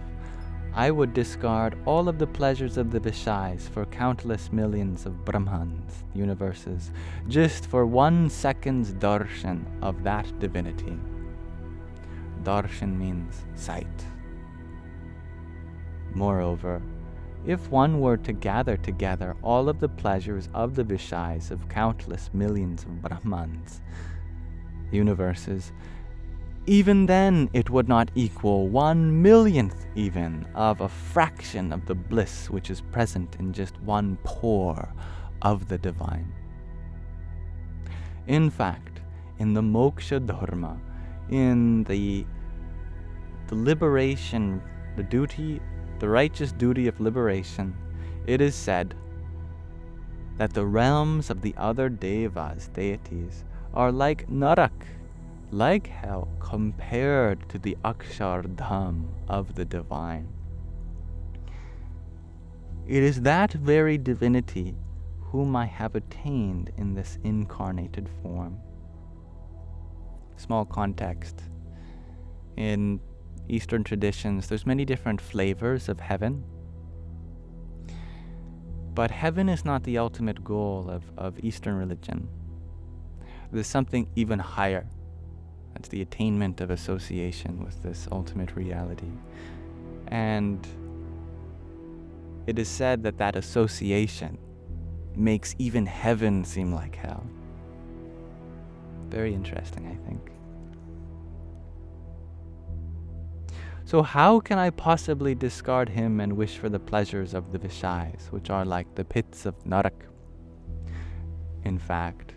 I would discard all of the pleasures of the Vishais for countless millions of Brahmans, universes, just for 1 second's darshan of that divinity. Darshan means sight. Moreover, if one were to gather together all of the pleasures of the Vishais of countless millions of Brahmans, universes, even then it would not equal 1/1,000,000th even of a fraction of the bliss which is present in just one pore of the divine. In fact, in the Moksha Dharma, in the liberation, the righteous duty of liberation, it is said that the realms of the other devas, deities, are like Narak, like hell, compared to the Akshardham of the divine. It is that very divinity whom I have attained in this incarnated form. Small context. In Eastern traditions, there's many different flavors of heaven. But heaven is not the ultimate goal of Eastern religion. There's something even higher. That's the attainment of association with this ultimate reality. And it is said that that association makes even heaven seem like hell. Very interesting, I think. So how can I possibly discard him and wish for the pleasures of the Vishais, which are like the pits of Narak? In fact,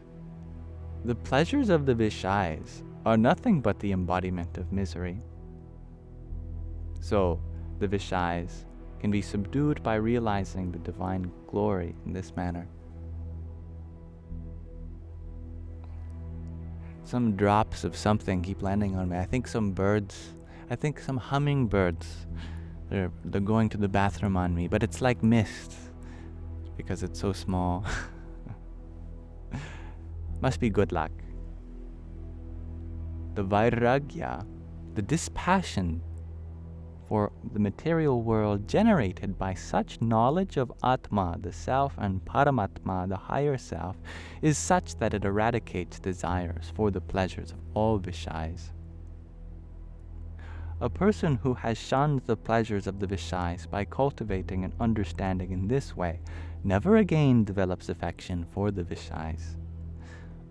the pleasures of the Vishais are nothing but the embodiment of misery. So, the Vishais can be subdued by realizing the divine glory in this manner. Some drops of something keep landing on me. I think some hummingbirds, they're going to the bathroom on me, but it's like mist because it's so small. Must be good luck. The vairagya, the dispassion for the material world generated by such knowledge of Atma, the self, and Paramatma, the higher self, is such that it eradicates desires for the pleasures of all Vishais. A person who has shunned the pleasures of the Vishais by cultivating an understanding in this way never again develops affection for the Vishais.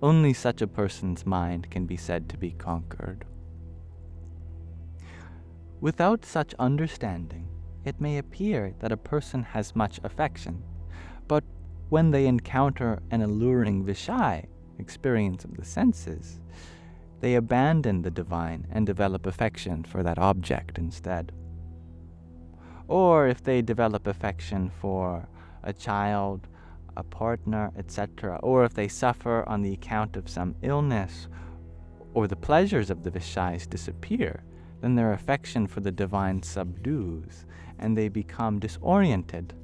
Only such a person's mind can be said to be conquered. Without such understanding, it may appear that a person has much affection, but when they encounter an alluring Vishai, experience of the senses, they abandon the divine and develop affection for that object instead. Or if they develop affection for a child, a partner, etc., or if they suffer on the account of some illness, or the pleasures of the Vishais disappear, then their affection for the divine subdues, and they become disoriented.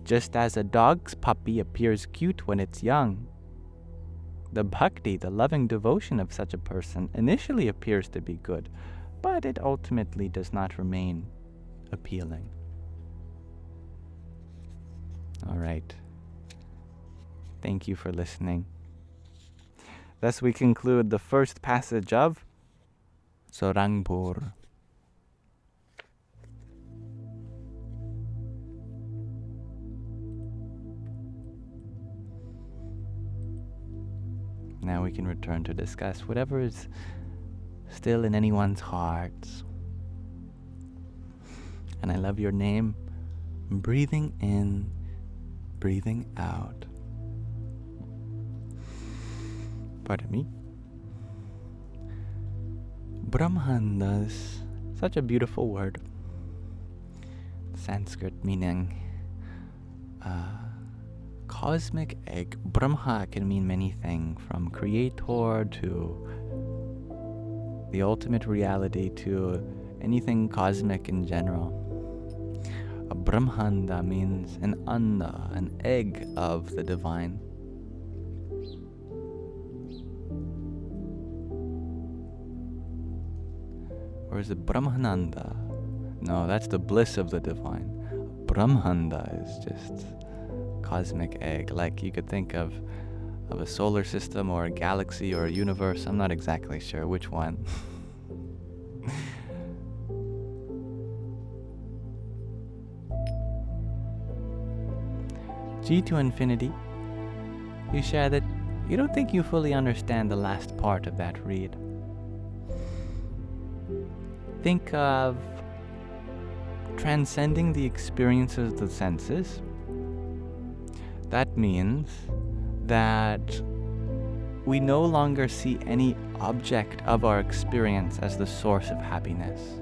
Just as a dog's puppy appears cute when it's young, the bhakti, the loving devotion of such a person, initially appears to be good, but it ultimately does not remain appealing. All right. Thank you for listening. Thus we conclude the first passage of Sorangbur. Now we can return to discuss whatever is still in anyone's hearts. And I love your name. Breathing in, breathing out. Pardon me. Brahmandas, such a beautiful word. Sanskrit meaning cosmic egg. Brahma can mean many things, from creator to the ultimate reality to anything cosmic in general. A Brahmanda means an anda, an egg of the divine. Or is it Brahmananda? No, that's the bliss of the divine. Brahmanda is just cosmic egg. Like you could think of a solar system or a galaxy or a universe. I'm not exactly sure which one. G to infinity. You share that you don't think you fully understand the last part of that read. Think of transcending the experiences of the senses. That means that we no longer see any object of our experience as the source of happiness.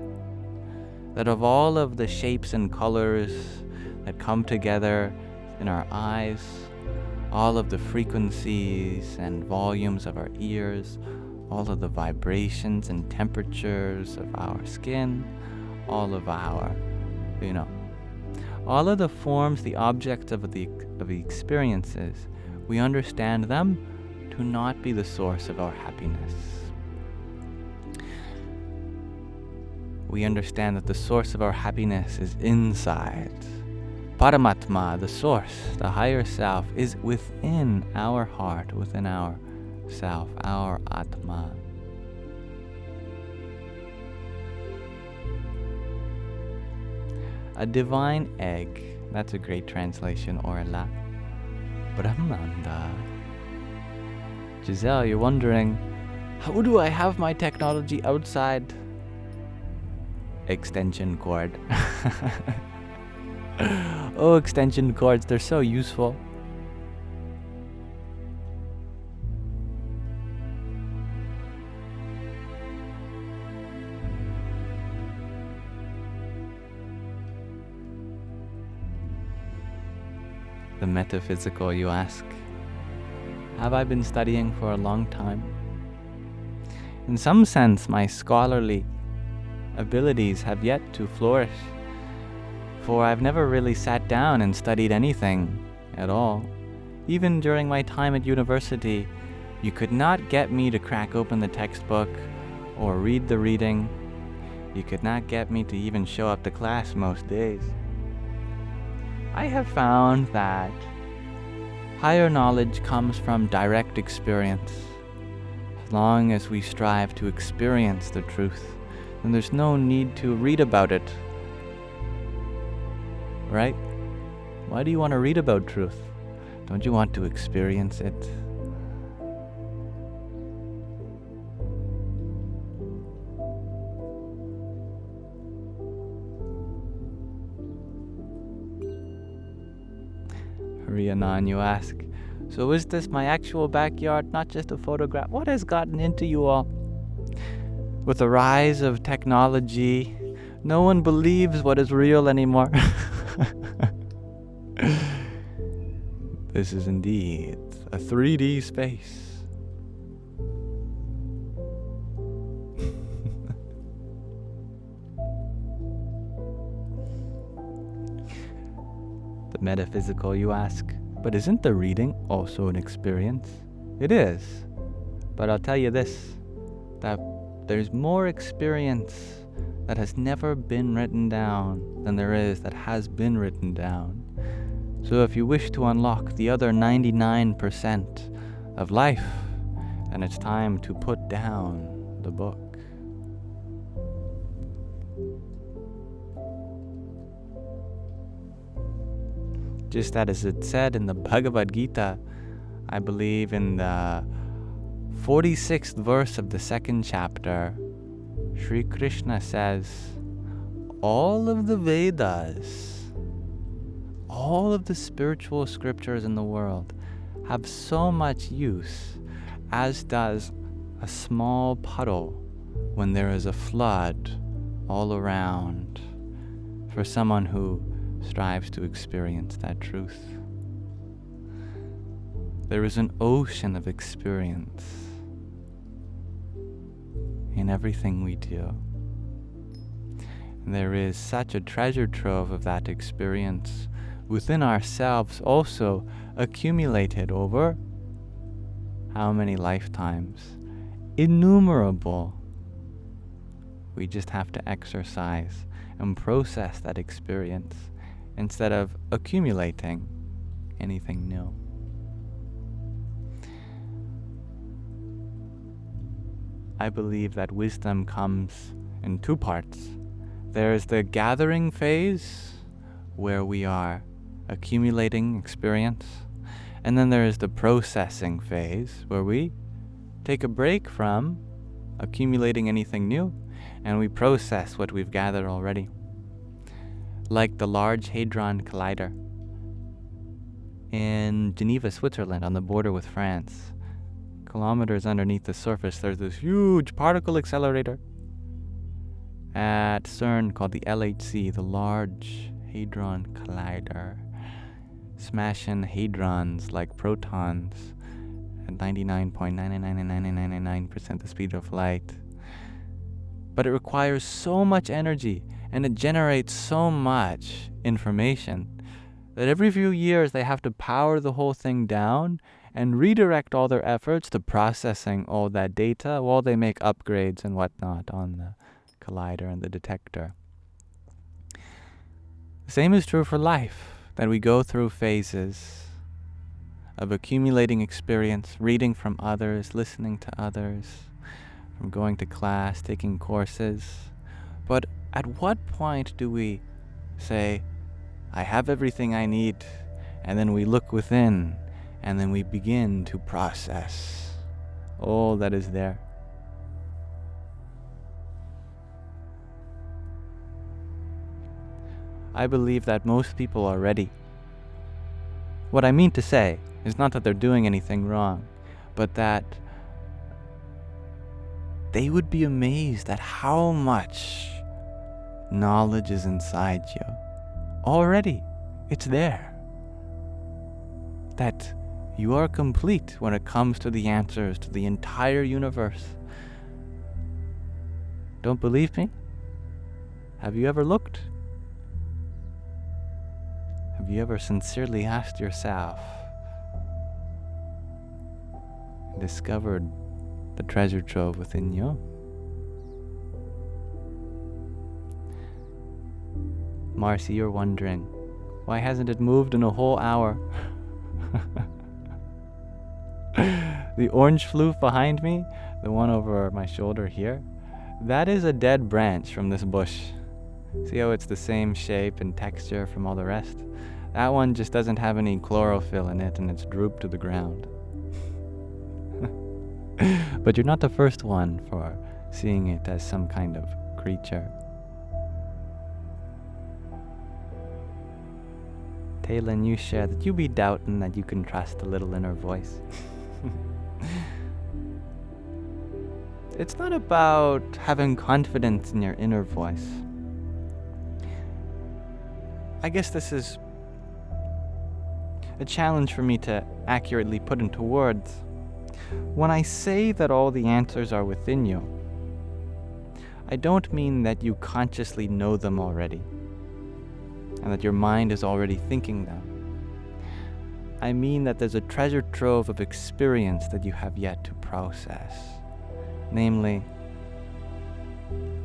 That of all of the shapes and colors that come together in our eyes, all of the frequencies and volumes of our ears, all of the vibrations and temperatures of our skin, all of our, all of the forms, the objects of the experiences, we understand them to not be the source of our happiness. We understand that the source of our happiness is inside, Paramatma, the source, the higher self, is within our heart, within our self, our Atma. A divine egg, that's a great translation, Orla. Brahmanda. Giselle, you're wondering, how do I have my technology outside? Extension cord. Oh, extension cords, they're so useful. The metaphysical, you ask. Have I been studying for a long time? In some sense, my scholarly abilities have yet to flourish, for I've never really sat down and studied anything at all. Even during my time at university, you could not get me to crack open the textbook or read the reading. You could not get me to even show up to class most days. I have found that higher knowledge comes from direct experience. As long as we strive to experience the truth, then there's no need to read about it. Right? Why do you want to read about truth? Don't you want to experience it? Rianan, you ask, so is this my actual backyard, not just a photograph? What has gotten into you all? With the rise of technology, no one believes what is real anymore. This is indeed a 3D space. The metaphysical, you ask, but isn't the reading also an experience? It is, but I'll tell you this, that there's more experience that has never been written down than there is that has been written down. So if you wish to unlock the other 99% of life, then it's time to put down the book. Just as it said in the Bhagavad Gita, I believe in the 46th verse of the 2nd chapter, Sri Krishna says, all of the Vedas, all of the spiritual scriptures in the world have so much use as does a small puddle when there is a flood all around for someone who strives to experience that truth. There is an ocean of experience in everything we do. And there is such a treasure trove of that experience within ourselves, also accumulated over how many lifetimes? Innumerable. We just have to exercise and process that experience instead of accumulating anything new. I believe that wisdom comes in two parts. There's the gathering phase, where we are accumulating experience, and then there is the processing phase, where we take a break from accumulating anything new, and we process what we've gathered already. Like the Large Hadron Collider in Geneva, Switzerland, on the border with France. Kilometers underneath the surface, there's this huge particle accelerator at CERN called the LHC, the Large Hadron Collider, smashing hadrons like protons at 99.99999% the speed of light. But it requires so much energy and it generates so much information that every few years they have to power the whole thing down and redirect all their efforts to processing all that data while they make upgrades and whatnot on the collider and the detector. The same is true for life. that we go through phases of accumulating experience, reading from others, listening to others, from going to class, taking courses. But at what point do we say, I have everything I need, and then we look within, and then we begin to process all that is there? I believe that most people are ready. What I mean to say is not that they're doing anything wrong, but that they would be amazed at how much knowledge is inside you. Already, it's there. That you are complete when it comes to the answers to the entire universe. Don't believe me? Have you ever looked? Have you ever sincerely asked yourself, discovered the treasure trove within you? Marcy, you're wondering, why hasn't it moved in a whole hour? The orange floof behind me, the one over my shoulder here, that is a dead branch from this bush. See how it's the same shape and texture from all the rest? That one just doesn't have any chlorophyll in it and it's drooped to the ground. But you're not the first one for seeing it as some kind of creature. Taylin, you share that you be doubting that you can trust the little inner voice. It's not about having confidence in your inner voice. I guess this is a challenge for me to accurately put into words. When I say that all the answers are within you, I don't mean that you consciously know them already, and that your mind is already thinking them. I mean that there's a treasure trove of experience that you have yet to process. Namely,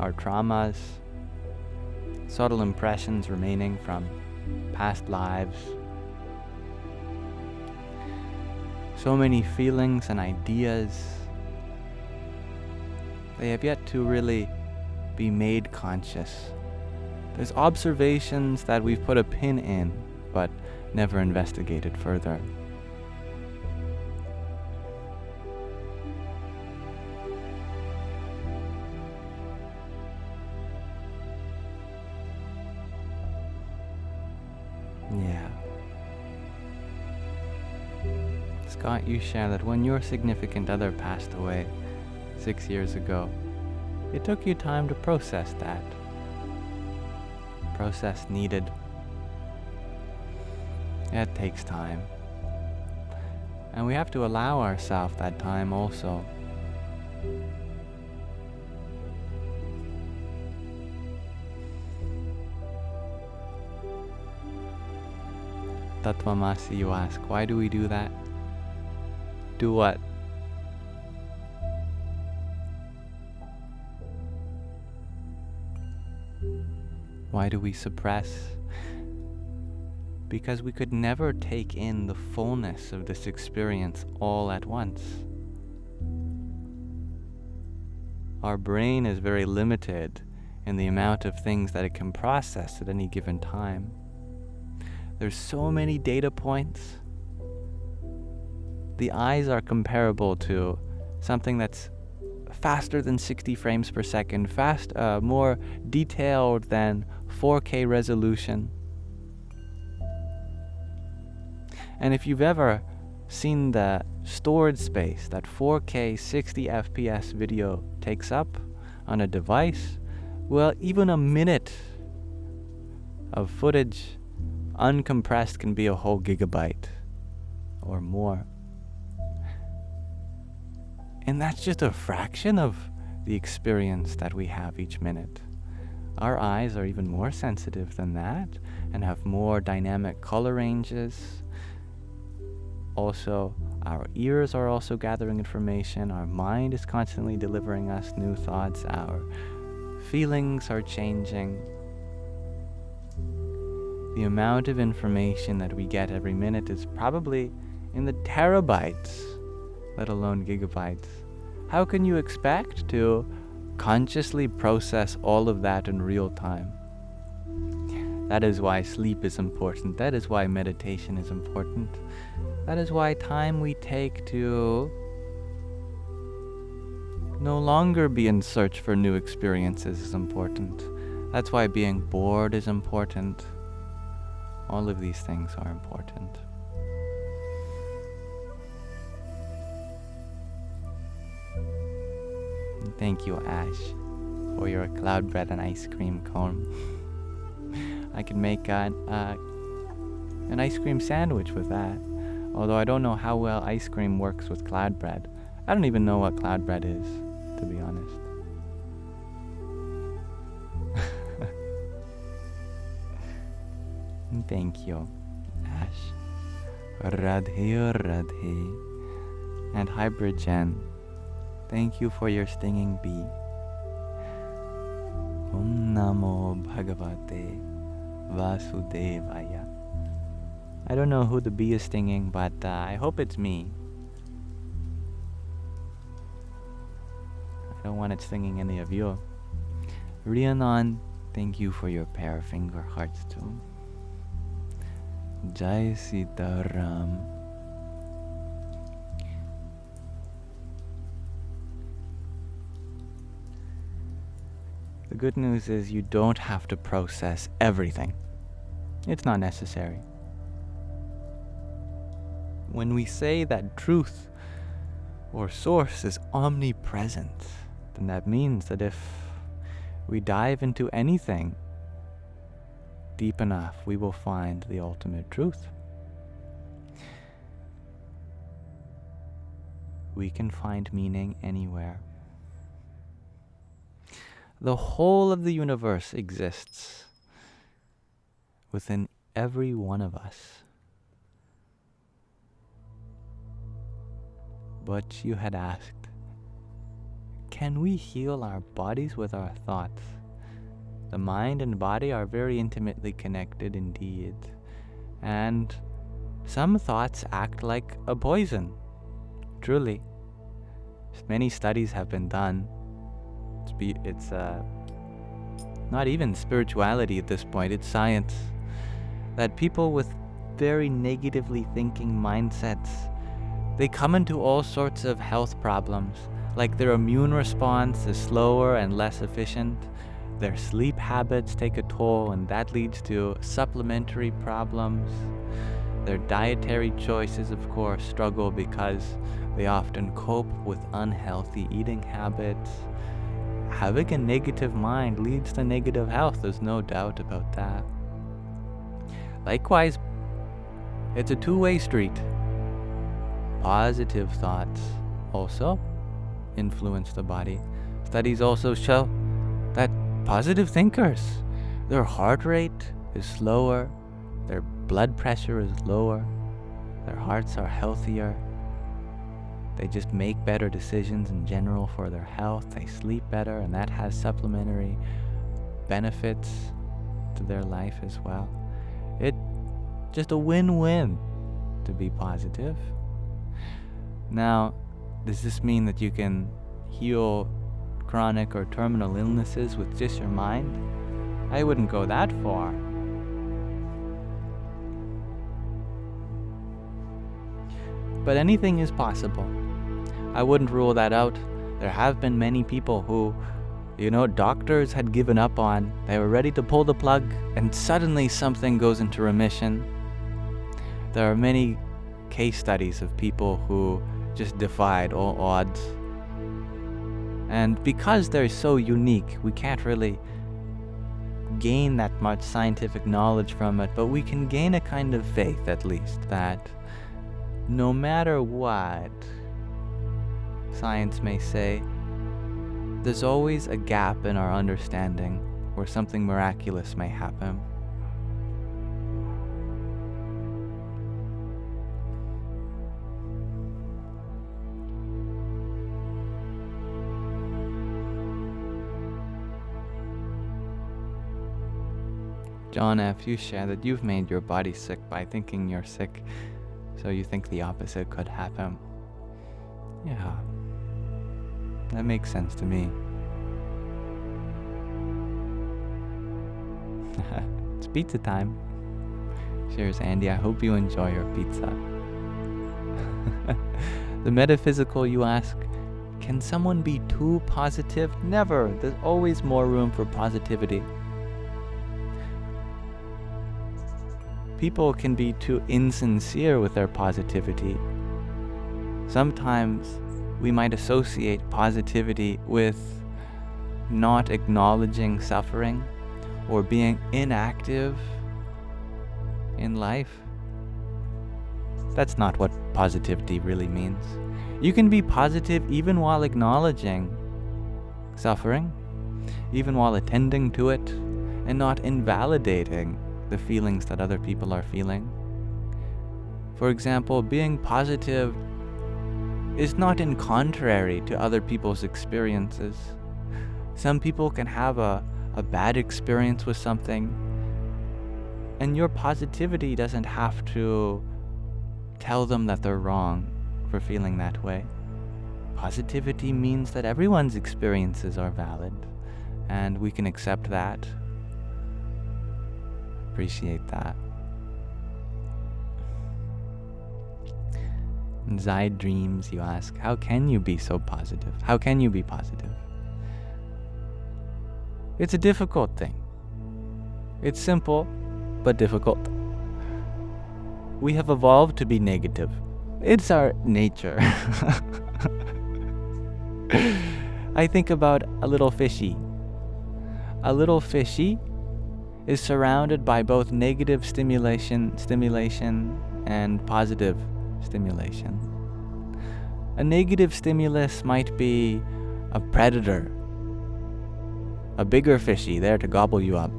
our traumas, subtle impressions remaining from past lives, so many feelings and ideas. They have yet to really be made conscious. There's observations that we've put a pin in, but never investigated further. Yeah. Scott, you share that when your significant other passed away 6 years ago, it took you time to process that. Process needed. It takes time. And we have to allow ourselves that time also. Tatvamasi, you ask, why do we do that? Do what? Why do we suppress? Because we could never take in the fullness of this experience all at once. Our brain is very limited in the amount of things that it can process at any given time. There's so many data points. The eyes are comparable to something that's faster than 60 frames per second, more detailed than 4K resolution. And if you've ever seen the storage space that 4K 60 FPS video takes up on a device, well, even a minute of footage uncompressed can be a whole gigabyte or more. And that's just a fraction of the experience that we have each minute. Our eyes are even more sensitive than that and have more dynamic color ranges. Also, our ears are also gathering information. Our mind is constantly delivering us new thoughts. Our feelings are changing. The amount of information that we get every minute is probably in the terabytes, let alone gigabytes. How can you expect to consciously process all of that in real time? That is why sleep is important. That is why meditation is important. That is why time we take to no longer be in search for new experiences is important. That's why being bored is important. All of these things are important. And thank you, Ash, for your cloud bread and ice cream cone. I can make an ice cream sandwich with that. Although I don't know how well ice cream works with cloud bread. I don't even know what cloud bread is, to be honest. Thank you, Ash. Radhe Radhe. And Hybrid Jen, thank you for your stinging bee. Om Namo Bhagavate Vasudevaya. I don't know who the bee is stinging, but I hope it's me. I don't want it stinging any of you. Rhiannon, thank you for your pair of finger hearts too. Jai Sitaram. The good news is you don't have to process everything. It's not necessary. When we say that truth or source is omnipresent, then that means that if we dive into anything deep enough, we will find the ultimate truth. We can find meaning anywhere. The whole of the universe exists within every one of us. But you had asked, can we heal our bodies with our thoughts? The mind and body are very intimately connected indeed, and some thoughts act like a poison, truly. Many studies have been done. It's not even spirituality at this point, it's science, that people with very negatively thinking mindsets, they come into all sorts of health problems, like their immune response is slower and less efficient. Their sleep habits take a toll, and that leads to supplementary problems. Their dietary choices, of course, struggle because they often cope with unhealthy eating habits. Having a negative mind leads to negative health, there's no doubt about that. Likewise, it's a two-way street. Positive thoughts also influence the body. Studies also show that positive thinkers, their heart rate is slower, their blood pressure is lower, their hearts are healthier, they just make better decisions in general for their health, they sleep better, and that has supplementary benefits to their life as well. It's just a win-win to be positive. Now, does this mean that you can heal chronic or terminal illnesses with just your mind? I wouldn't go that far. But anything is possible. I wouldn't rule that out. There have been many people who, doctors had given up on. They were ready to pull the plug, and suddenly something goes into remission. There are many case studies of people who just defied all odds. And because they're so unique, we can't really gain that much scientific knowledge from it, but we can gain a kind of faith, at least, that no matter what science may say, there's always a gap in our understanding where something miraculous may happen. John F., you share that you've made your body sick by thinking you're sick, so you think the opposite could happen. Yeah, that makes sense to me. It's pizza time. Cheers, Andy. I hope you enjoy your pizza. The metaphysical, you ask, can someone be too positive? Never. There's always more room for positivity. People can be too insincere with their positivity. Sometimes we might associate positivity with not acknowledging suffering or being inactive in life. That's not what positivity really means. You can be positive even while acknowledging suffering, even while attending to it, and not invalidating the feelings that other people are feeling. For example, being positive is not in contrary to other people's experiences. Some people can have a bad experience with something, and your positivity doesn't have to tell them that they're wrong for feeling that way. Positivity means that everyone's experiences are valid, and we can accept that, appreciate that. Inside dreams, you ask, how can you be so positive? How can you be positive? It's a difficult thing. It's simple, but difficult. We have evolved to be negative. It's our nature. I think about a little fishy. A little fishy is surrounded by both negative stimulation and positive stimulation. A negative stimulus might be a predator, a bigger fishy there to gobble you up.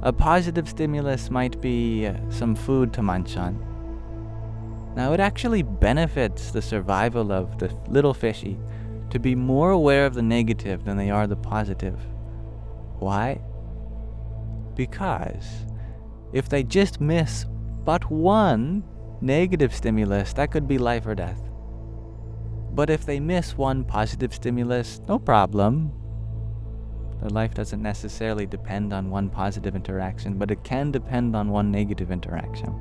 A positive stimulus might be some food to munch on. Now, it actually benefits the survival of the little fishy to be more aware of the negative than they are the positive. Why? Because if they just miss but one negative stimulus, that could be life or death. But if they miss one positive stimulus, no problem. Their life doesn't necessarily depend on one positive interaction, but it can depend on one negative interaction.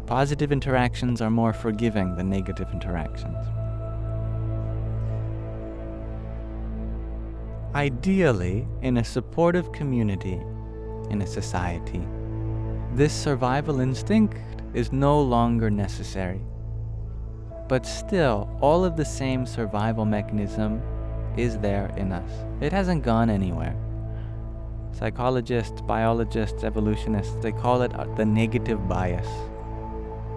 Positive interactions are more forgiving than negative interactions. Ideally, in a supportive community, in a society, this survival instinct is no longer necessary. But still, all of the same survival mechanism is there in us. It hasn't gone anywhere. Psychologists, biologists, evolutionists, they call it the negative bias.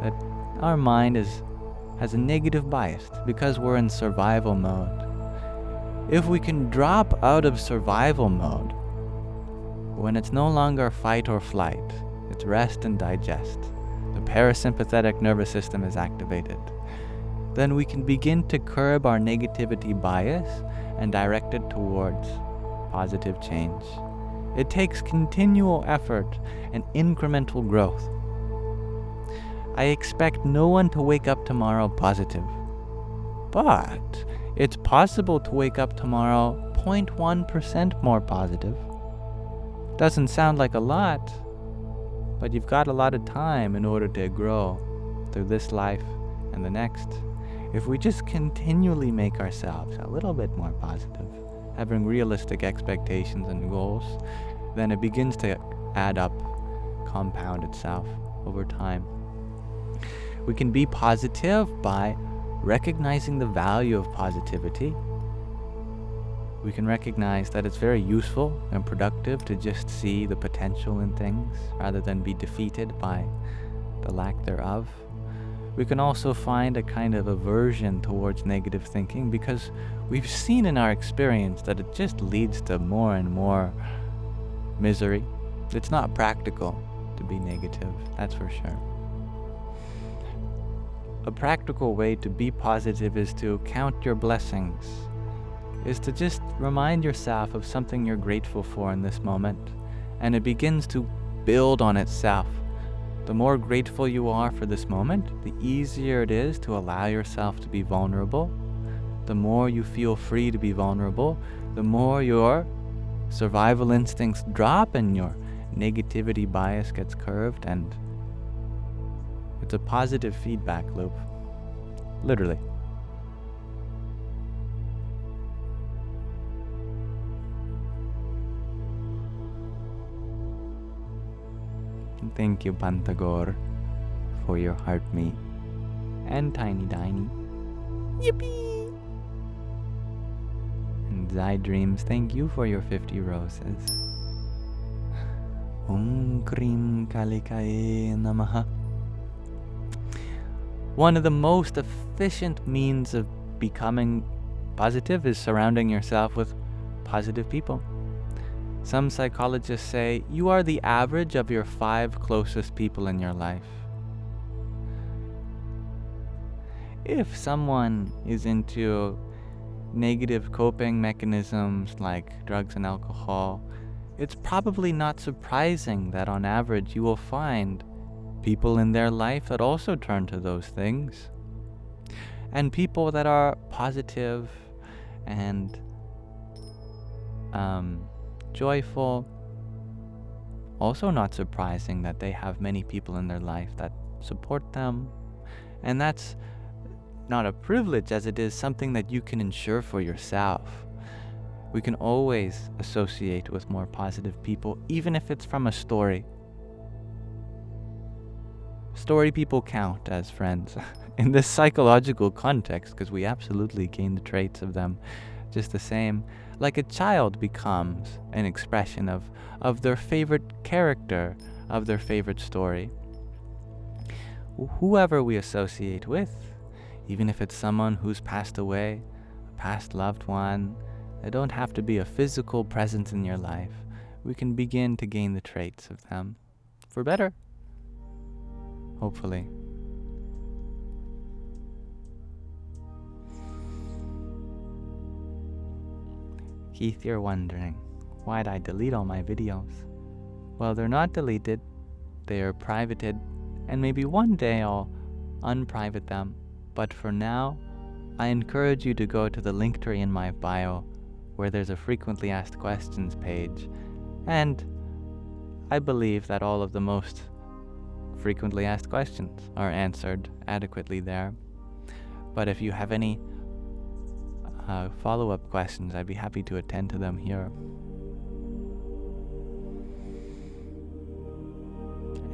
That our mind has a negative bias because we're in survival mode. If we can drop out of survival mode, when it's no longer fight or flight, it's rest and digest, the parasympathetic nervous system is activated, then we can begin to curb our negativity bias and direct it towards positive change. It takes continual effort and incremental growth. I expect no one to wake up tomorrow positive, but it's possible to wake up tomorrow 0.1% more positive. Doesn't sound like a lot, but you've got a lot of time in order to grow through this life and the next. If we just continually make ourselves a little bit more positive, having realistic expectations and goals, then it begins to add up, compound itself over time. We can be positive by recognizing the value of positivity. We can recognize that it's very useful and productive to just see the potential in things rather than be defeated by the lack thereof. We can also find a kind of aversion towards negative thinking because we've seen in our experience that it just leads to more and more misery. It's not practical to be negative, that's for sure. A practical way to be positive is to count your blessings. is to just remind yourself of something you're grateful for in this moment, and it begins to build on itself. The more grateful you are for this moment, the easier it is to allow yourself to be vulnerable. The more you feel free to be vulnerable, the more your survival instincts drop and your negativity bias gets curved, and it's a positive feedback loop. Literally. Thank you, Pantagor, for your heart me. And Tiny Tiny. Yippee! And Dreams, thank you for your 50 roses. Krim Kalikaye Namaha. One of the most efficient means of becoming positive is surrounding yourself with positive people. Some psychologists say you are the average of your 5 closest people in your life. If someone is into negative coping mechanisms like drugs and alcohol, it's probably not surprising that on average you will find people in their life that also turn to those things. And people that are positive and joyful, also not surprising that they have many people in their life that support them. And that's not a privilege as it is something that you can ensure for yourself. We can always associate with more positive people, even if it's from a story. Story people count as friends in this psychological context because we absolutely gain the traits of them just the same. Like a child becomes an expression of their favorite character, of their favorite story. Whoever we associate with, even if it's someone who's passed away, a past loved one, they don't have to be a physical presence in your life. We can begin to gain the traits of them, for better, hopefully. Keith, you're wondering, why'd I delete all my videos? Well, they're not deleted, they are privated, and maybe one day I'll unprivate them. But for now, I encourage you to go to the link tree in my bio, where there's a frequently asked questions page, and I believe that all of the most frequently asked questions are answered adequately there. But if you have any follow-up questions, I'd be happy to attend to them here.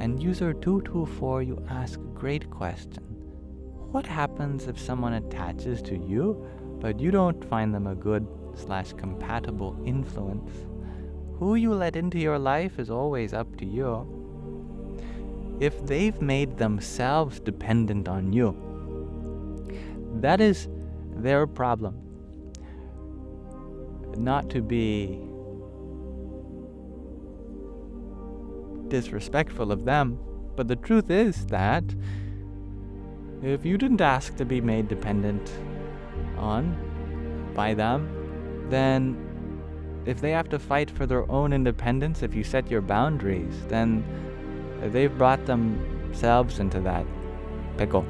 And user 224, you ask a great question. What happens if someone attaches to you, but you don't find them a good/compatible influence? Who you let into your life is always up to you. If they've made themselves dependent on you, that is their problem. Not to be disrespectful of them, but the truth is that if you didn't ask to be made dependent on by them, then if they have to fight for their own independence, if you set your boundaries, then they've brought themselves into that pickle.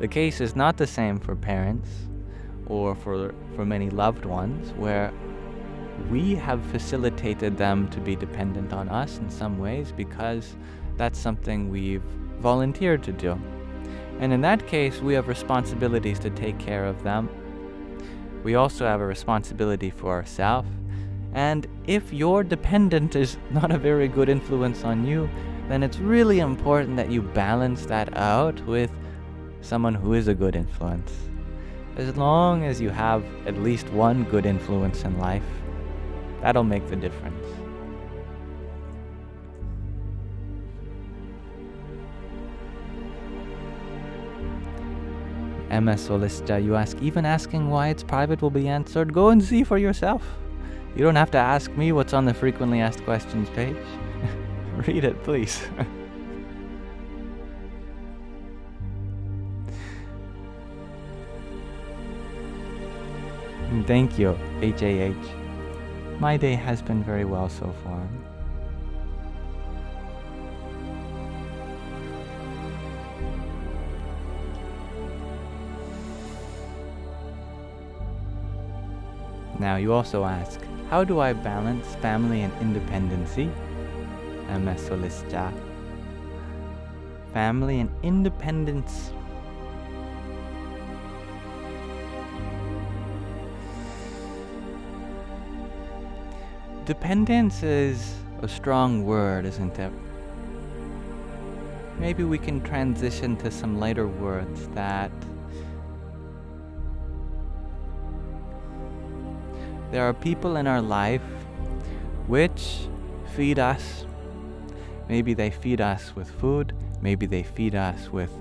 The case is not the same for parents or for many loved ones, where we have facilitated them to be dependent on us in some ways because that's something we've volunteered to do. And in that case, we have responsibilities to take care of them. We also have a responsibility for ourselves. And if your dependent is not a very good influence on you, then it's really important that you balance that out with someone who is a good influence. As long as you have at least one good influence in life, that'll make the difference. MS Solista, you ask, even asking why it's private will be answered. Go and see for yourself. You don't have to ask me what's on the frequently asked questions page. Read it, please. Thank you, HAH. My day has been very well so far. Now you also ask, how do I balance family and independency? Family and independence. Dependence is a strong word, isn't it? Maybe we can transition to some lighter words that there are people in our life which feed us. Maybe they feed us with food. Maybe they feed us with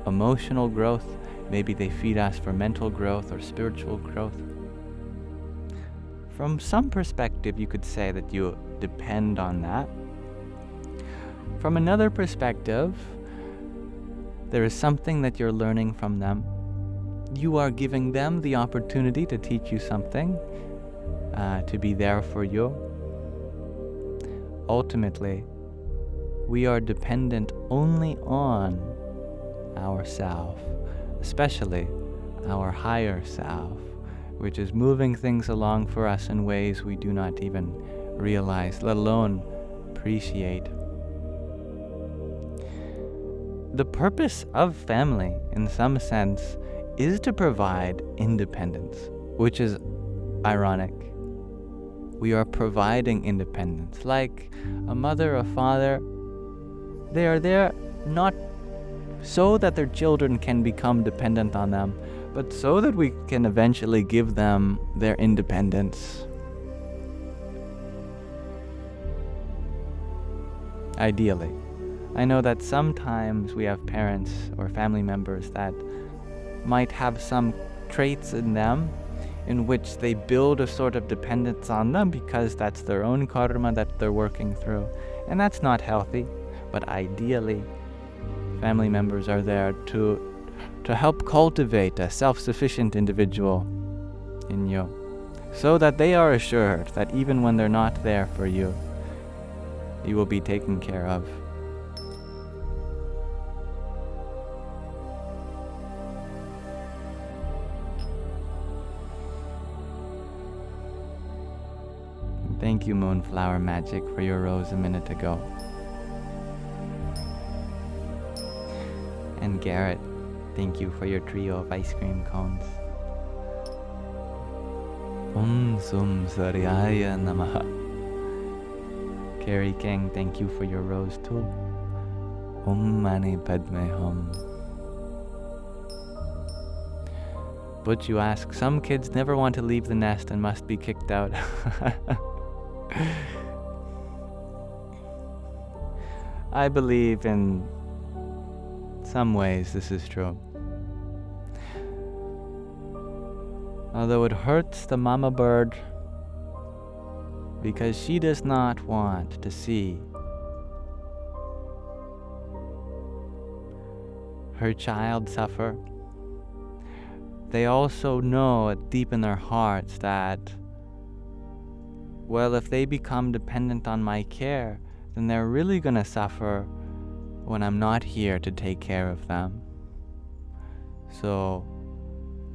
emotional growth. Maybe they feed us for mental growth or spiritual growth. From some perspective, you could say that you depend on that. From another perspective, there is something that you're learning from them. You are giving them the opportunity to teach you something, to be there for you. Ultimately, we are dependent only on ourself, especially our higher self, which is moving things along for us in ways we do not even realize, let alone appreciate. The purpose of family, in some sense, is to provide independence, which is ironic. We are providing independence. Like a mother or father, they are there not so that their children can become dependent on them, but so that we can eventually give them their independence. Ideally. I know that sometimes we have parents or family members that might have some traits in them in which they build a sort of dependence on them because that's their own karma that they're working through. And that's not healthy. But ideally, family members are there to help cultivate a self-sufficient individual in you, so that they are assured that even when they're not there for you, you will be taken care of. Thank you, Moonflower Magic, for your rose a minute ago. And Garrett, thank you for your trio of ice cream cones. Sum Saryaya Namaha. Carrie King, thank you for your rose too. Mani Padme Hum. But you ask, some kids never want to leave the nest and must be kicked out. I believe in some ways this is true. Although it hurts the mama bird because she does not want to see her child suffer, they also know deep in their hearts that, well, if they become dependent on my care, then they're really going to suffer when I'm not here to take care of them. So,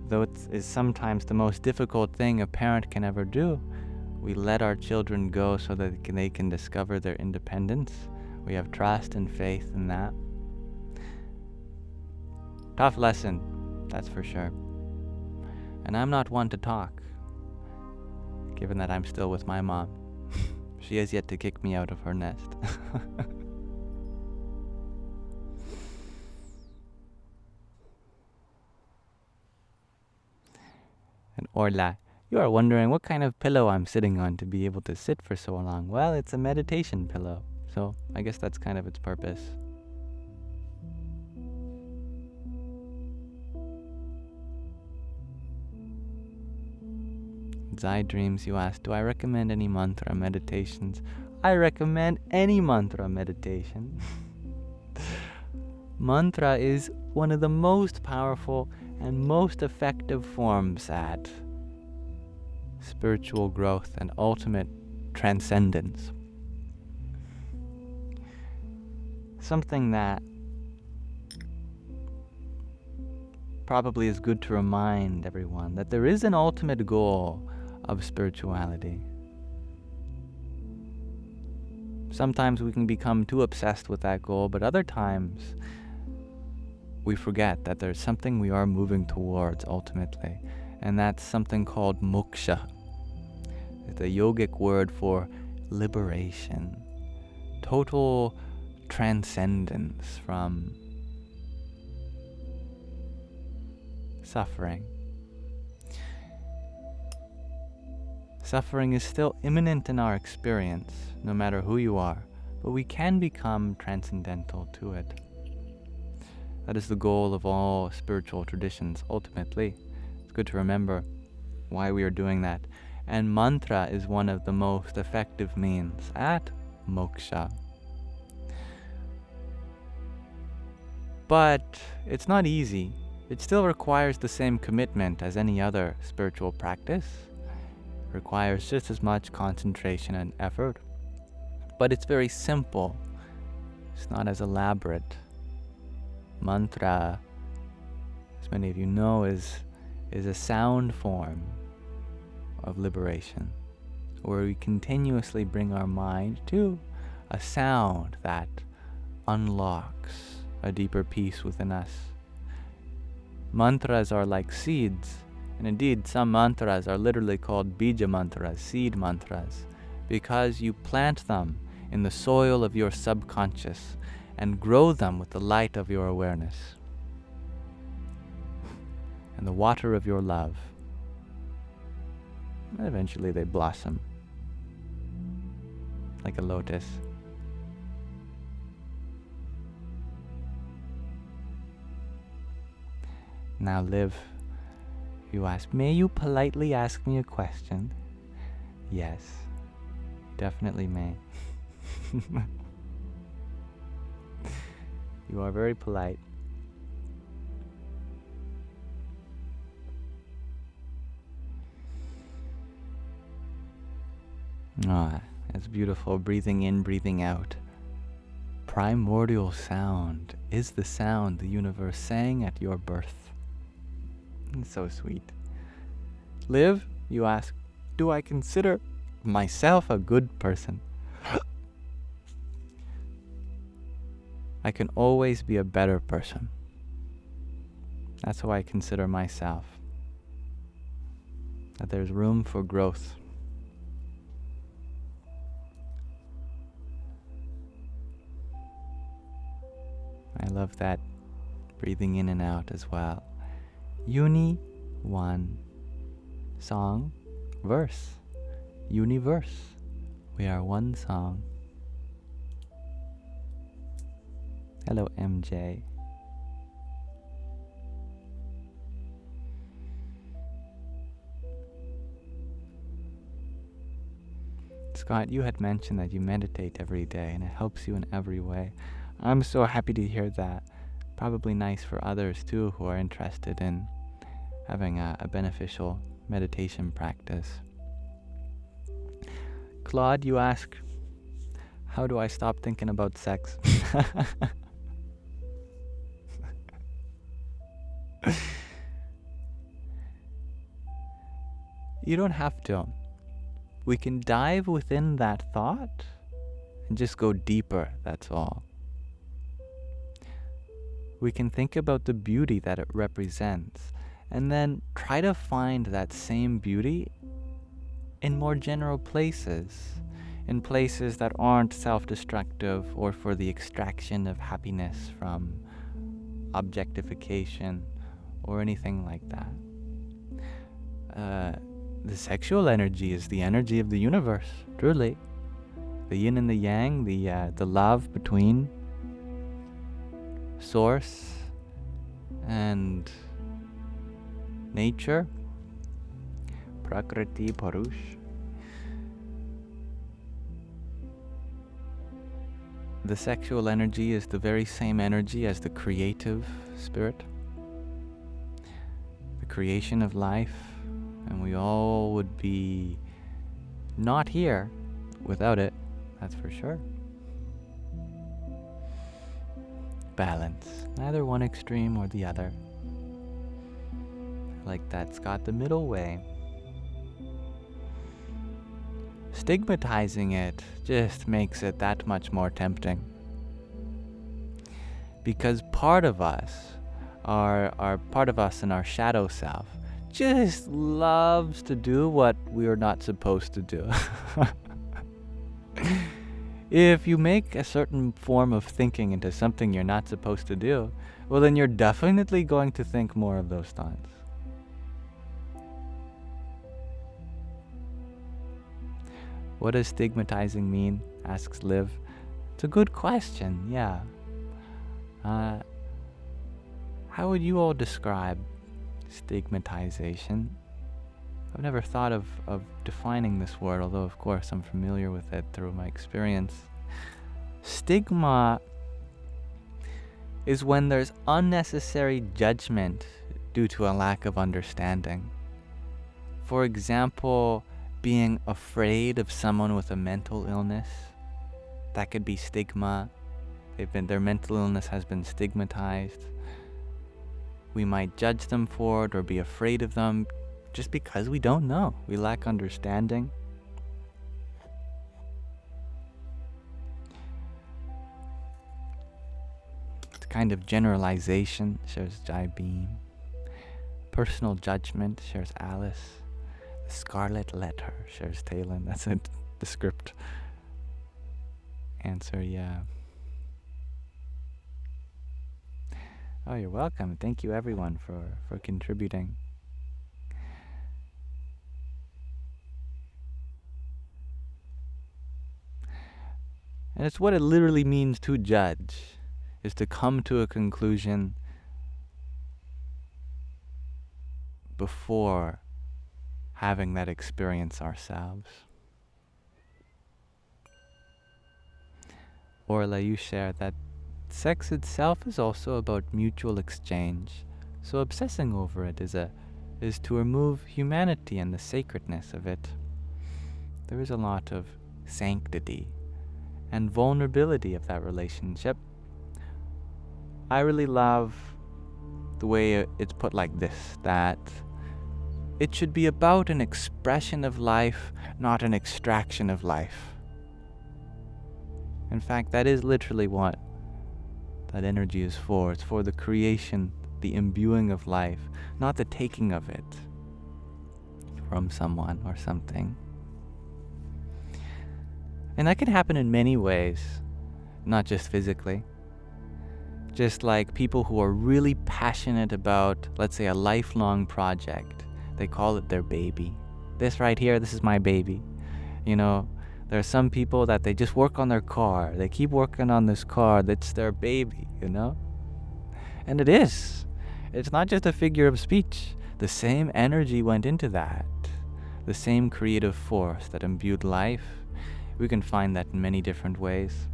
though it is sometimes the most difficult thing a parent can ever do, we let our children go so that they can discover their independence. We have trust and faith in that. Tough lesson, that's for sure. And I'm not one to talk, given that I'm still with my mom. She has yet to kick me out of her nest. And Orla, you are wondering what kind of pillow I'm sitting on to be able to sit for so long. Well, it's a meditation pillow, so I guess that's kind of its purpose. Zai Dreams, you asked, do I recommend any mantra meditations? I recommend any mantra meditation. Mantra is one of the most powerful and most effective forms that spiritual growth and ultimate transcendence. Something that probably is good to remind everyone, that there is an ultimate goal of spirituality. Sometimes we can become too obsessed with that goal, but other times we forget that there's something we are moving towards ultimately, and that's something called moksha. It's a yogic word for liberation, total transcendence from suffering. Suffering is still imminent in our experience, no matter who you are, but we can become transcendental to it. That is the goal of all spiritual traditions, ultimately. It's good to remember why we are doing that. And mantra is one of the most effective means at moksha. But it's not easy. It still requires the same commitment as any other spiritual practice. It requires just as much concentration and effort. But it's very simple. It's not as elaborate. Mantra, as many of you know, is a sound form of liberation, where we continuously bring our mind to a sound that unlocks a deeper peace within us. Mantras are like seeds, and indeed some mantras are literally called bija mantras, seed mantras, because you plant them in the soil of your subconscious and grow them with the light of your awareness and the water of your love. And eventually they blossom like a lotus. Now Liv, you ask, may you politely ask me a question? Yes, definitely may. You are very polite. Ah, it's beautiful. Breathing in, breathing out. Primordial sound is the sound the universe sang at your birth. It's so sweet. Liv, you ask, do I consider myself a good person? I can always be a better person. That's how I consider myself. That there's room for growth. I love that breathing in and out as well. Uni, one. Song, verse. Universe. We are one song. Hello, MJ. Scott, you had mentioned that you meditate every day and it helps you in every way. I'm so happy to hear that. Probably nice for others too who are interested in having a beneficial meditation practice. Claude, you ask, how do I stop thinking about sex? You don't have to. We can dive within that thought and just go deeper, that's all. We can think about the beauty that it represents and then try to find that same beauty in more general places, in places that aren't self-destructive or for the extraction of happiness from objectification or anything like that. The sexual energy is the energy of the universe, truly. The yin and the yang, the love between source and nature, Prakriti Parush. The sexual energy is the very same energy as the creative spirit, the creation of life And we all would be not here without it, that's for sure. Balance, neither one extreme or the other. Like that's got the middle way. Stigmatizing it just makes it that much more tempting. Because part of us, our part of us in our shadow self, just loves to do what we are not supposed to do. If you make a certain form of thinking into something you're not supposed to do, well then you're definitely going to think more of those thoughts. What does stigmatizing mean? Asks Liv. It's a good question, yeah. How would you all describe stigmatization? I've never thought of defining this word, although of course I'm familiar with it through my experience. Stigma is when there's unnecessary judgment due to a lack of understanding. For example, being afraid of someone with a mental illness, that could be stigma. Their mental illness has been stigmatized. We might judge them for it or be afraid of them just because we don't know. We lack understanding. It's kind of generalization, shares Jai Beam. Personal judgment, shares Alice. The Scarlet Letter, shares Talon. That's the script answer, yeah. Oh, you're welcome. Thank you everyone for contributing. And it's what it literally means to judge, is to come to a conclusion before having that experience ourselves. Orla, you share that sex itself is also about mutual exchange, so obsessing over it is to remove humanity and the sacredness of it. There is a lot of sanctity and vulnerability of that relationship. I really love the way it's put like this, that it should be about an expression of life, not an extraction of life. In fact, that is literally what that energy is for. It's for the creation, the imbuing of life, not the taking of it from someone or something. And that can happen in many ways, not just physically. Just like people who are really passionate about, let's say, a lifelong project. They call it their baby. This right here, this is my baby. You know, there are some people that they just work on their car. They keep working on this car. That's their baby, you know? And it is. It's not just a figure of speech. The same energy went into that. The same creative force that imbued life. We can find that in many different ways.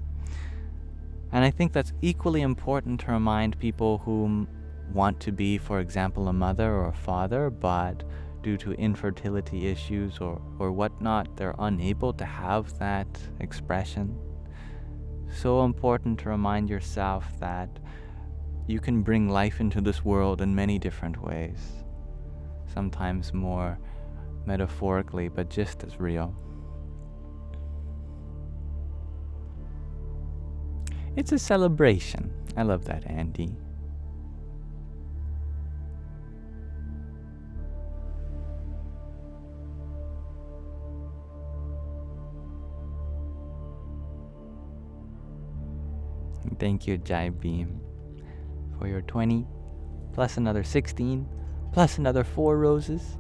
And I think that's equally important to remind people who want to be, for example, a mother or a father, but due to infertility issues or whatnot, they're unable to have that expression. So important to remind yourself that you can bring life into this world in many different ways. Sometimes more metaphorically, but just as real. It's a celebration. I love that, Andy. Thank you, Jai Beam, for your 20, plus another 16, plus another 4 roses.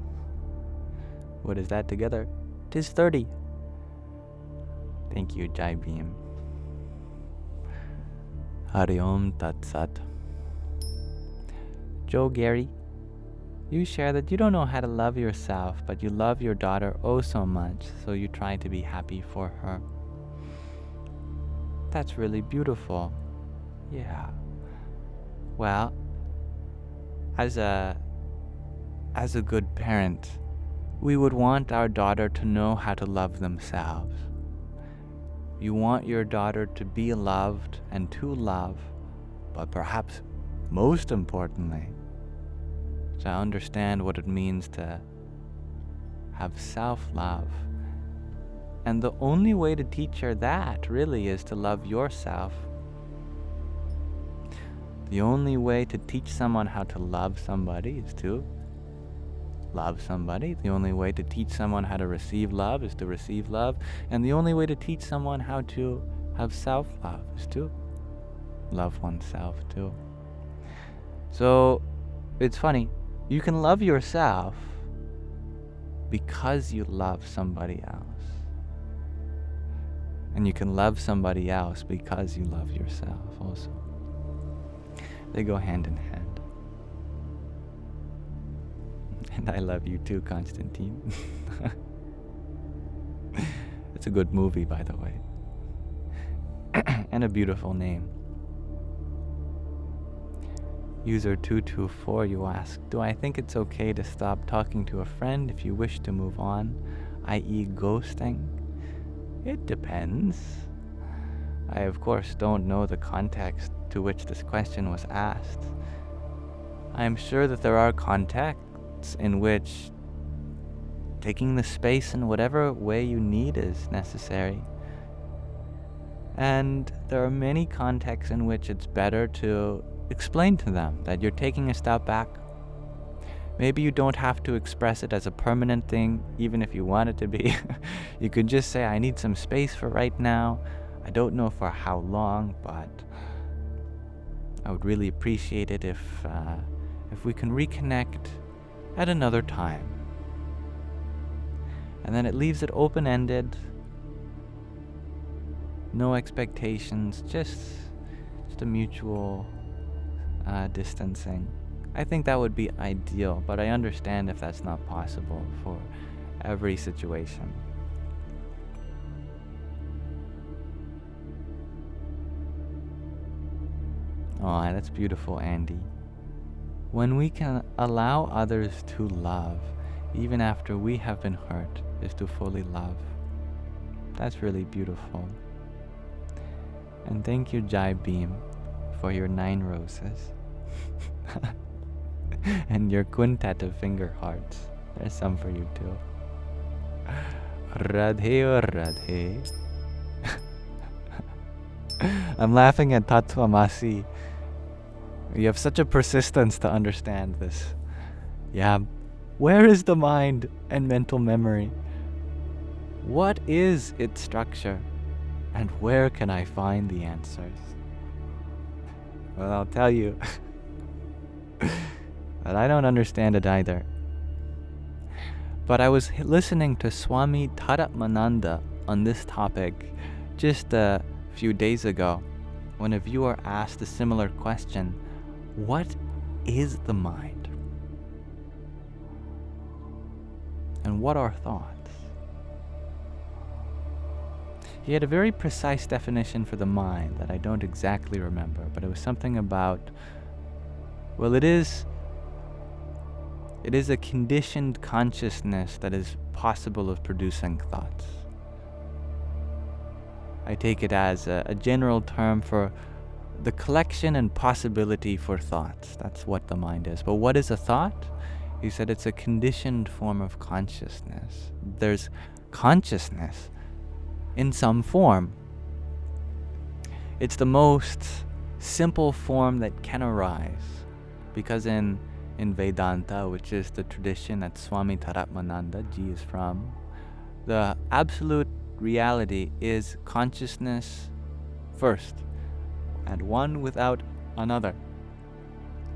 What is that together? 'Tis 30. Thank you, Jai Beam. Hari Om Tat Sat. Joe Gary, you share that you don't know how to love yourself, but you love your daughter oh so much, so you try to be happy for her. That's really beautiful. Yeah. Well, as a good parent, we would want our daughter to know how to love themselves. You want your daughter to be loved and to love, but perhaps most importantly, to understand what it means to have self-love. And the only way to teach her that, really, is to love yourself. The only way to teach someone how to love somebody is to love somebody. The only way to teach someone how to receive love is to receive love. And the only way to teach someone how to have self-love is to love oneself too. So it's funny, you can love yourself because you love somebody else. And you can love somebody else because you love yourself also. They go hand in hand. And I love you too, Constantine. It's a good movie, by the way. And a beautiful name. User 224, you ask, do I think it's okay to stop talking to a friend if you wish to move on, i.e. ghosting? It depends. I, of course, don't know the context to which this question was asked. I am sure that there are contexts in which taking the space in whatever way you need is necessary. And there are many contexts in which it's better to explain to them that you're taking a step back. Maybe you don't have to express it as a permanent thing, even if you want it to be. You could just say, I need some space for right now. I don't know for how long, but I would really appreciate it if we can reconnect at another time. And then it leaves it open-ended. No expectations, just a mutual distancing. I think that would be ideal, but I understand if that's not possible for every situation. Oh, that's beautiful, Andy. When we can allow others to love, even after we have been hurt, is to fully love. That's really beautiful. And thank you, Jai Beam, for your 9 roses. And your quintet of finger hearts. There's some for you too. Radhe or Radhe. I'm laughing at Tatvamasi. You have such a persistence to understand this. Yeah. Where is the mind and mental memory? What is its structure? And where can I find the answers? Well, I'll tell you. But I don't understand it either. But I was listening to Swami Taratmananda on this topic just a few days ago when a viewer asked a similar question, what is the mind? And what are thoughts? He had a very precise definition for the mind that I don't exactly remember, but it was something about, well, it is a conditioned consciousness that is possible of producing thoughts. I take it as a general term for the collection and possibility for thoughts. That's what the mind is. But what is a thought? He said it's a conditioned form of consciousness. There's consciousness in some form. It's the most simple form that can arise, because in Vedanta, which is the tradition that Swami Taratmananda ji is from, the absolute reality is consciousness first, and one without another.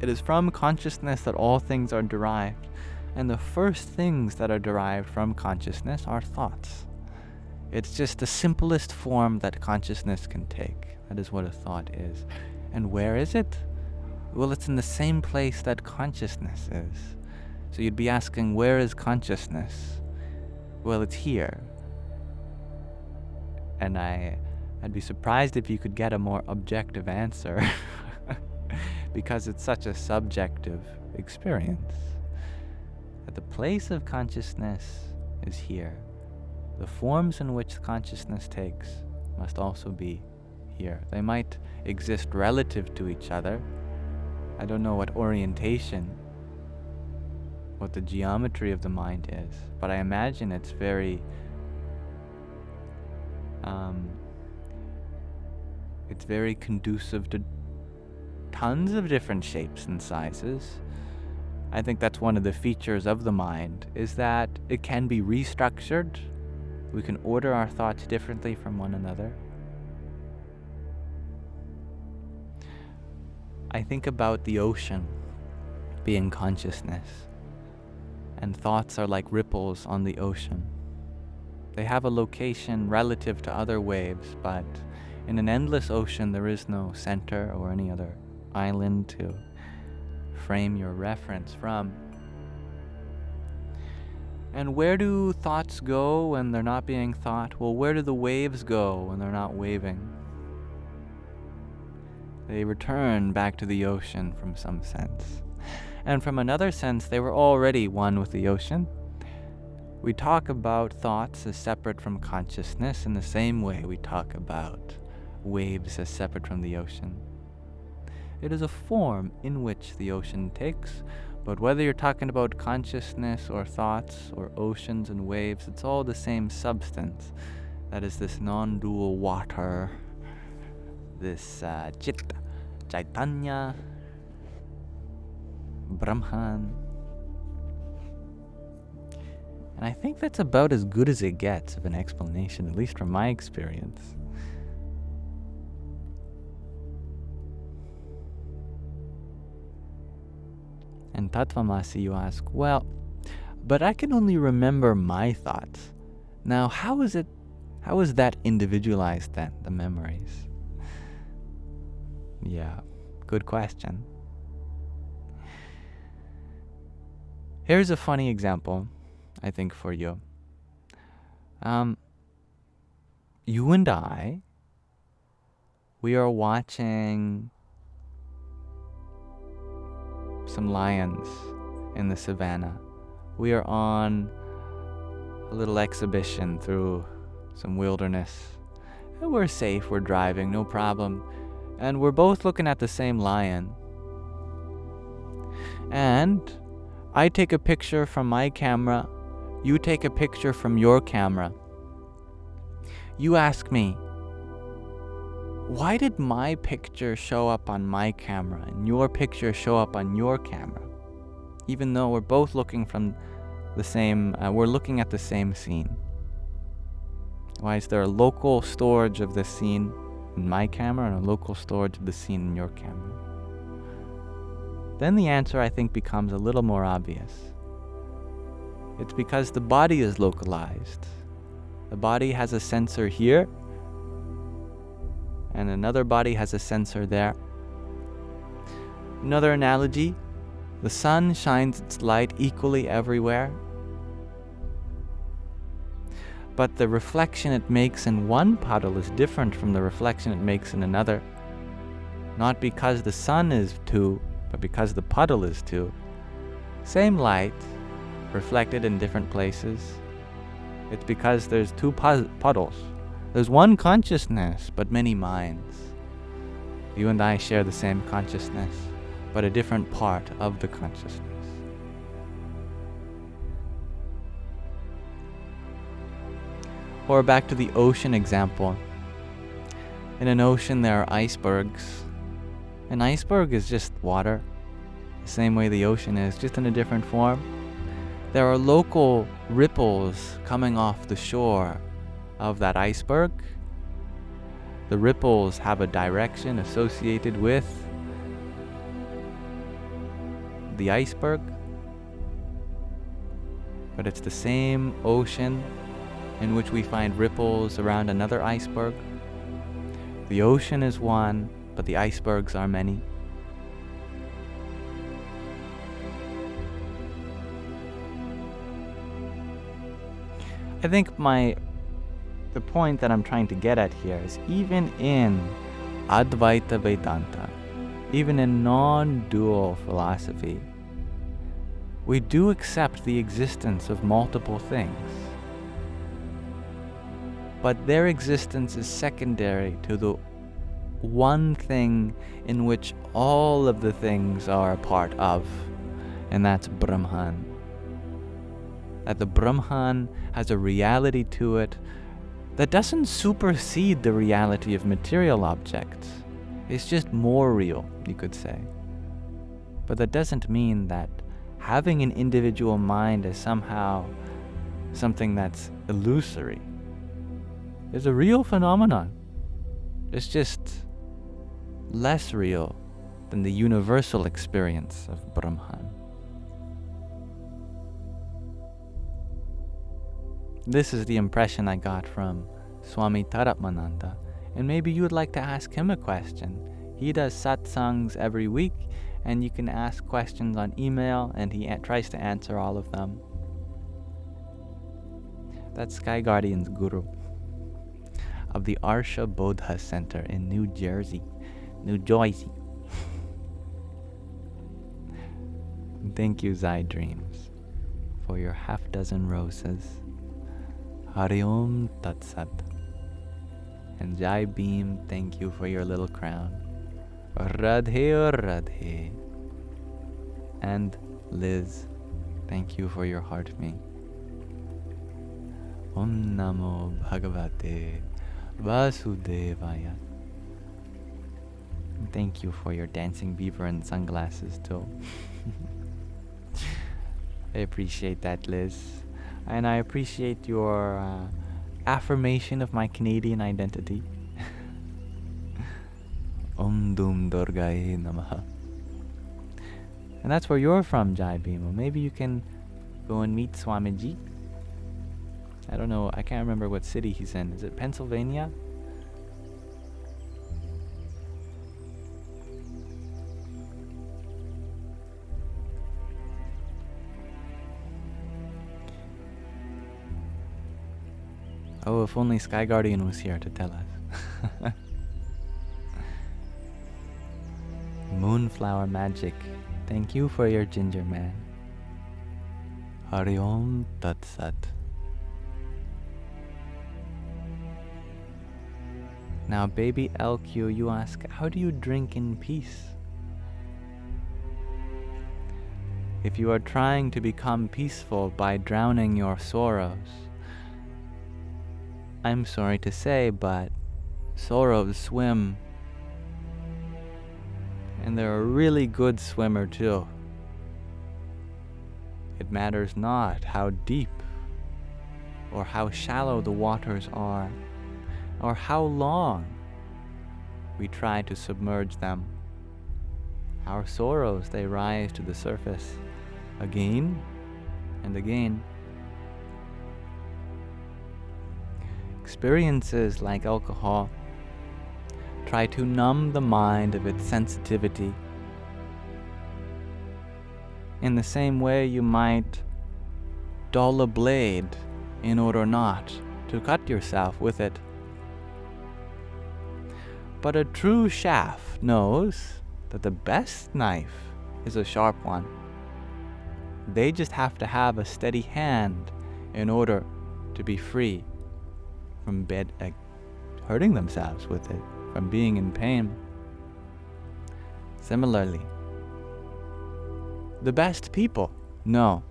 It is from consciousness that all things are derived, and the first things that are derived from consciousness are thoughts. It's just the simplest form that consciousness can take. That is what a thought is. And where is it? Well, it's in the same place that consciousness is. So you'd be asking, where is consciousness? Well, it's here. And I'd be surprised if you could get a more objective answer because it's such a subjective experience. that the place of consciousness is here. The forms in which consciousness takes must also be here. They might exist relative to each other. I don't know what orientation, what the geometry of the mind is, but I imagine it's very conducive to tons of different shapes and sizes. I think that's one of the features of the mind, is that it can be restructured. We can order our thoughts differently from one another. I think about the ocean being consciousness, and thoughts are like ripples on the ocean. They have a location relative to other waves, but in an endless ocean there is no center or any other island to frame your reference from. And where do thoughts go when they're not being thought? Well, where do the waves go when they're not waving? They return back to the ocean from some sense. And from another sense, they were already one with the ocean. We talk about thoughts as separate from consciousness in the same way we talk about waves as separate from the ocean. It is a form in which the ocean takes, but whether you're talking about consciousness or thoughts or oceans and waves, it's all the same substance. That is this non-dual water, this Chit, Chaitanya, Brahman. And I think that's about as good as it gets of an explanation, at least from my experience. And Tattvamasi, you ask, well, but I can only remember my thoughts. Now, how is that individualized then, the memories? Yeah, good question. Here's a funny example, I think, for you. You and I, we are watching some lions in the savannah. We are on a little exhibition through some wilderness. And we're safe, we're driving, no problem. And we're both looking at the same lion. And I take a picture from my camera, you take a picture from your camera. You ask me, why did my picture show up on my camera and your picture show up on your camera? Even though we're both looking from the same, we're looking at the same scene. Why is there a local storage of the scene in my camera and a local storage of the scene in your camera? Then the answer, I think, becomes a little more obvious. It's because the body is localized. The body has a sensor here, and another body has a sensor there. Another analogy, the sun shines its light equally everywhere, but the reflection it makes in one puddle is different from the reflection it makes in another. Not because the sun is two, but because the puddle is two. Same light, reflected in different places. It's because there's two puddles. There's one consciousness, but many minds. You and I share the same consciousness, but a different part of the consciousness. Or back to the ocean example. In an ocean there are icebergs. An iceberg is just water, the same way the ocean is, just in a different form. There are local ripples coming off the shore of that iceberg. The ripples have a direction associated with the iceberg, but it's the same ocean in which we find ripples around another iceberg. The ocean is one, but the icebergs are many. I think the point that I'm trying to get at here is, even in Advaita Vedanta, even in non-dual philosophy, we do accept the existence of multiple things, but their existence is secondary to the one thing in which all of the things are a part of, and that's Brahman. That the Brahman has a reality to it that doesn't supersede the reality of material objects. It's just more real, you could say. But that doesn't mean that having an individual mind is somehow something that's illusory. It's a real phenomenon. It's just less real than the universal experience of Brahman. This is the impression I got from Swami Taratmananda, and maybe you would like to ask him a question. He does satsangs every week, and you can ask questions on email, and he tries to answer all of them. That's Sky Guardian's guru of the Arsha Bodha Center in New Jersey. Thank you, Zai Dreams, for your half-dozen roses. Hari Om Tat Sat. And Jai Beam, thank you for your little crown. Radhe Radhe. And Liz, thank you for your heart me. Om Namo Bhagavate Vasudevaya. Thank you for your dancing beaver and sunglasses too. I appreciate that, Liz. And I appreciate your affirmation of my Canadian identity. Om Dum Durgaye Namaha. And that's where you're from, Jai Bhima. Maybe you can go and meet Swamiji. I don't know, I can't remember what city he's in. Is it Pennsylvania? Oh, if only Sky Guardian was here to tell us. Moonflower Magic, thank you for your ginger man. Hari Om Tat Sat. Now, baby LQ, you ask, how do you drink in peace? If you are trying to become peaceful by drowning your sorrows, I'm sorry to say, but sorrows swim. And they're a really good swimmer too. It matters not how deep or how shallow the waters are, or how long we try to submerge them. Our sorrows, they rise to the surface again and again. Experiences like alcohol try to numb the mind of its sensitivity. In the same way you might dull a blade in order not to cut yourself with it. But a true shaft knows that the best knife is a sharp one. They just have to have a steady hand in order to be free from hurting themselves with it, from being in pain. Similarly, the best people know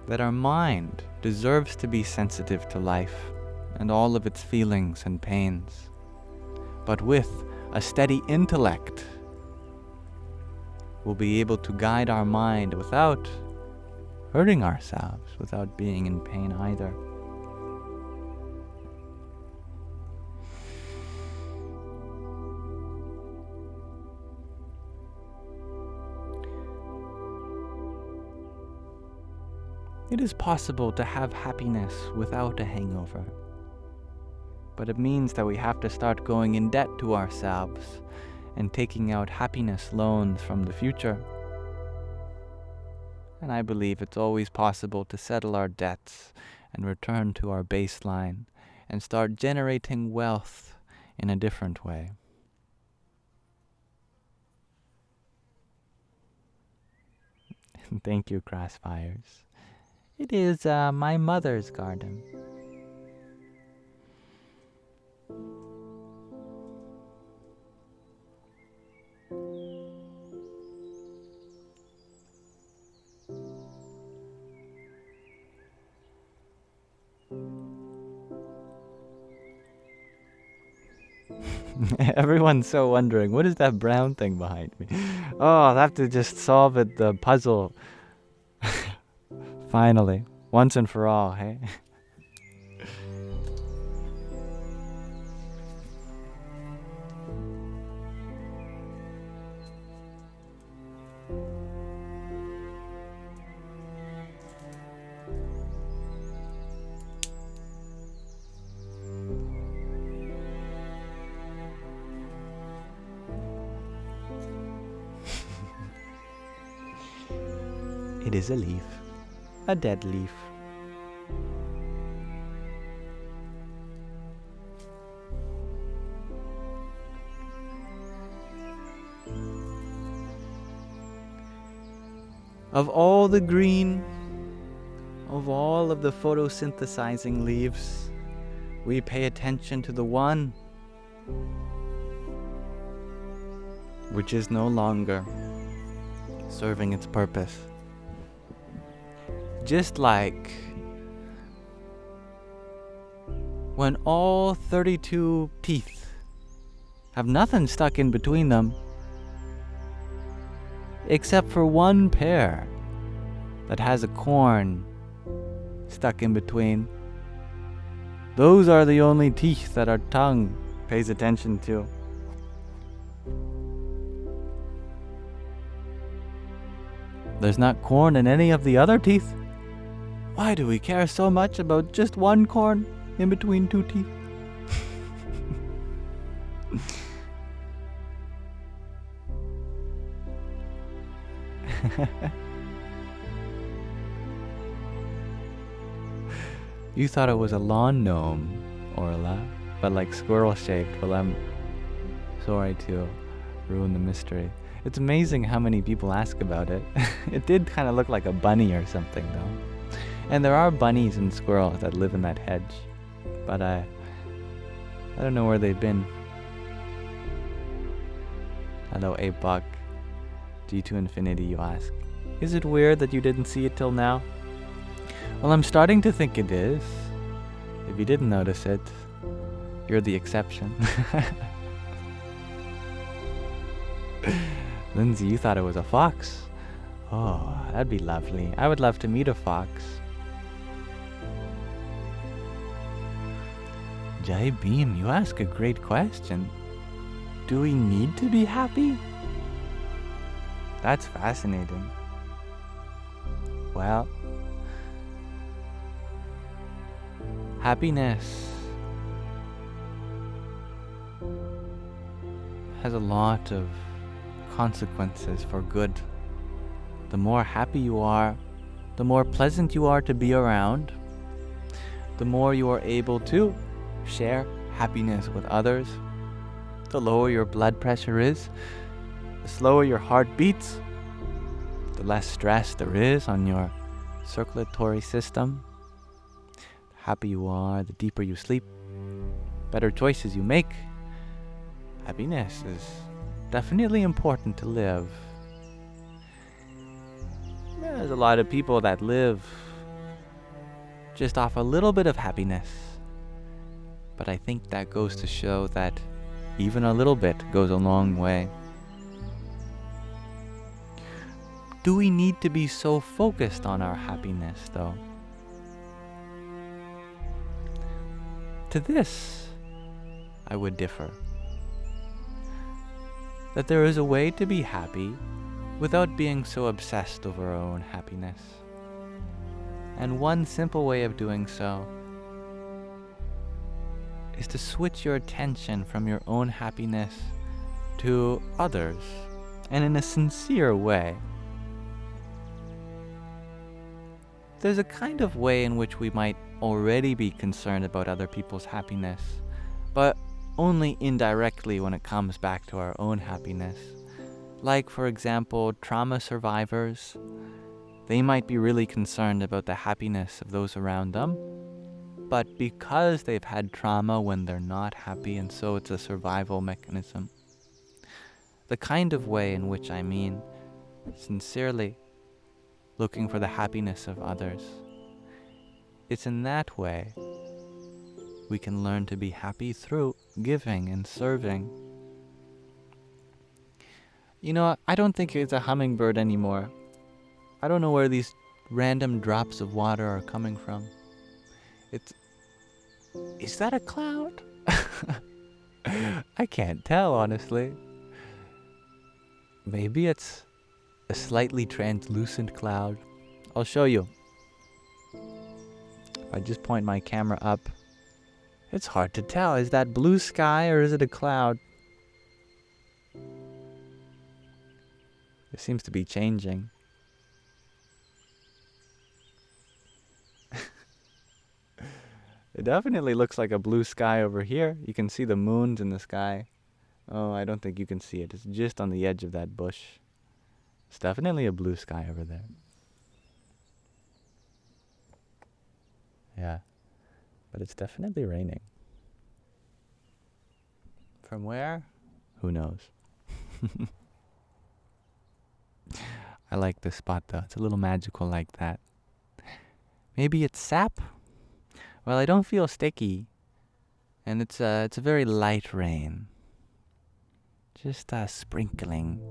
that our mind deserves to be sensitive to life and all of its feelings and pains, but with a steady intellect, we'll be able to guide our mind without hurting ourselves, without being in pain either. It is possible to have happiness without a hangover, but it means that we have to start going in debt to ourselves and taking out happiness loans from the future. And I believe it's always possible to settle our debts and return to our baseline and start generating wealth in a different way. Thank you, Crossfires. It is my mother's garden. Everyone's so wondering, what is that brown thing behind me? Oh, I'll have to just solve it, the puzzle. Finally, once and for all, hey? It is a leaf. A dead leaf. Of all the green, of all of the photosynthesizing leaves, we pay attention to the one which is no longer serving its purpose. Just like when all 32 teeth have nothing stuck in between them except for one pair that has a corn stuck in between. Those are the only teeth that our tongue pays attention to. There's not corn in any of the other teeth. Why do we care so much about just one corn in between two teeth? You thought it was a lawn gnome, Orla, but like squirrel-shaped. Well, I'm sorry to ruin the mystery. It's amazing how many people ask about it. It did kind of look like a bunny or something, though. And there are bunnies and squirrels that live in that hedge, but I don't know where they've been. Hello, Apebuck. G to infinity, you ask. Is it weird that you didn't see it till now? Well, I'm starting to think it is. If you didn't notice it, you're the exception. Lindsay, you thought it was a fox. Oh, that'd be lovely. I would love to meet a fox. Jai Beam, you ask a great question. Do we need to be happy? That's fascinating. Well, happiness has a lot of consequences for good. The more happy you are, the more pleasant you are to be around, the more you are able to share happiness with others, the lower your blood pressure is, the slower your heart beats, the less stress there is on your circulatory system. The happier you are, the deeper you sleep, better choices you make. Happiness is definitely important to live. There's a lot of people that live just off a little bit of happiness. But I think that goes to show that even a little bit goes a long way. Do we need to be so focused on our happiness, though? To this, I would differ. That there is a way to be happy without being so obsessed over our own happiness. And one simple way of doing so is to switch your attention from your own happiness to others, and in a sincere way. There's a kind of way in which we might already be concerned about other people's happiness, but only indirectly when it comes back to our own happiness. Like, for example, trauma survivors. They might be really concerned about the happiness of those around them, but because they've had trauma when they're not happy, and so it's a survival mechanism. The kind of way in which I mean sincerely looking for the happiness of others. It's in that way we can learn to be happy through giving and serving. You know, I don't think it's a hummingbird anymore. I don't know where these random drops of water are coming from. Is that a cloud? I can't tell, honestly. Maybe it's a slightly translucent cloud. I'll show you. If I just point my camera up, it's hard to tell. Is that blue sky or is it a cloud? It seems to be changing. It definitely looks like a blue sky over here. You can see the moons in the sky. Oh, I don't think you can see it. It's just on the edge of that bush. It's definitely a blue sky over there. Yeah, but it's definitely raining. From where? Who knows? I like this spot though. It's a little magical like that. Maybe it's sap? Well, I don't feel sticky. And it's a very light rain. Just sprinkling.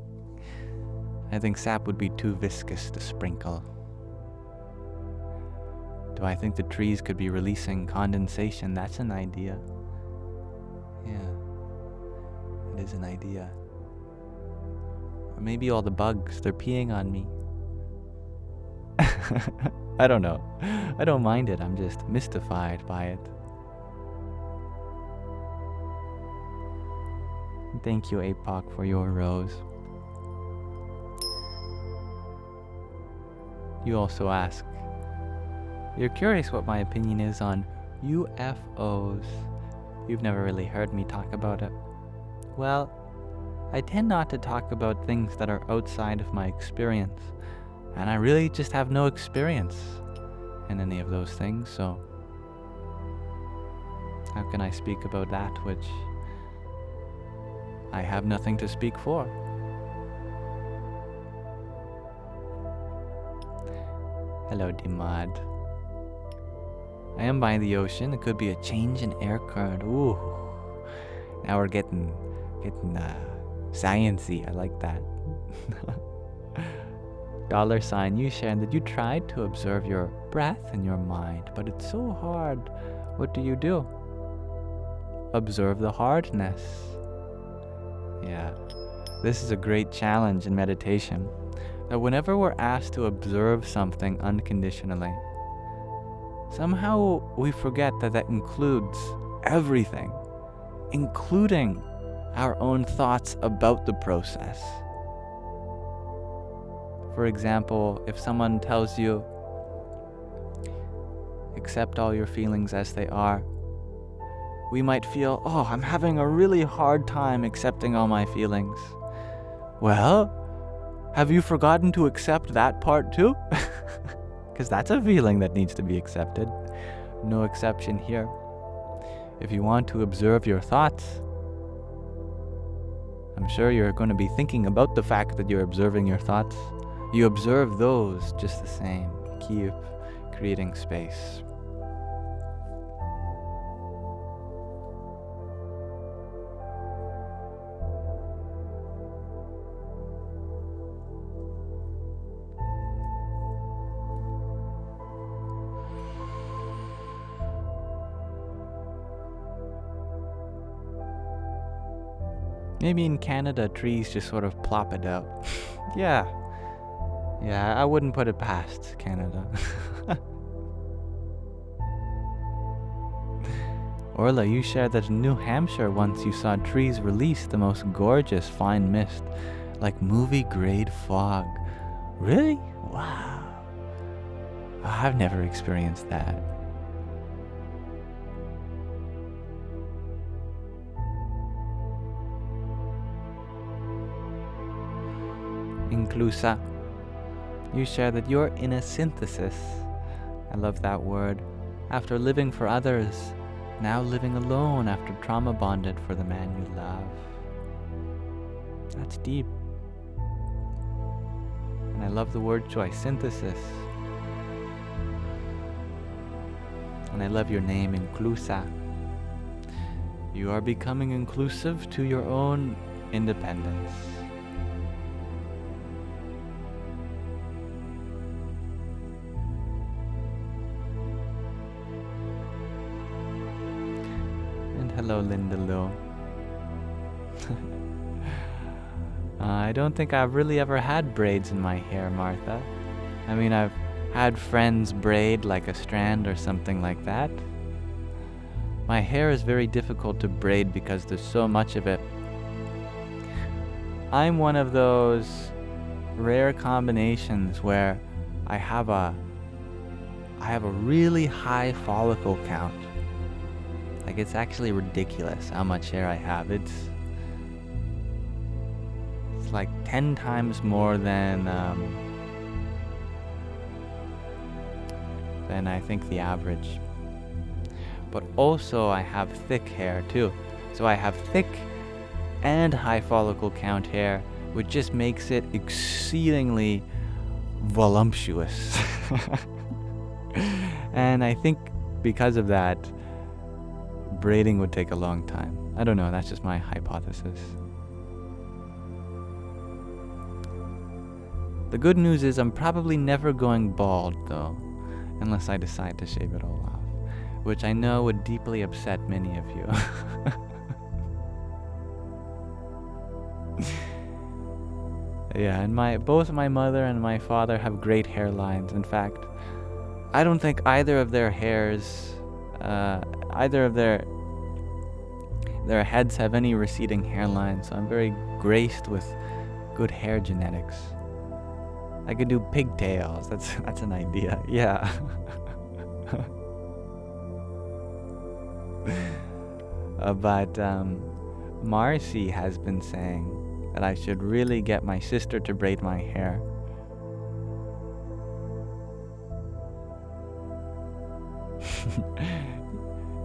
I think sap would be too viscous to sprinkle. Do I think the trees could be releasing condensation? That's an idea. Yeah, it is an idea. Or maybe all the bugs, they're peeing on me. I don't know. I don't mind it. I'm just mystified by it. Thank you, APOC, for your rose. You also ask, you're curious what my opinion is on UFOs. You've never really heard me talk about it. Well, I tend not to talk about things that are outside of my experience. And I really just have no experience in any of those things, so how can I speak about that which I have nothing to speak for? Hello, Dimad. I am by the ocean. It could be a change in air current. Ooh. Now we're getting sciencey. I like that. $, you shared that you tried to observe your breath and your mind, but it's so hard. What do? Observe the hardness. Yeah, this is a great challenge in meditation, that whenever we're asked to observe something unconditionally, somehow we forget that that includes everything, including our own thoughts about the process. For example, if someone tells you, accept all your feelings as they are, we might feel, oh, I'm having a really hard time accepting all my feelings. Well, have you forgotten to accept that part too? Because that's a feeling that needs to be accepted. No exception here. If you want to observe your thoughts, I'm sure you're going to be thinking about the fact that you're observing your thoughts. You observe those just the same. Keep creating space. Maybe in Canada, trees just sort of plop it out. Yeah, I wouldn't put it past Canada. Orla, you shared that in New Hampshire once you saw trees release the most gorgeous fine mist, like movie-grade fog. Really? Wow. I've never experienced that. Inclusa. You share that you're in a synthesis. I love that word. After living for others, now living alone after trauma bonded for the man you love. That's deep. And I love the word choice, synthesis. And I love your name, Inclusa. You are becoming inclusive to your own independence. And hello, Linda Lou. I don't think I've really ever had braids in my hair, Martha. I mean, I've had friends braid like a strand or something like that. My hair is very difficult to braid because there's so much of it. I'm one of those rare combinations where I have a really high follicle count. Like, it's actually ridiculous how much hair I have. It's like 10 times more than I think the average. But also I have thick hair too. So I have thick and high follicle count hair, which just makes it exceedingly voluptuous. And I think because of that, braiding would take a long time. I don't know, that's just my hypothesis. The good news is I'm probably never going bald though, unless I decide to shave it all off, which I know would deeply upset many of you. Yeah, and both my mother and my father have great hairlines. In fact, I don't think either of their hairs, either of their heads have any receding hairline, so I'm very graced with good hair genetics. I could do pigtails. That's an idea. Yeah. But Marcy has been saying that I should really get my sister to braid my hair.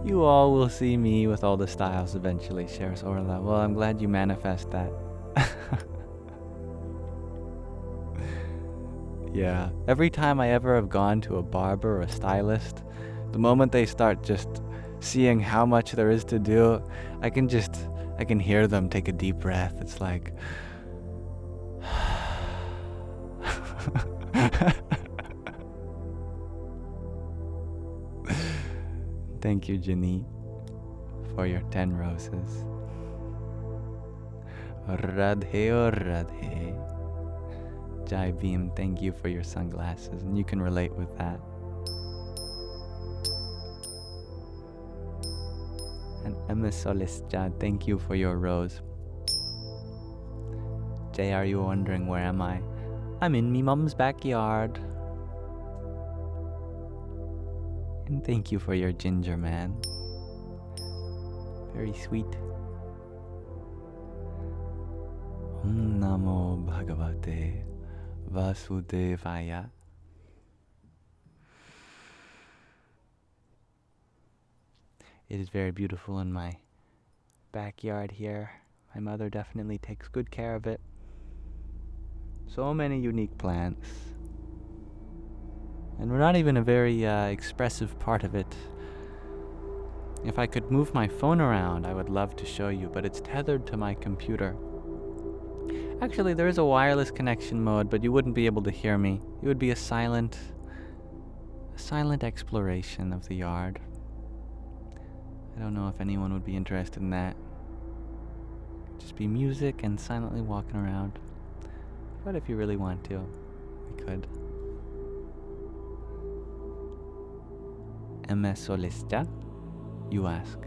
You all will see me with all the styles eventually, shares Orla. Well, I'm glad you manifest that. Yeah, every time I ever have gone to a barber or a stylist, the moment they start just seeing how much there is to do, I can hear them take a deep breath. It's like, thank you, Jenny, for your 10 roses. Radhe or Radhe. Jai Beam, thank you for your sunglasses, and you can relate with that. And Emma Solisja, thank you for your rose. Jay, are you wondering where am I? I'm in me mum's backyard. And thank you for your ginger, man. Very sweet. Om Namo Bhagavate Vasudevaya. It is very beautiful in my backyard here. My mother definitely takes good care of it. So many unique plants. And we're not even a very expressive part of it. If I could move my phone around, I would love to show you, but it's tethered to my computer. Actually, there is a wireless connection mode, but you wouldn't be able to hear me. It would be a silent exploration of the yard. I don't know if anyone would be interested in that. Just be music and silently walking around. But if you really want to, we could. MS Solista, you ask,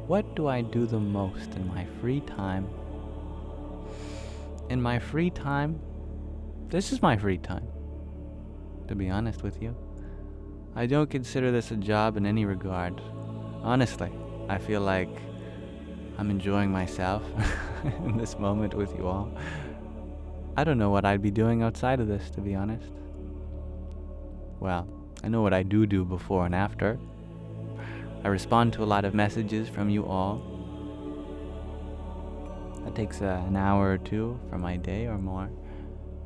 what do I do the most in my free time? In my free time, this is my free time, to be honest with you. I don't consider this a job in any regard. Honestly, I feel like I'm enjoying myself in this moment with you all. I don't know what I'd be doing outside of this, to be honest. well, I know what I do before and after. I respond to a lot of messages from you all. That takes an hour or two from my day or more.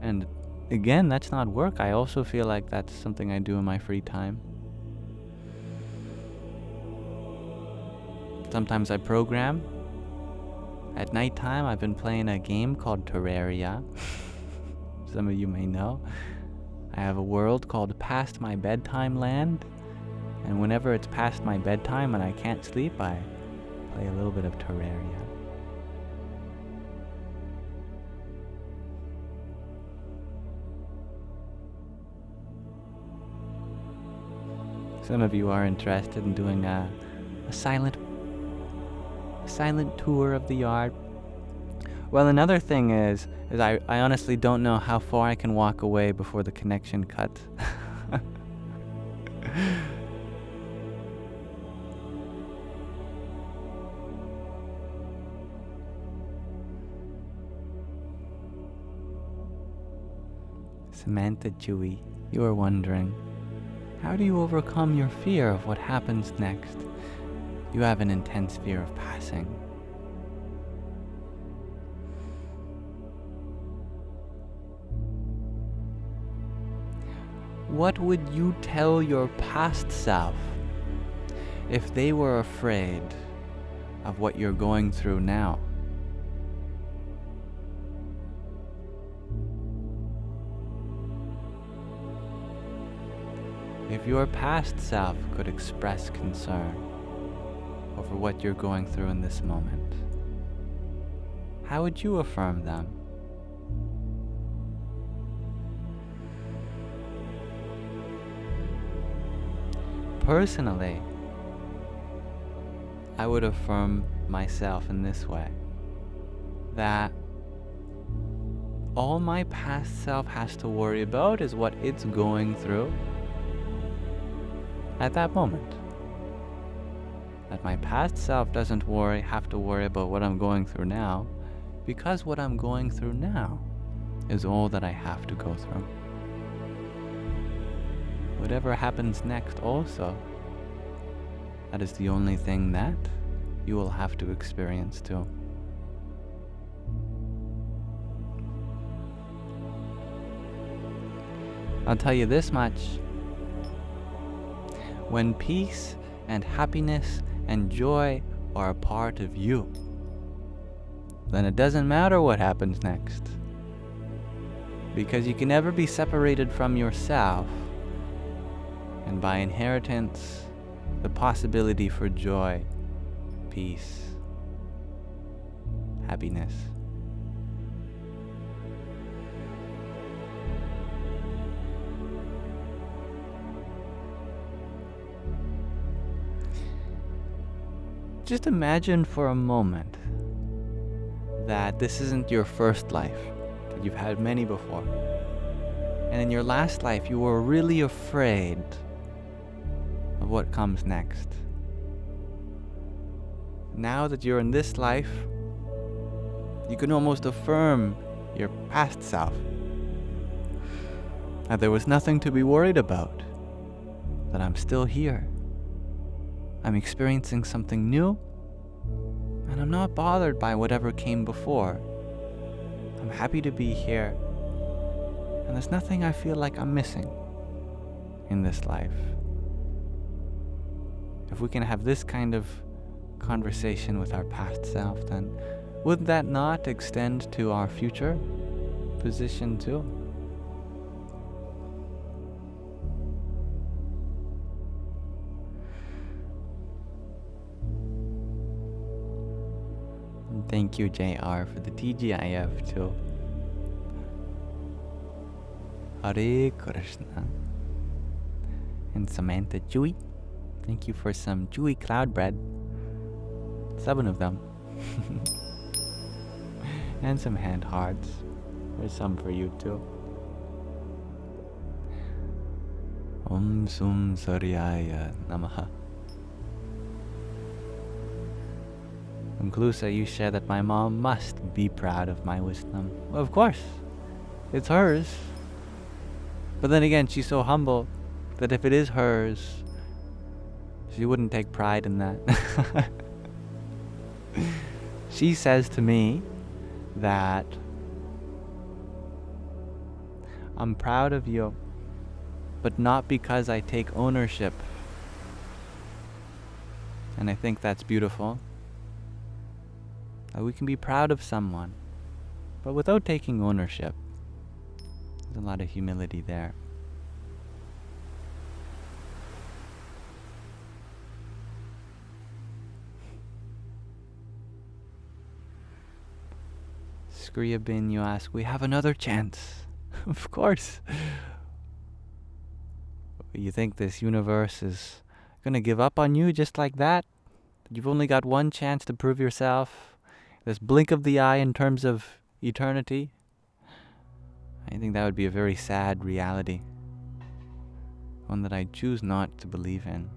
And again, that's not work. I also feel like that's something I do in my free time. Sometimes I program. At nighttime, I've been playing a game called Terraria. Some of you may know. I have a world called Past My Bedtime Land. And whenever it's past my bedtime and I can't sleep, I play a little bit of Terraria. Some of you are interested in doing a silent tour of the yard. Well, another thing is I honestly don't know how far I can walk away before the connection cuts. Samantha Chewy, you are wondering, how do you overcome your fear of what happens next? You have an intense fear of passing. What would you tell your past self if they were afraid of what you're going through now? If your past self could express concern over what you're going through in this moment, how would you affirm them? Personally, I would affirm myself in this way, that all my past self has to worry about is what it's going through at that moment. That my past self doesn't have to worry about what I'm going through now, because what I'm going through now is all that I have to go through. Whatever happens next also, that is the only thing that you will have to experience too. I'll tell you this much. When peace and happiness and joy are a part of you, then it doesn't matter what happens next. Because you can never be separated from yourself, and by inheritance, the possibility for joy, peace, happiness. Just imagine for a moment that this isn't your first life, that you've had many before. And in your last life, you were really afraid of what comes next. Now that you're in this life, you can almost affirm your past self that there was nothing to be worried about, that I'm still here. I'm experiencing something new, and I'm not bothered by whatever came before. I'm happy to be here, and there's nothing I feel like I'm missing in this life. If we can have this kind of conversation with our past self, then would that not extend to our future position too? Thank you, JR, for the TGIF too. Hare Krishna. And Samantha Chewy, thank you for some chewy cloud bread. 7 of them. And some hand hearts. There's some for you too. Om Sum Saryaya Namaha. Klusa, you share that my mom must be proud of my wisdom. Well, of course. It's hers. But then again, she's so humble. that if it is hers, she wouldn't take pride in that. She says to me that I'm proud of you, but not because I take ownership. And I think that's beautiful. That we can be proud of someone, but without taking ownership. There's a lot of humility there. Skriabin, you ask, we have another chance. Of course. You think this universe is gonna give up on you just like that? You've only got one chance to prove yourself. This blink of the eye in terms of eternity. I think that would be a very sad reality. One that I choose not to believe in.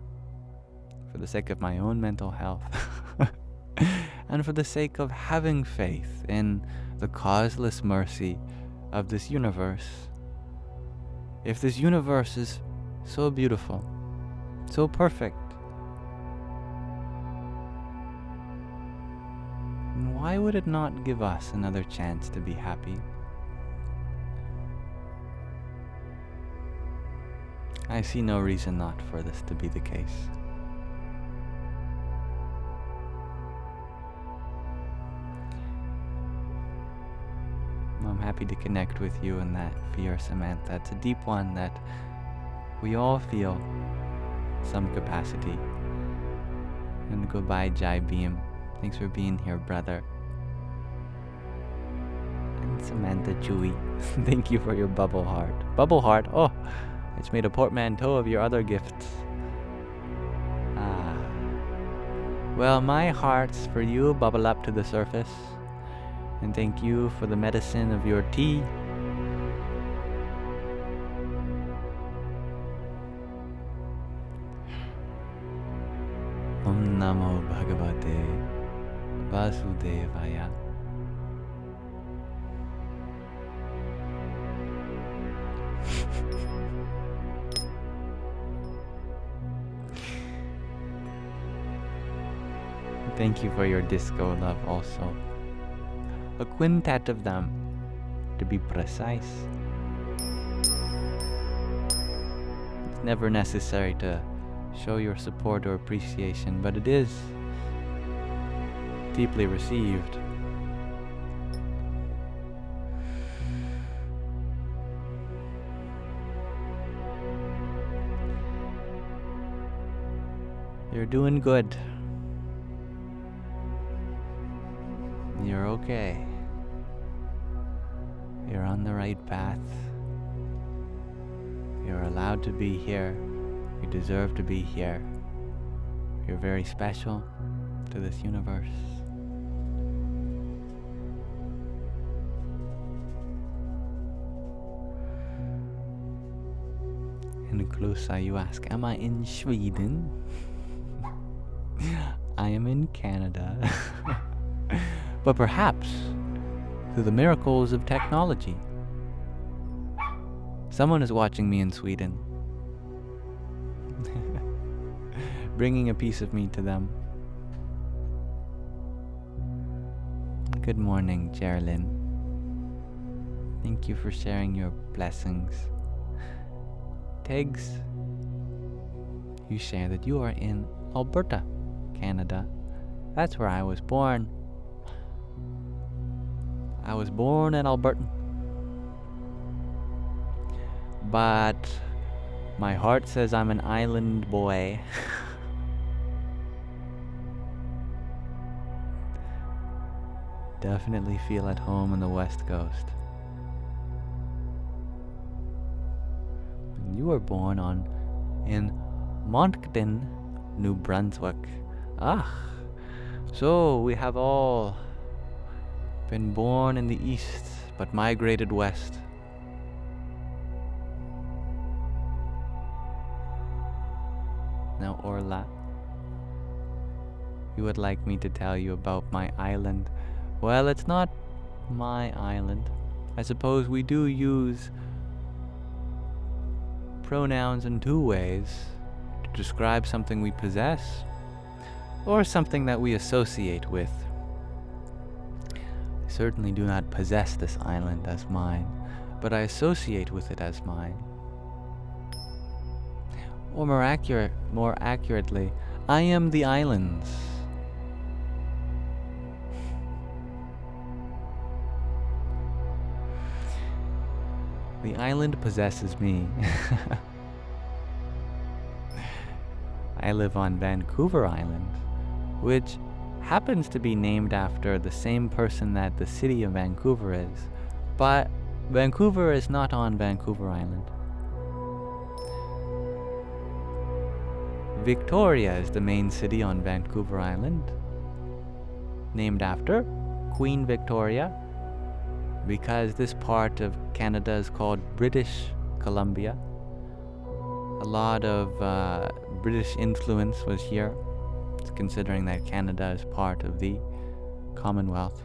For the sake of my own mental health. And for the sake of having faith in the causeless mercy of this universe. If this universe is so beautiful, so perfect, then why would it not give us another chance to be happy? I see no reason not for this to be the case. I'm happy to connect with you in that fear, Samantha. It's a deep one that we all feel some capacity. And goodbye, Jai Beam. Thanks for being here, brother. And Samantha Chewy, thank you for your bubble heart. Bubble heart? Oh, it's made a portmanteau of your other gifts. Ah. Well, my hearts for you bubble up to the surface. And thank you for the medicine of your tea. Om Namo Bhagavate Vasudevaya. Thank you for your disco love also. A quintet of them, to be precise. It's never necessary to show your support or appreciation, but it is deeply received. You're doing good. You're okay. You're on the right path. You're allowed to be here. You deserve to be here. You're very special to this universe. And Klusa, you ask, am I in Sweden? I am in Canada. But perhaps through the miracles of technology, someone is watching me in Sweden, bringing a piece of me to them. Good morning, Geraldine. Thank you for sharing your blessings. Tegs, you share that you are in Alberta, Canada. That's where I was born. I was born in Alberta. But my heart says I'm an island boy. Definitely feel at home on the West Coast. You were born in Moncton, New Brunswick. So we have all been born in the East, but migrated west. Now, Orla, you would like me to tell you about my island. Well, it's not my island. I suppose we do use pronouns in two ways: to describe something we possess or something that we associate with. I certainly do not possess this island as mine, but I associate with it as mine. Or more accurately, I am the islands. The island possesses me. I live on Vancouver Island, which happens to be named after the same person that the city of Vancouver is, but Vancouver is not on Vancouver Island. Victoria is the main city on Vancouver Island, named after Queen Victoria, because this part of Canada is called British Columbia. A lot of British influence was here, considering that Canada is part of the Commonwealth.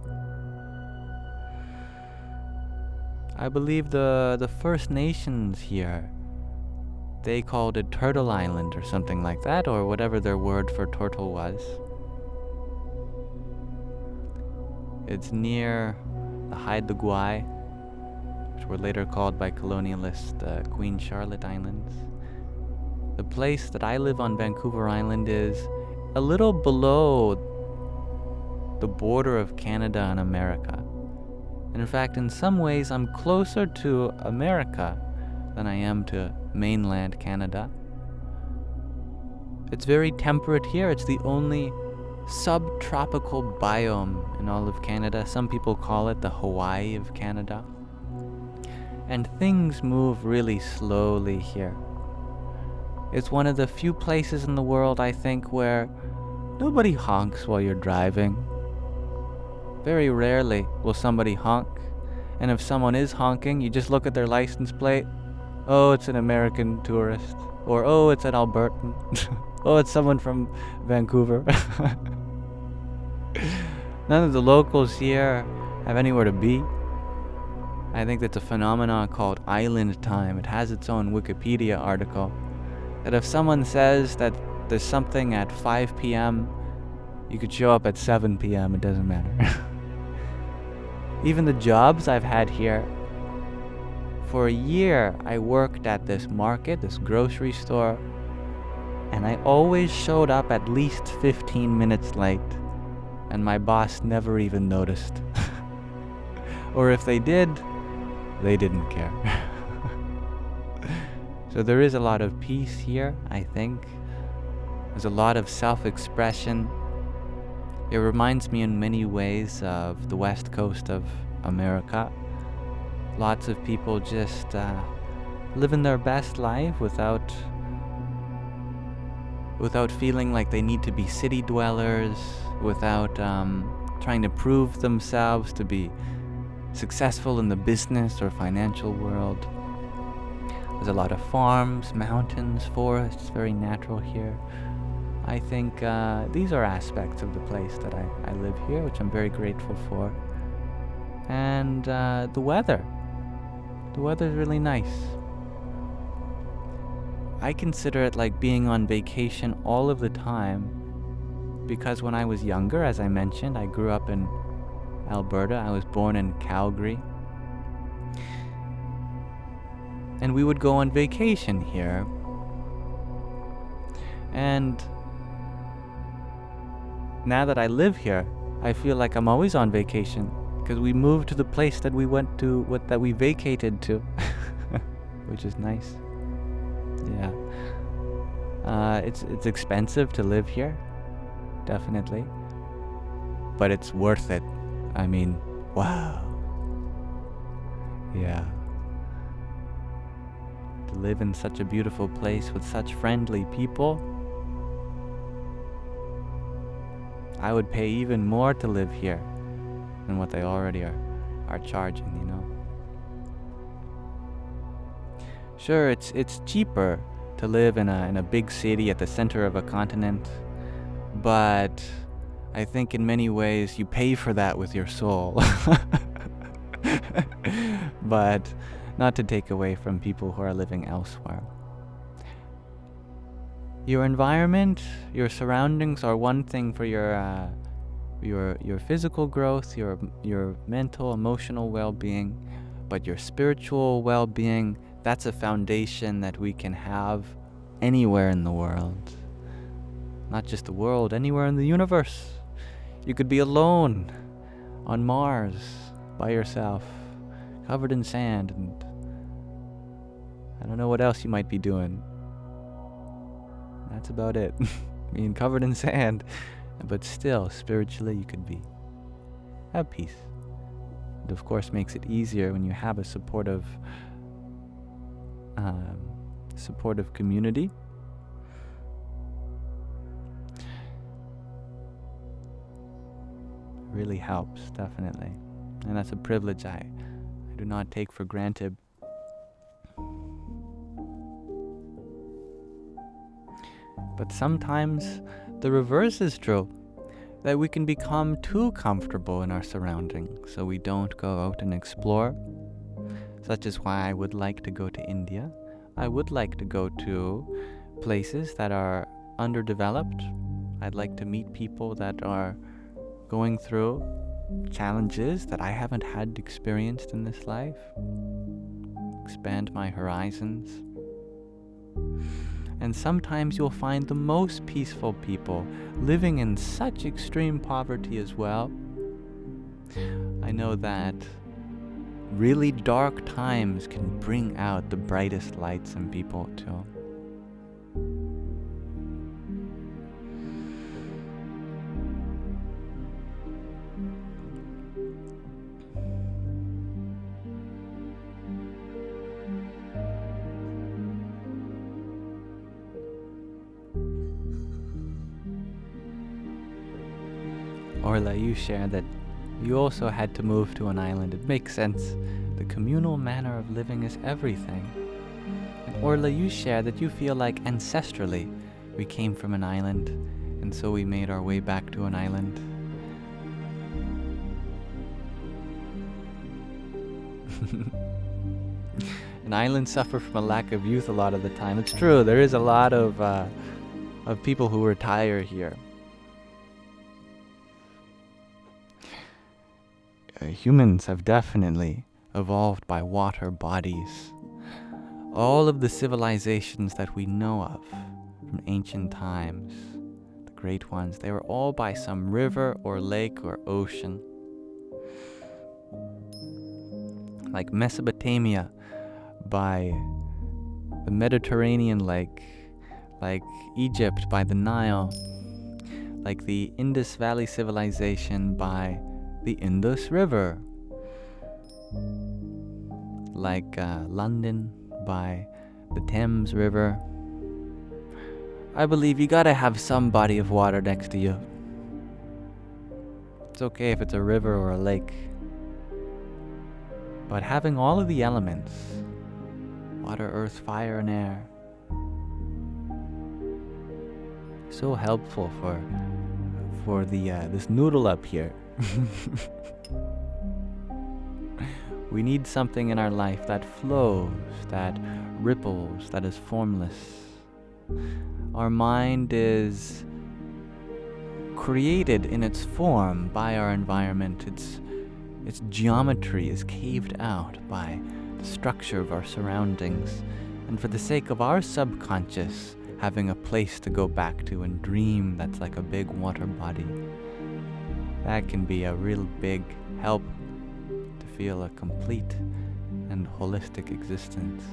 I believe the First Nations here, they called it Turtle Island or something like that, or whatever their word for turtle was. It's near the Haida Gwaii, which were later called by colonialists the Queen Charlotte Islands. The place that I live on Vancouver Island is a little below the border of Canada and America. And in fact, in some ways, I'm closer to America than I am to mainland Canada. It's very temperate here. It's the only subtropical biome in all of Canada. Some people call it the Hawaii of Canada. And things move really slowly here. It's one of the few places in the world, I think, where nobody honks while you're driving. Very rarely will somebody honk, and if someone is honking, you just look at their license plate. Oh, it's an American tourist. Or, oh, it's an Albertan. Oh, it's someone from Vancouver. None of the locals here have anywhere to be. I think that's a phenomenon called island time. It has its own Wikipedia article. That if someone says that there's something at 5 p.m., you could show up at 7 p.m., it doesn't matter. Even the jobs I've had here, for a year I worked at this market, this grocery store, and I always showed up at least 15 minutes late, and my boss never even noticed. Or if they did, they didn't care. So there is a lot of peace here, I think. There's a lot of self-expression. It reminds me in many ways of the west coast of America. Lots of people just living their best life without feeling like they need to be city dwellers, without trying to prove themselves to be successful in the business or financial world. There's a lot of farms, mountains, forests, very natural here. I think these are aspects of the place that I live here, which I'm very grateful for. And the weather. The weather's really nice. I consider it like being on vacation all of the time, because when I was younger, as I mentioned, I grew up in Alberta. I was born in Calgary. And we would go on vacation here. And now that I live here, I feel like I'm always on vacation, because we moved to the place that we went to, that we vacated to, which is nice. Yeah. It's expensive to live here, definitely, but it's worth it. I mean, wow. Yeah. To live in such a beautiful place with such friendly people, I would pay even more to live here than what they already are charging, you know. Sure, it's cheaper to live in a big city at the center of a continent, but I think in many ways you pay for that with your soul. But not to take away from people who are living elsewhere. Your environment, your surroundings are one thing for your physical growth, your mental, emotional well-being, but your spiritual well-being, that's a foundation that we can have anywhere in the world. Not just the world, anywhere in the universe. You could be alone on Mars by yourself, covered in sand, and I don't know what else you might be doing. That's about it. Being covered in sand, but still, spiritually, you could be at peace. It of course makes it easier when you have a supportive community. Really helps, definitely. And that's a privilege I do not take for granted. But sometimes the reverse is true, that we can become too comfortable in our surroundings, so we don't go out and explore. Such is why I would like to go to India. I would like to go to places that are underdeveloped. I'd like to meet people that are going through challenges that I haven't had experienced in this life. Expand my horizons. And sometimes you'll find the most peaceful people living in such extreme poverty as well. I know that really dark times can bring out the brightest lights in people too. Orla, you share that you also had to move to an island. It makes sense. The communal manner of living is everything. And Orla, you share that you feel like ancestrally we came from an island, and so we made our way back to an island. And islands suffer from a lack of youth a lot of the time. It's true, there is a lot of people who retire here. Humans have definitely evolved by water bodies. All of the civilizations that we know of from ancient times, the great ones, they were all by some river or lake or ocean. Like Mesopotamia by the Mediterranean lake, like Egypt by the Nile, like the Indus Valley civilization by the Indus River, like London by the Thames River. I believe you gotta have some body of water next to you. It's okay if it's a river or a lake, but having all of the elements, water, earth, fire, and air, so helpful for the this noodle up here. We need something in our life that flows, that ripples, that is formless. Our mind is created in its form by our environment. Its geometry is caved out by the structure of our surroundings. And for the sake of our subconscious having a place to go back to and dream that's like a big water body, that can be a real big help to feel a complete and holistic existence.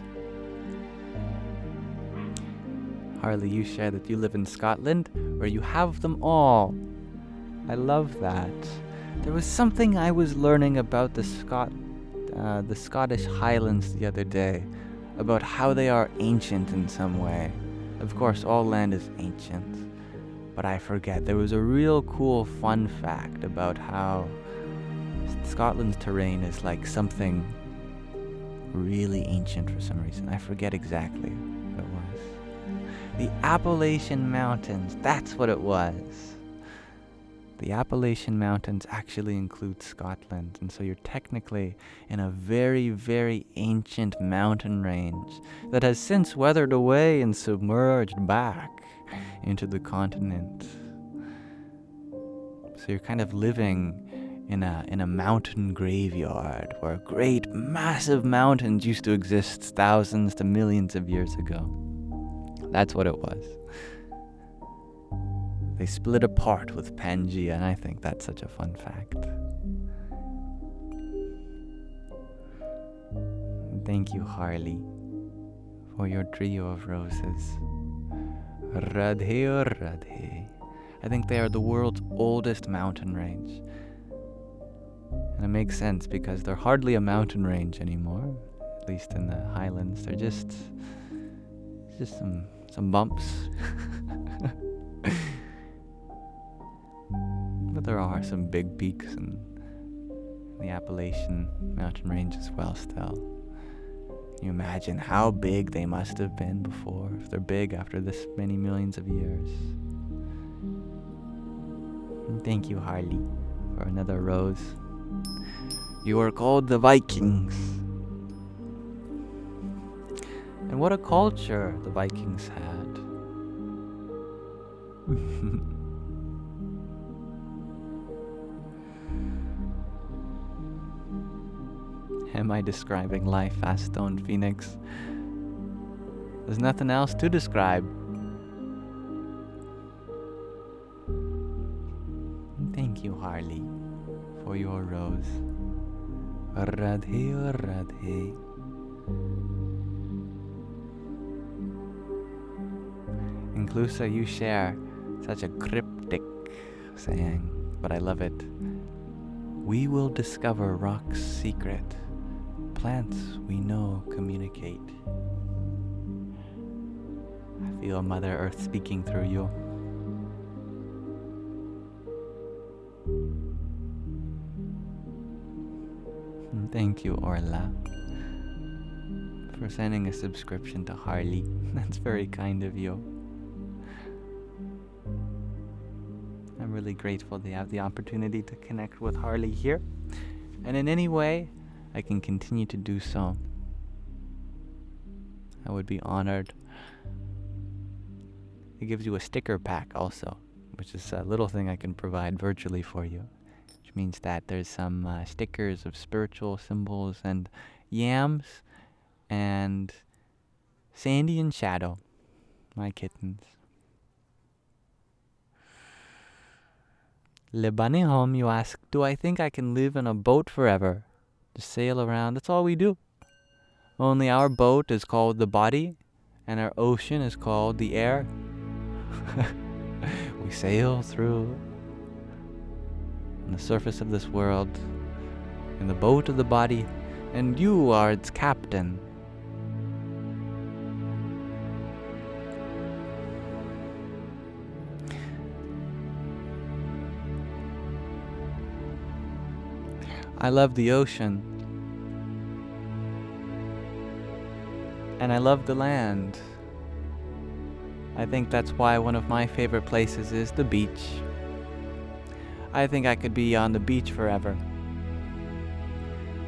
Harley, you share that you live in Scotland, where you have them all. I love that. There was something I was learning about the Scottish Highlands the other day, about how they are ancient in some way. Of course, all land is ancient. But I forget. There was a real cool fun fact about how Scotland's terrain is like something really ancient for some reason. I forget exactly what it was. The Appalachian Mountains, that's what it was. The Appalachian Mountains actually include Scotland, and so you're technically in a very, very ancient mountain range that has since weathered away and submerged back. into the continent. So you're kind of living in a mountain graveyard where great massive mountains used to exist thousands to millions of years ago. That's what it was. They split apart with Pangea, and I think that's such a fun fact. And thank you, Harley, for your trio of roses. Radhe or Radhe. I think they are the world's oldest mountain range. And it makes sense because they're hardly a mountain range anymore, at least in the highlands. They're just some bumps. But there are some big peaks in the Appalachian mountain range as well still. Can you imagine how big they must have been before, if they're big after this many millions of years? And thank you, Harley, for another rose. You are called the Vikings. And what a culture the Vikings had. Am I describing life, asked Stone Phoenix? There's nothing else to describe. Thank you, Harley, for your rose. Radhe or Radhe. Inclusa, you share such a cryptic saying, but I love it. We will discover rock's secret. Plants we know communicate. I feel Mother Earth speaking through you. And thank you, Orla, for sending a subscription to Harley. That's very kind of you. I'm really grateful to have the opportunity to connect with Harley here. And in any way I can continue to do so, I would be honored. It gives you a sticker pack also, which is a little thing I can provide virtually for you, which means that there's some stickers of spiritual symbols and yams and Sandy and Shadow, my kittens. Le Bunny Home, you ask, do I think I can live in a boat forever? To sail around, that's all we do. Only our boat is called the body, and our ocean is called the air. We sail through on the surface of this world, in the boat of the body, and you are its captain. I love the ocean. And I love the land. I think that's why one of my favorite places is the beach. I think I could be on the beach forever.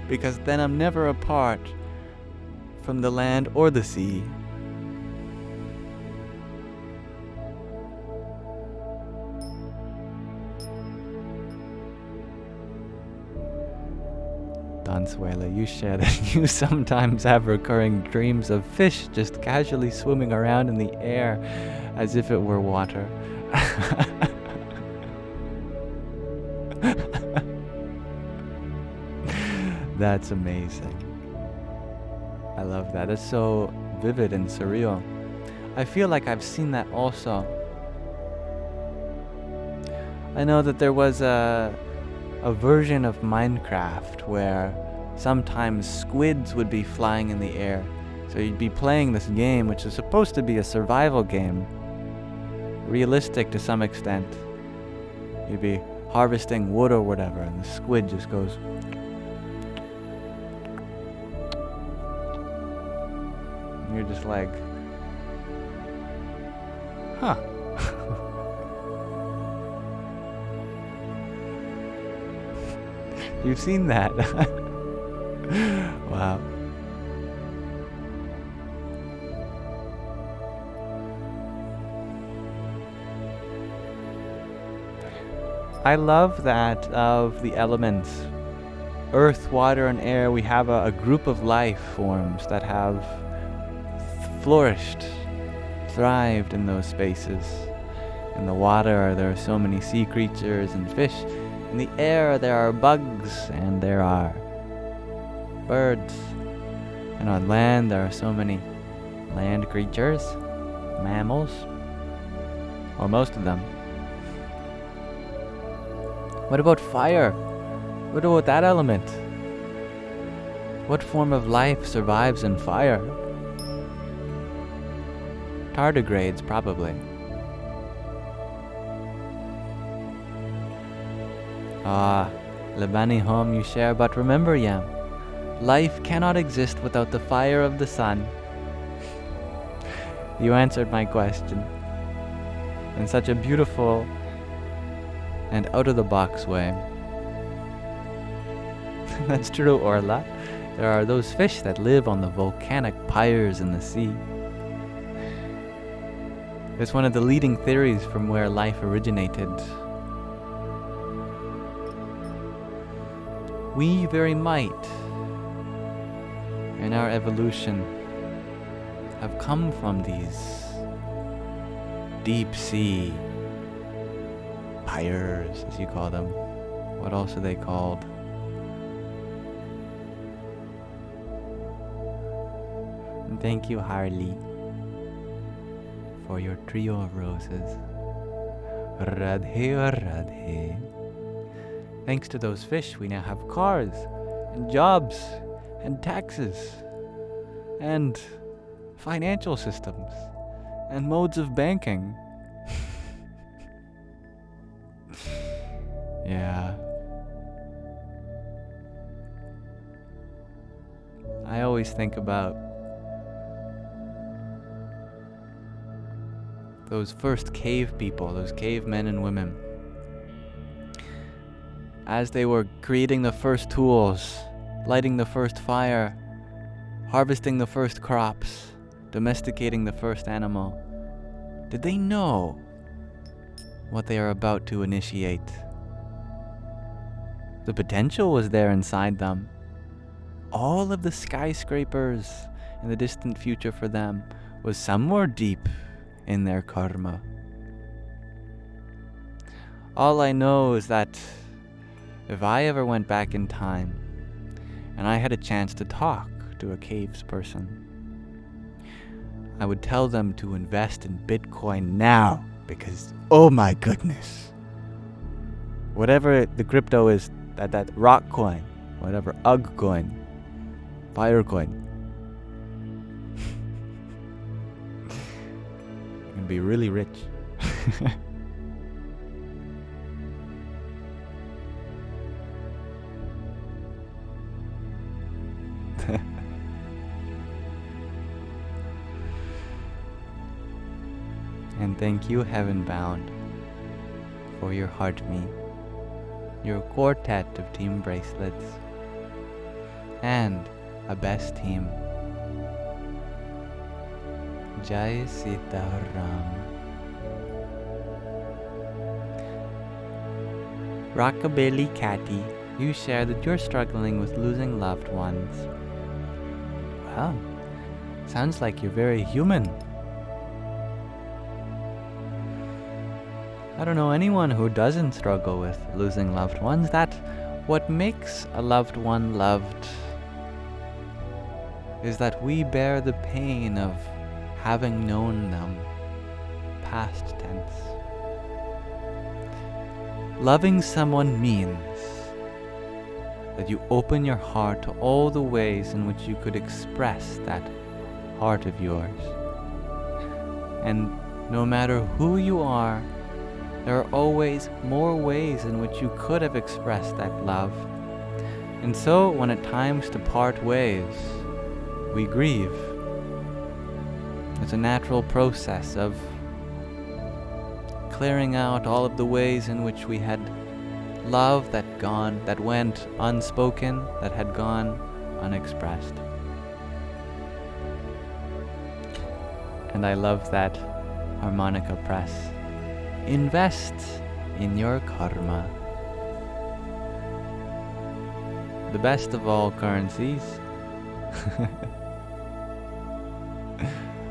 Because then I'm never apart from the land or the sea. Donsuela, you share that you sometimes have recurring dreams of fish just casually swimming around in the air as if it were water. That's amazing. I love that. It's so vivid and surreal. I feel like I've seen that also. I know that there was a version of Minecraft where sometimes squids would be flying in the air. So you'd be playing this game, which is supposed to be a survival game, realistic to some extent. You'd be harvesting wood or whatever, and the squid just goes. And you're just like, huh. You've seen that. Wow. I love that of the elements, earth, water, and air, we have a group of life forms that have flourished, thrived in those spaces. In the water, there are so many sea creatures and fish. In the air, there are bugs and there are birds. And on land, there are so many land creatures, mammals, or most of them. What about fire? What about that element? What form of life survives in fire? Tardigrades, probably. Labani home you share, but remember, Yam, life cannot exist without the fire of the sun. You answered my question in such a beautiful and out-of-the-box way. That's true, Orla. There are those fish that live on the volcanic pyres in the sea. It's one of the leading theories from where life originated. We very might, in our evolution, have come from these deep sea pyres, as you call them. What else are they called? And thank you, Harley, for your trio of roses. Radhe Radhe. Thanks to those fish, we now have cars, and jobs, and taxes, and financial systems, and modes of banking. Yeah. I always think about those first cave people, those cavemen and women, as they were creating the first tools, lighting the first fire, harvesting the first crops, domesticating the first animal. Did they know what they are about to initiate? The potential was there inside them. All of the skyscrapers in the distant future for them was somewhere deep in their karma. All I know is that if I ever went back in time and I had a chance to talk to a caves person, I would tell them to invest in Bitcoin now, because oh my goodness, whatever the crypto is, that rock coin, whatever, UG coin, fire coin, you're gonna be really rich. And thank you, Heaven Bound, for your heart me, your quartet of team bracelets, and a best team. Jai Sita Ram. Rockabilly Catty, you share that you're struggling with losing loved ones. Well, sounds like you're very human. I don't know anyone who doesn't struggle with losing loved ones. That what makes a loved one loved is that we bear the pain of having known them, past tense. Loving someone means that you open your heart to all the ways in which you could express that heart of yours. And no matter who you are, there are always more ways in which you could have expressed that love. And so, when at times to part ways, we grieve. It's a natural process of clearing out all of the ways in which we had love that went unspoken, that had gone unexpressed. And I love that harmonica press. Invest in your karma. The best of all currencies.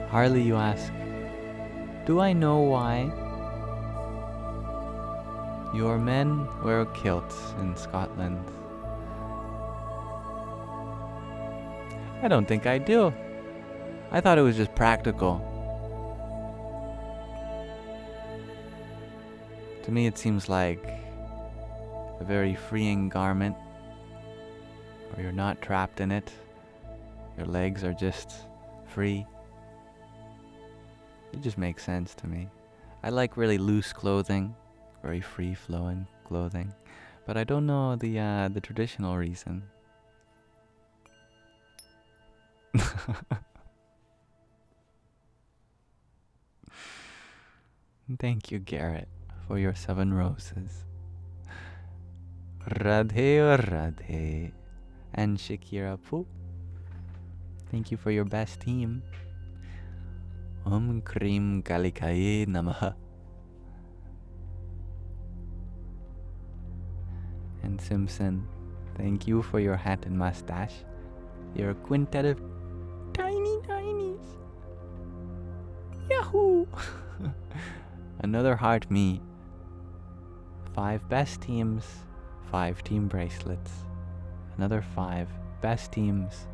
Harley, you ask, do I know why your men wear kilts in Scotland? I don't think I do. I thought it was just practical. To me, it seems like a very freeing garment, where you're not trapped in it. Your legs are just free. It just makes sense to me. I like really loose clothing, very free-flowing clothing, but I don't know the traditional reason. Thank you, Garrett, for your 7 roses. Radhe Radhe. And Shakira Poo, thank you for your best team. Krim Kalikaye Namaha. And Simpson, thank you for your hat and mustache. You're a quintet of tiny tinies. Yahoo! Another heart me. 5 best teams, 5 team bracelets. Another 5 best teams.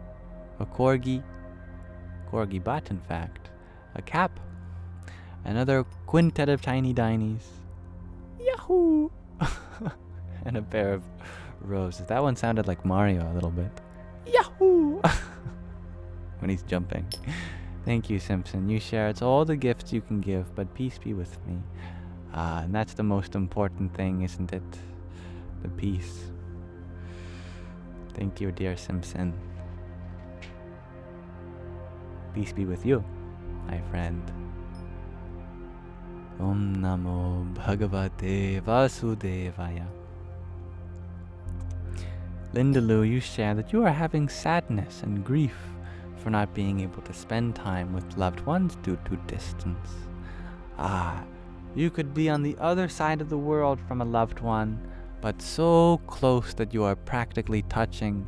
A corgi butt in fact. A cap. Another quintet of tiny dinies. Yahoo! And a pair of roses. That one sounded like Mario a little bit. Yahoo! When he's jumping. Thank you, Simpson. You share. It's all the gifts you can give, but peace be with me. And that's the most important thing, isn't it? The peace. Thank you, dear Simpson. Peace be with you, my friend. Om Namo Bhagavate Vasudevaya. Linda Lou, you share that you are having sadness and grief for not being able to spend time with loved ones due to distance. You could be on the other side of the world from a loved one, but so close that you are practically touching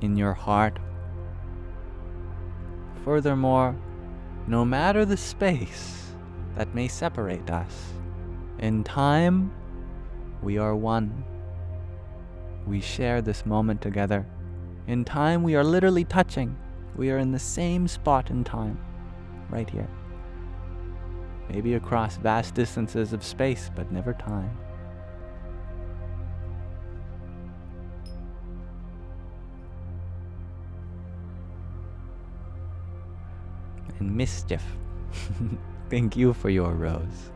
in your heart. Furthermore, no matter the space that may separate us, in time, we are one. We share this moment together. In time, we are literally touching. We are in the same spot in time, right here. Maybe across vast distances of space, but never time. And Mischief, thank you for your rose.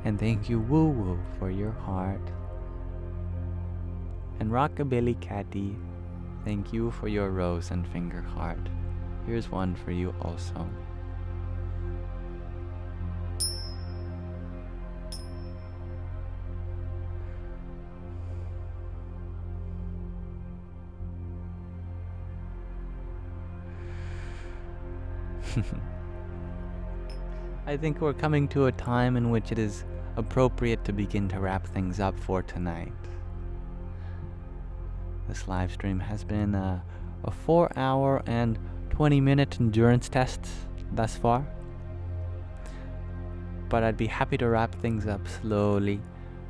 And thank you, Woo Woo, for your heart. And Rockabilly Catty, thank you for your rose and finger heart. Here's one for you also. I think we're coming to a time in which it is appropriate to begin to wrap things up for tonight. This live stream has been a 4-hour and 20-minute endurance test thus far. But I'd be happy to wrap things up slowly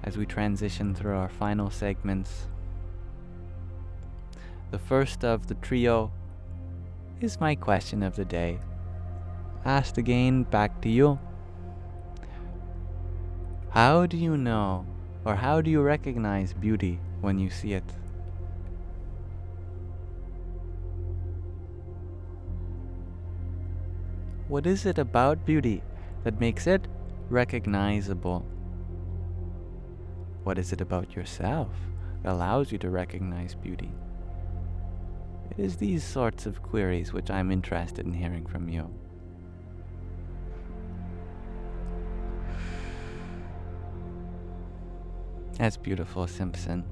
as we transition through our final segments. The first of the trio is my question of the day. Asked again, back to you. How do you know, or how do you recognize beauty when you see it? What is it about beauty that makes it recognizable? What is it about yourself that allows you to recognize beauty? It is these sorts of queries which I'm interested in hearing from you. That's beautiful, Simpson.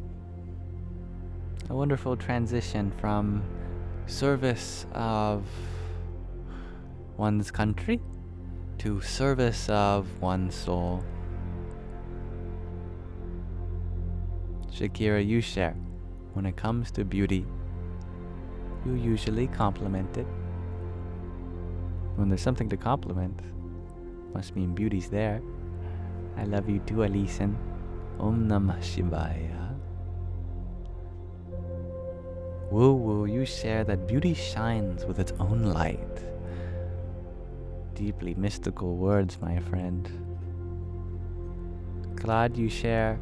A wonderful transition from service of one's country to service of one's soul. Shakira, you share, when it comes to beauty, you usually compliment it. When there's something to compliment, must mean beauty's there. I love you too, Alison. Om Namah Shivaya. Woo woo, you share that beauty shines with its own light. Deeply mystical words, my friend. Claude, you share,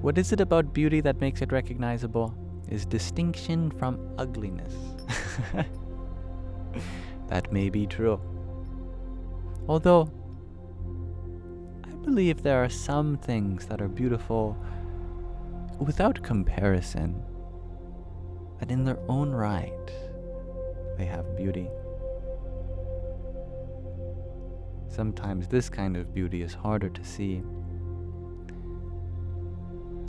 what is it about beauty that makes it recognizable? Is distinction from ugliness. That may be true. Although, I believe there are some things that are beautiful without comparison, that in their own right, they have beauty. Sometimes this kind of beauty is harder to see.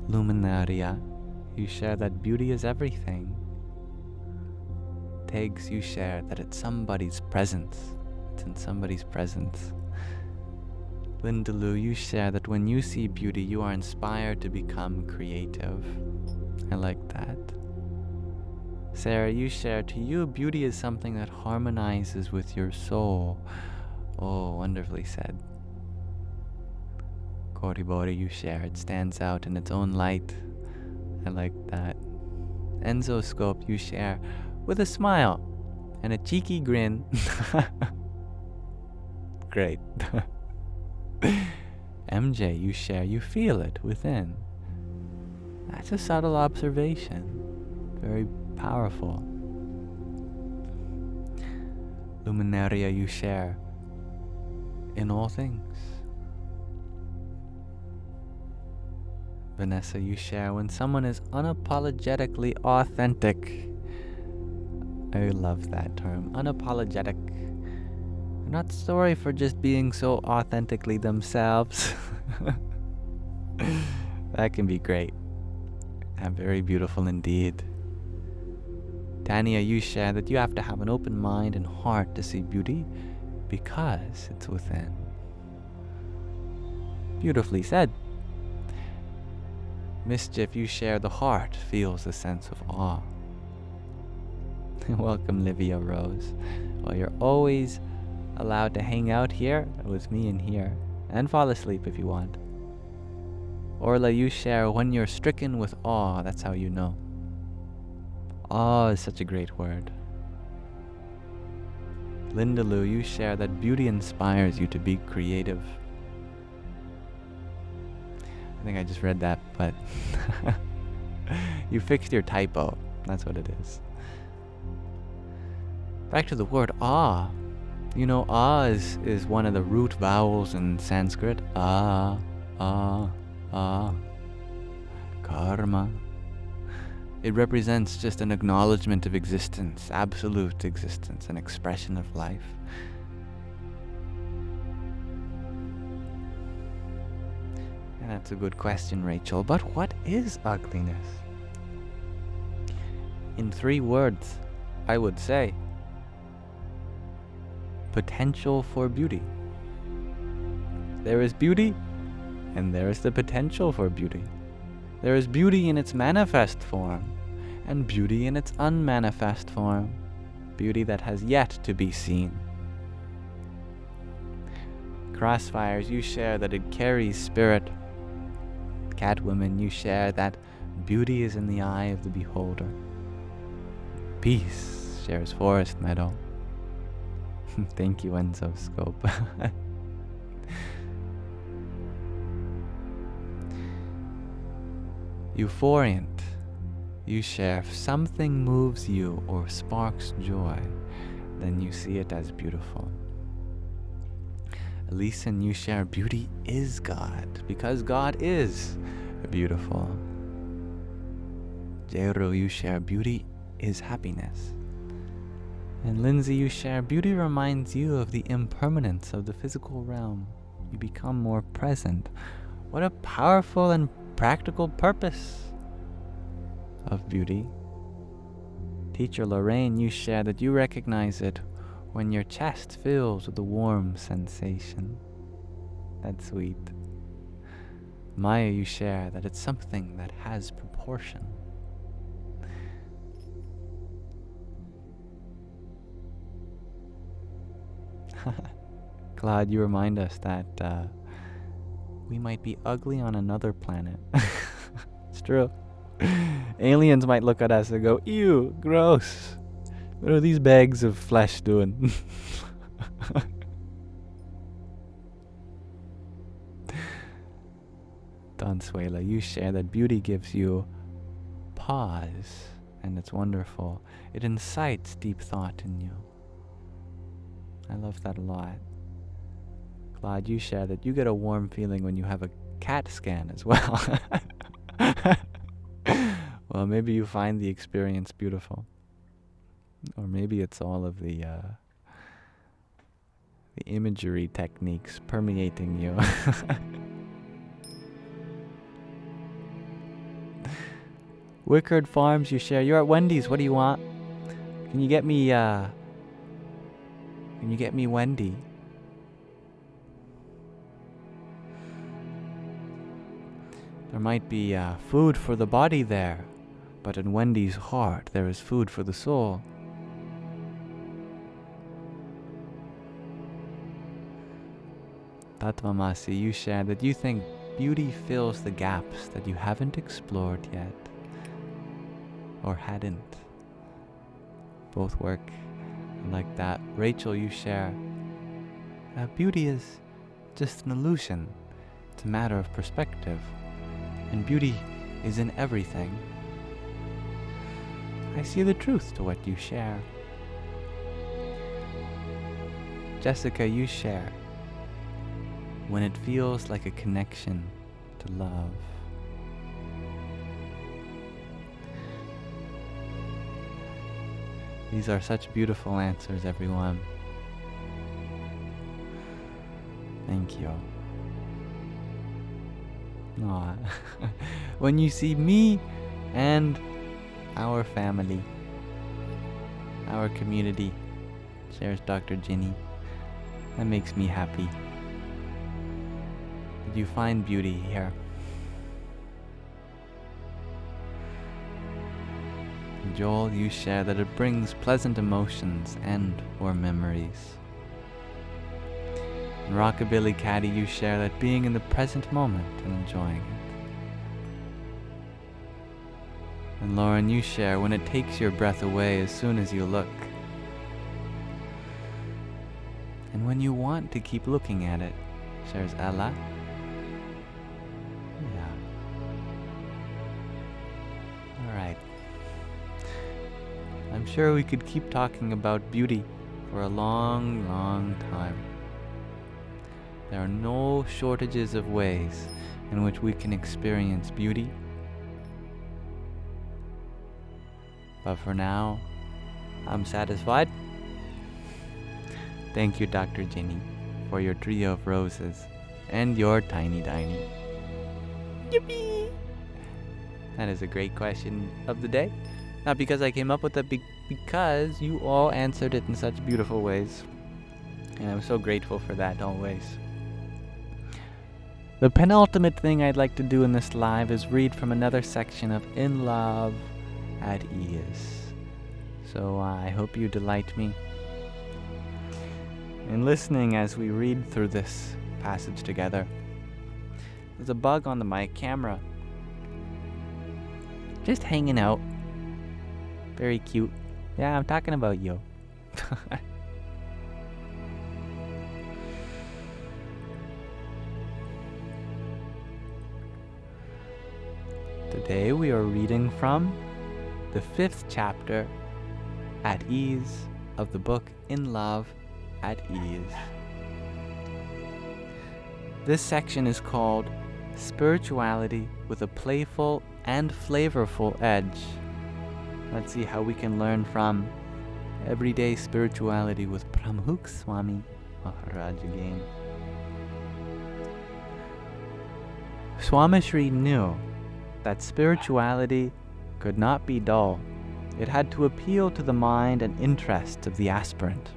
Luminaria, you share that beauty is everything. Tegs, you share that it's somebody's presence. It's in somebody's presence. Lindaloo, you share that when you see beauty, you are inspired to become creative. I like that. Sarah, you share, to you, beauty is something that harmonizes with your soul. Oh, wonderfully said. Koribori, you share, it stands out in its own light. I like that. Enzoscope, you share, with a smile and a cheeky grin. Great. MJ, you share, you feel it within. That's a subtle observation. Very powerful. Luminaria, you share, in all things. Vanessa, you share, when someone is unapologetically authentic. I love that term, unapologetic. They're not sorry for just being so authentically themselves. That can be great and very beautiful indeed. Tanya, you share that you have to have an open mind and heart to see beauty because it's within. Beautifully said. Mischief, you share, the heart feels a sense of awe. Welcome, Livia Rose. Well, you're always allowed to hang out here with me in here and fall asleep if you want. Orla, you share, when you're stricken with awe, that's how you know. Awe is such a great word. Lindaloo, you share that beauty inspires you to be creative. I think I just read that, but you fixed your typo. That's what it is. Back to the word awe. You know, awe is one of the root vowels in Sanskrit. Ah, ah, ah. Karma. It represents just an acknowledgement of existence, absolute existence, an expression of life. And that's a good question, Rachel. But what is ugliness? In 3 words, I would say, potential for beauty. There is beauty, and there is the potential for beauty. There is beauty in its manifest form, and beauty in its unmanifest form. Beauty that has yet to be seen. Crossfires, you share that it carries spirit. Catwoman, you share that beauty is in the eye of the beholder. Peace shares forest meadow. Thank you, Enzo Scope. Euphoriant, you share, if something moves you or sparks joy, then you see it as beautiful. Elysian, you share, beauty is God, because God is beautiful. Jero, you share, beauty is happiness. And Lindsay, you share, beauty reminds you of the impermanence of the physical realm. You become more present. What a powerful and practical purpose of beauty. Teacher Lorraine, you share that you recognize it when your chest fills with a warm sensation. That's sweet. Maya, you share that it's something that has proportion. Claude, you remind us that we might be ugly on another planet. It's true. Aliens might look at us and go, ew, gross. What are these bags of flesh doing? Donsuela, you share that beauty gives you pause, and it's wonderful. It incites deep thought in you. I love that a lot. Claude, you share that you get a warm feeling when you have a CAT scan as well. Well, maybe you find the experience beautiful. Or maybe it's all of the imagery techniques permeating you. Wickard Farms, you share. You're at Wendy's. What do you want? Can you get me Wendy? There might be food for the body there, but in Wendy's heart there is food for the soul. Tatmamasi, you share that you think beauty fills the gaps that you haven't explored yet, or hadn't. Both work. I like that. Rachel, you share. Beauty is just an illusion. It's a matter of perspective. And beauty is in everything. I see the truth to what you share. Jessica, you share. When it feels like a connection to love. These are such beautiful answers, everyone. Thank you. Aww. When you see me and our family, our community, shares Dr. Ginny, that makes me happy. Did you find beauty here? Joel, you share that it brings pleasant emotions and or memories. And Rockabilly Caddy, you share that being in the present moment and enjoying it. And Lauren, you share when it takes your breath away as soon as you look. And when you want to keep looking at it, shares Ella. Yeah. Alright. I'm sure we could keep talking about beauty for a long, long time. There are no shortages of ways in which we can experience beauty. But for now, I'm satisfied. Thank you, Dr. Ginny, for your trio of roses and your tiny. Yippee! That is a great question of the day. Not because I came up with it, because you all answered it in such beautiful ways. And I'm so grateful for that always. The penultimate thing I'd like to do in this live is read from another section of In Love at Ease. So I hope you delight me in listening as we read through this passage together. There's a bug on my camera. Just hanging out. Very cute. Yeah, I'm talking about you. Today we are reading from the 5th chapter, At Ease, of the book In Love at Ease. This section is called Spirituality with a Playful and Flavorful Edge. Let's see how we can learn from everyday spirituality with Pramukh Swami Maharaj again. Swamishri knew that spirituality could not be dull. It had to appeal to the mind and interests of the aspirant.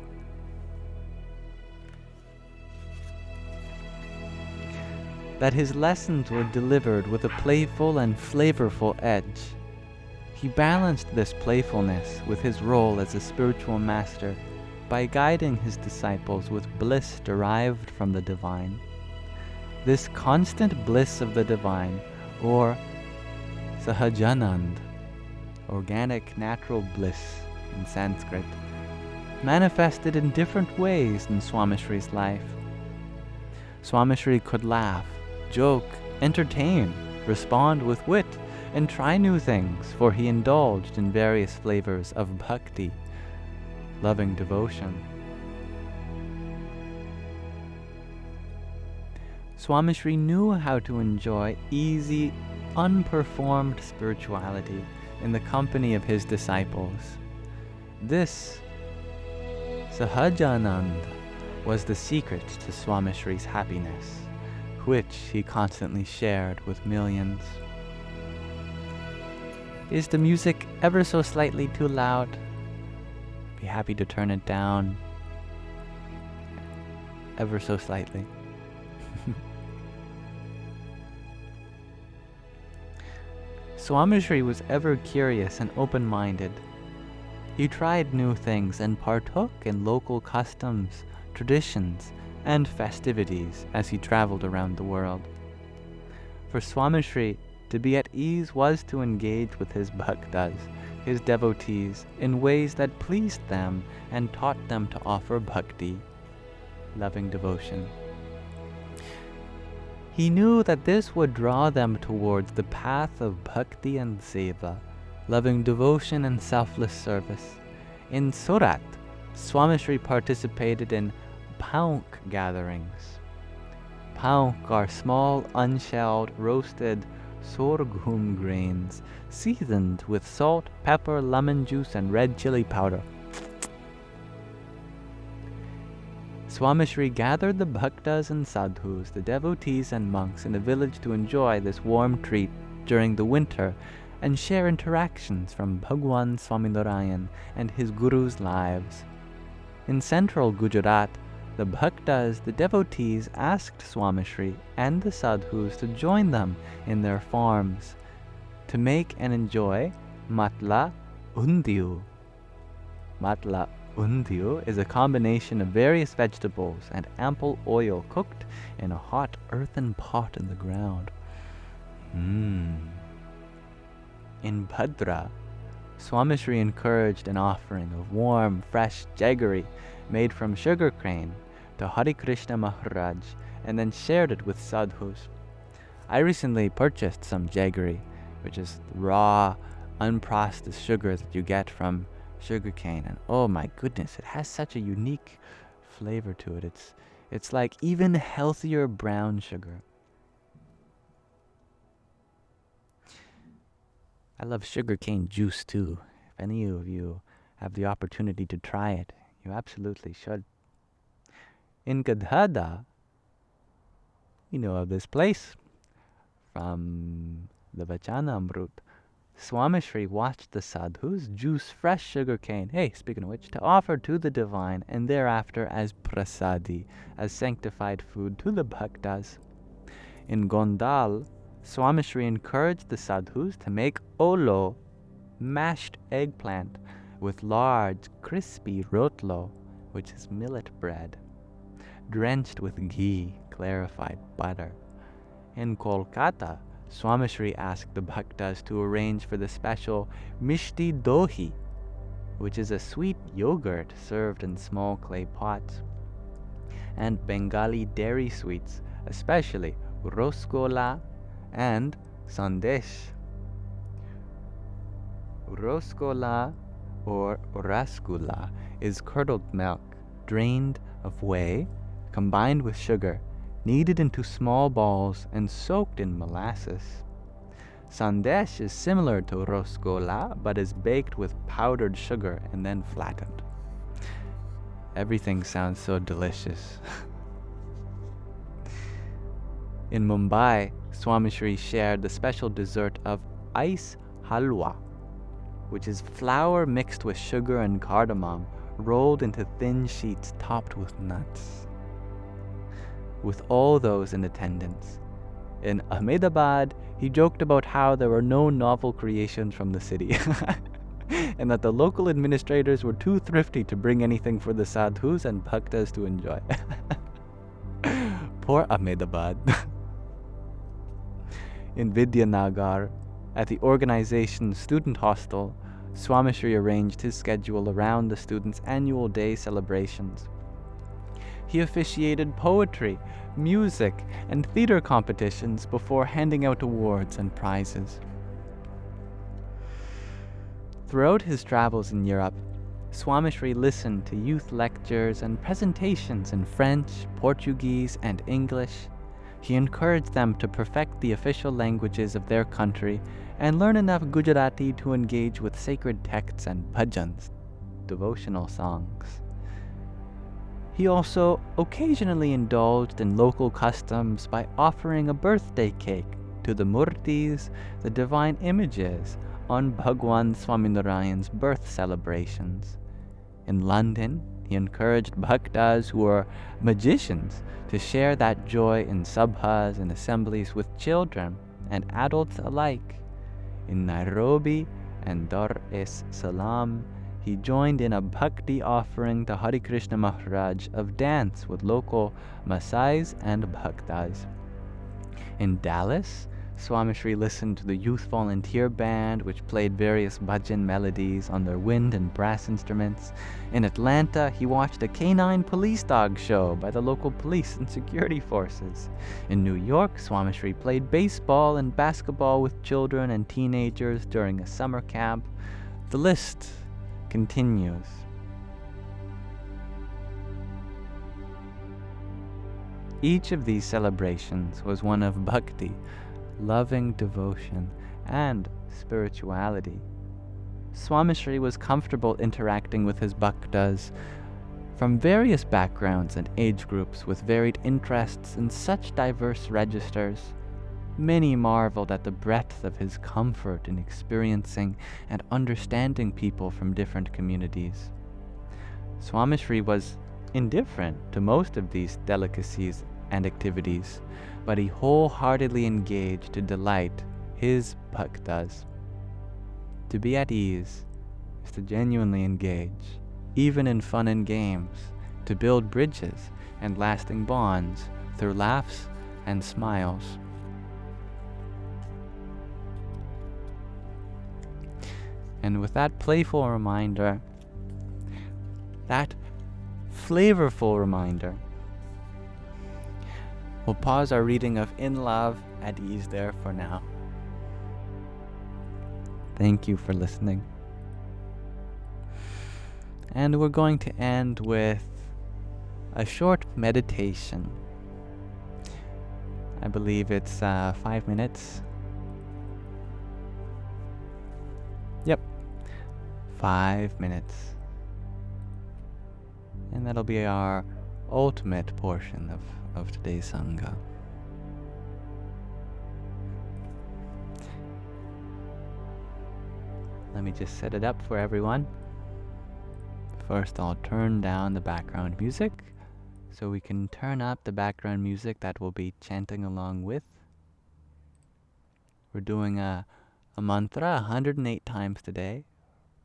that his lessons were delivered with a playful and flavorful edge. He balanced this playfulness with his role as a spiritual master by guiding his disciples with bliss derived from the divine. This constant bliss of the divine, or sahajanand, organic natural bliss in Sanskrit, manifested in different ways in Swamishri's life. Swamishri could laugh, joke, entertain, respond with wit, and try new things, for he indulged in various flavors of bhakti, loving devotion. Swamishri knew how to enjoy easy, unperformed spirituality in the company of his disciples. This Sahajanand was the secret to Swamishri's happiness, which he constantly shared with millions. Is the music ever so slightly too loud? Be happy to turn it down ever so slightly. Swamishri was ever curious and open-minded. He tried new things and partook in local customs, traditions, and festivities as he traveled around the world. For Swamishri, to be at ease was to engage with his bhaktas, his devotees, in ways that pleased them and taught them to offer bhakti, loving devotion. He knew that this would draw them towards the path of bhakti and seva, loving devotion and selfless service. In Surat, Swamishri participated in paunk gatherings. Paunk are small, unshelled, roasted sorghum grains, seasoned with salt, pepper, lemon juice, and red chili powder. Swamishri gathered the bhaktas and sadhus, the devotees and monks in a village to enjoy this warm treat during the winter and share interactions from Bhagwan Swaminarayan and his gurus' lives. In central Gujarat, the bhaktas, the devotees, asked Swamishri and the sadhus to join them in their farms to make and enjoy matla undiyu. Matla undiyu is a combination of various vegetables and ample oil cooked in a hot earthen pot in the ground. In Bhadra, Swamishri encouraged an offering of warm, fresh jaggery made from sugar cane to Hari Krishna Maharaj and then shared it with sadhus. I recently purchased some jaggery, which is raw, unprocessed sugar that you get from sugar cane, and oh my goodness, it has such a unique flavor to it. It's like even healthier brown sugar. I love sugarcane juice too. If any of you have the opportunity to try it, you absolutely should. In Gadhada, we know of this place from the Vachanamrut. Swamishri watched the sadhus juice fresh sugarcane, speaking of which, to offer to the divine and thereafter as prasadi, as sanctified food to the bhaktas. In Gondal, Swamishri encouraged the sadhus to make olo, mashed eggplant, with large, crispy rotlo, which is millet bread, drenched with ghee, clarified butter. In Kolkata, Swamishri asked the bhaktas to arrange for the special mishti dohi, which is a sweet yogurt served in small clay pots, and Bengali dairy sweets, especially rosgola and sandesh. Rosgola or rasgulla is curdled milk, drained of whey, combined with sugar, kneaded into small balls and soaked in molasses. Sandesh is similar to rosgola, but is baked with powdered sugar and then flattened. Everything sounds so delicious. In Mumbai, Swamishri shared the special dessert of ice halwa, which is flour mixed with sugar and cardamom, rolled into thin sheets topped with nuts. With all those in attendance, In Ahmedabad, he joked about how there were no novel creations from the city and that the local administrators were too thrifty to bring anything for the sadhus and bhaktas to enjoy. Poor Ahmedabad. In Vidyanagar, at the organization's student hostel, Swamishri arranged his schedule around the students' annual day celebrations. He officiated poetry, music, and theater competitions before handing out awards and prizes. Throughout his travels in Europe, Swamishri listened to youth lectures and presentations in French, Portuguese, and English. He encouraged them to perfect the official languages of their country and learn enough Gujarati to engage with sacred texts and bhajans, devotional songs. He also occasionally indulged in local customs by offering a birthday cake to the murtis, the divine images, on Bhagwan Swaminarayan's birth celebrations. In London, he encouraged bhaktas who were magicians to share that joy in sabhas and assemblies with children and adults alike. In Nairobi and Dar es Salaam, he joined in a bhakti offering to Hari Krishna Maharaj of dance with local Masais and bhaktas. In Dallas, Swamishri listened to the youth volunteer band, which played various bhajan melodies on their wind and brass instruments. In Atlanta, he watched a canine police dog show by the local police and security forces. In New York, Swamishri played baseball and basketball with children and teenagers during a summer camp. The list continues. Each of these celebrations was one of bhakti, loving devotion, and spirituality. Swamishri was comfortable interacting with his bhaktas from various backgrounds and age groups with varied interests in such diverse registers. Many marveled at the breadth of his comfort in experiencing and understanding people from different communities. Swamishri was indifferent to most of these delicacies and activities, but he wholeheartedly engaged to delight his bhaktas. To be at ease is to genuinely engage, even in fun and games, to build bridges and lasting bonds through laughs and smiles. And with that playful reminder, that flavorful reminder, we'll pause our reading of In Love at Ease there for now. Thank you for listening. And we're going to end with a short meditation. I believe it's 5 minutes. Yep, 5 minutes. And that'll be our ultimate portion of today's Sangha. Let me just set it up for everyone. First, I'll turn down the background music so we can turn up the background music that we'll be chanting along with. We're doing a mantra 108 times today,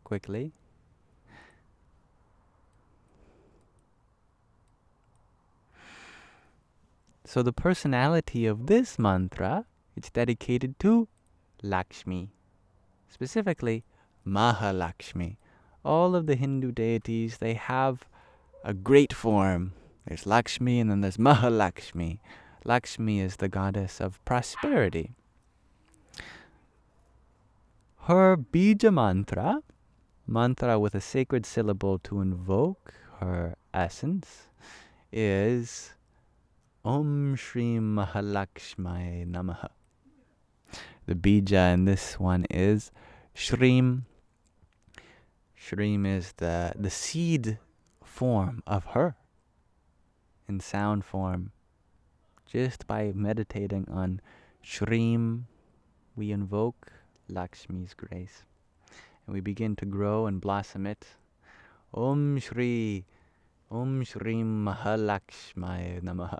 quickly. So the personality of this mantra, it's dedicated to Lakshmi, specifically Mahalakshmi. All of the Hindu deities, they have a great form. There's Lakshmi and then there's Mahalakshmi. Lakshmi is the goddess of prosperity. Her bija mantra with a sacred syllable to invoke her essence, is Om Shri Mahalakshmi Namaha. The bija in this one is Shrim. Shrim is the seed form of her in sound form. Just by meditating on Shrim, we invoke Lakshmi's grace. And we begin to grow and blossom it. Om Shri Mahalakshmi Namaha.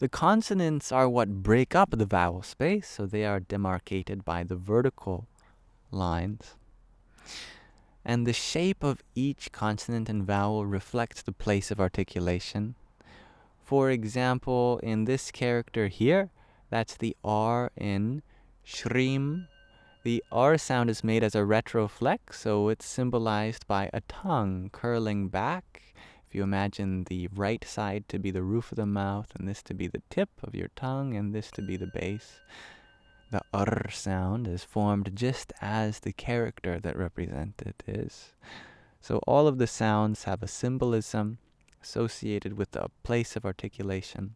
The consonants are what break up the vowel space, so they are demarcated by the vertical lines. And the shape of each consonant and vowel reflects the place of articulation. For example, in this character here, that's the R in shrim. The R sound is made as a retroflex, so it's symbolized by a tongue curling back. If you imagine the right side to be the roof of the mouth, and this to be the tip of your tongue, and this to be the base, the R sound is formed just as the character that represents it is. So all of the sounds have a symbolism associated with the place of articulation.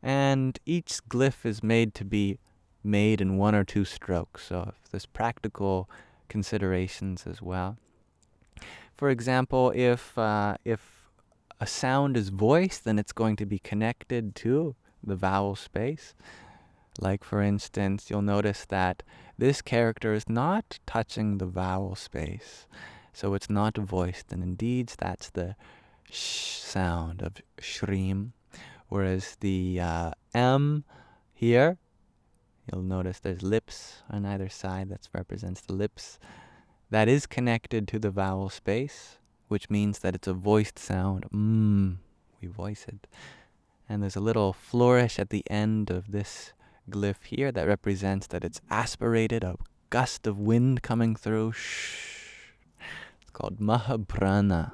And each glyph is made to be made in 1 or 2 strokes, so there's practical considerations as well. For example, if a sound is voiced, then it's going to be connected to the vowel space. Like, for instance, you'll notice that this character is not touching the vowel space, so it's not voiced, and indeed that's the sh sound of shrim, whereas the M here, you'll notice there's lips on either side, that represents the lips. That is connected to the vowel space, which means that it's a voiced sound. We voice it. And there's a little flourish at the end of this glyph here that represents that it's aspirated, a gust of wind coming through. Shh. It's called Mahaprana,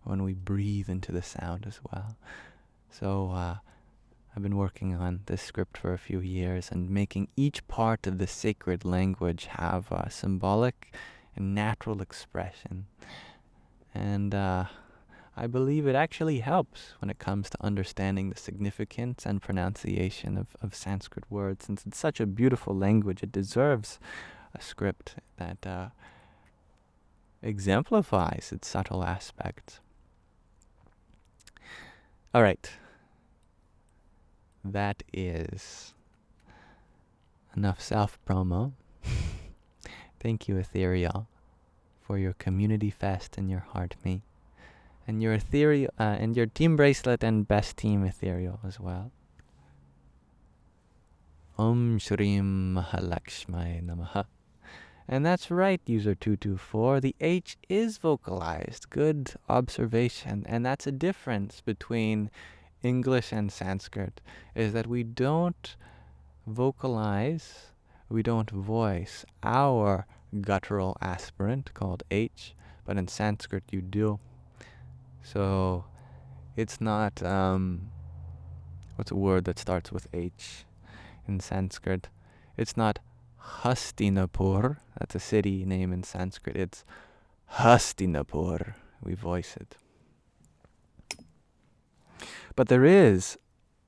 when we breathe into the sound as well. So I've been working on this script for a few years and making each part of the sacred language have a symbolic and natural expression. And I believe it actually helps when it comes to understanding the significance and pronunciation of Sanskrit words. Since it's such a beautiful language, it deserves a script that exemplifies its subtle aspects. All right. That is enough self-promo. Thank you, Ethereal, for your community fest and your heart me, and your ethereal and your team bracelet and best team Ethereal as well. Om Shrim Mahalakshmi Namaha. And that's right, user 224. The H is vocalized. Good observation. And that's a difference between English and Sanskrit, is that we don't vocalize, we don't voice our guttural aspirant called H, but in Sanskrit you do. So it's not, what's a word that starts with H in Sanskrit? It's not Hastinapur, that's a city name in Sanskrit. It's Hastinapur, we voice it. But there is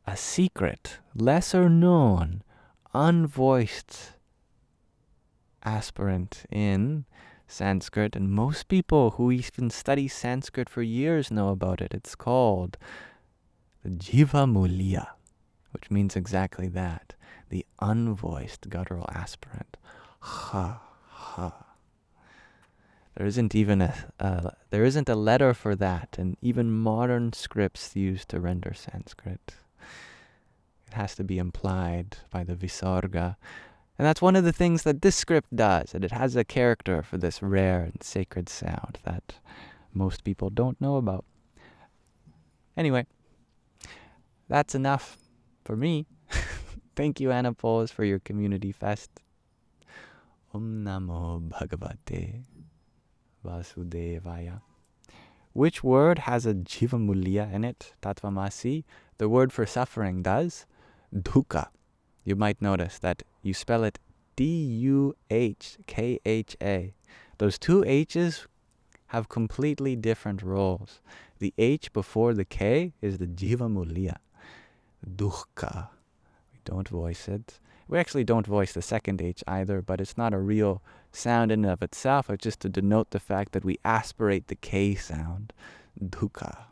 a secret, lesser known, unvoiced aspirant in Sanskrit, and most people who even study Sanskrit for years know about it. It's called the Jiva Mulya, which means exactly that, the unvoiced guttural aspirant. Ha, ha. There isn't even a letter for that, and even modern scripts used to render Sanskrit. It has to be implied by the visarga. And that's one of the things that this script does, and it has a character for this rare and sacred sound that most people don't know about. Anyway, that's enough for me. Thank you, Anapos, for your community fest. Om Namo Bhagavate Vasudevaya. Which word has a Jiva Mulya in it? Tatvamasi. The word for suffering does. Dukkha. You might notice that you spell it D-U-H-K-H-A. Those two H's have completely different roles. The H before the K is the Jiva Mulya. Dukkha. We don't voice it. We actually don't voice the second H either, but it's not a real sound in and of itself. It's just to denote the fact that we aspirate the K sound. Dukkha.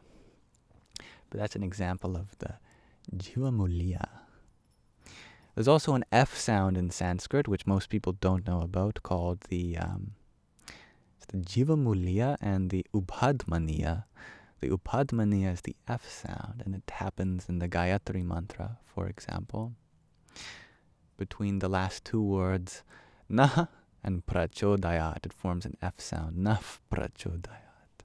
But that's an example of the Jiva Mulya. There's also an F sound in Sanskrit, which most people don't know about, called the Jiva Mulya and the Ubhadmaniya. The Upadmaniya is the F sound, and it happens in the Gayatri mantra, for example. Between the last two words, na and prachodayat, it forms an F sound. Naf prachodayat.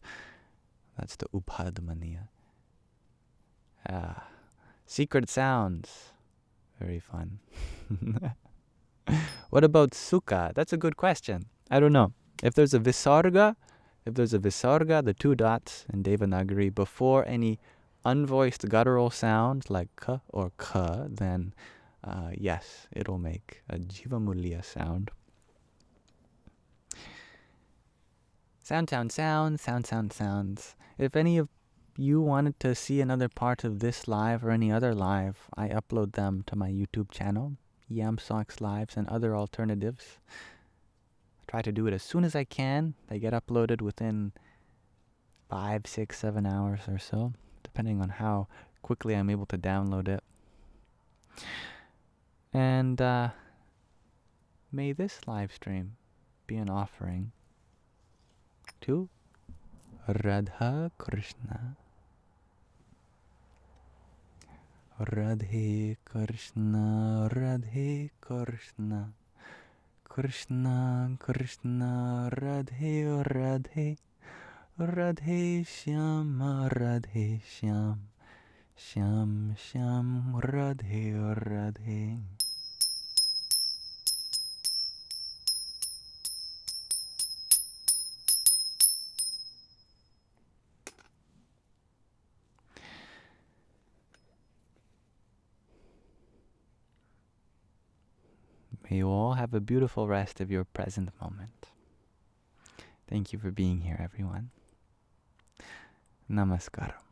That's the Upadmaniya. Secret sounds. Very fun. What about sukha? That's a good question. I don't know. If there's a visarga, the two dots in Devanagari, before any unvoiced guttural sound like k or k, then yes, it'll make a jivamulya sound. Sounds. If any of you wanted to see another part of this live or any other live, I upload them to my YouTube channel, Yamsox Lives and other alternatives. I try to do it as soon as I can. They get uploaded within 5, 6, 7 hours or so, depending on how quickly I'm able to download it. And may this live stream be an offering to Radha Krishna. Radhe Krishna, Radhe Krishna, Krishna Krishna, Radhe Radhe, Radhe Shyam, Radhe Shyam, Shyam Shyam, Radhe Radhe. May you all have a beautiful rest of your present moment. Thank you for being here, everyone. Namaskaram.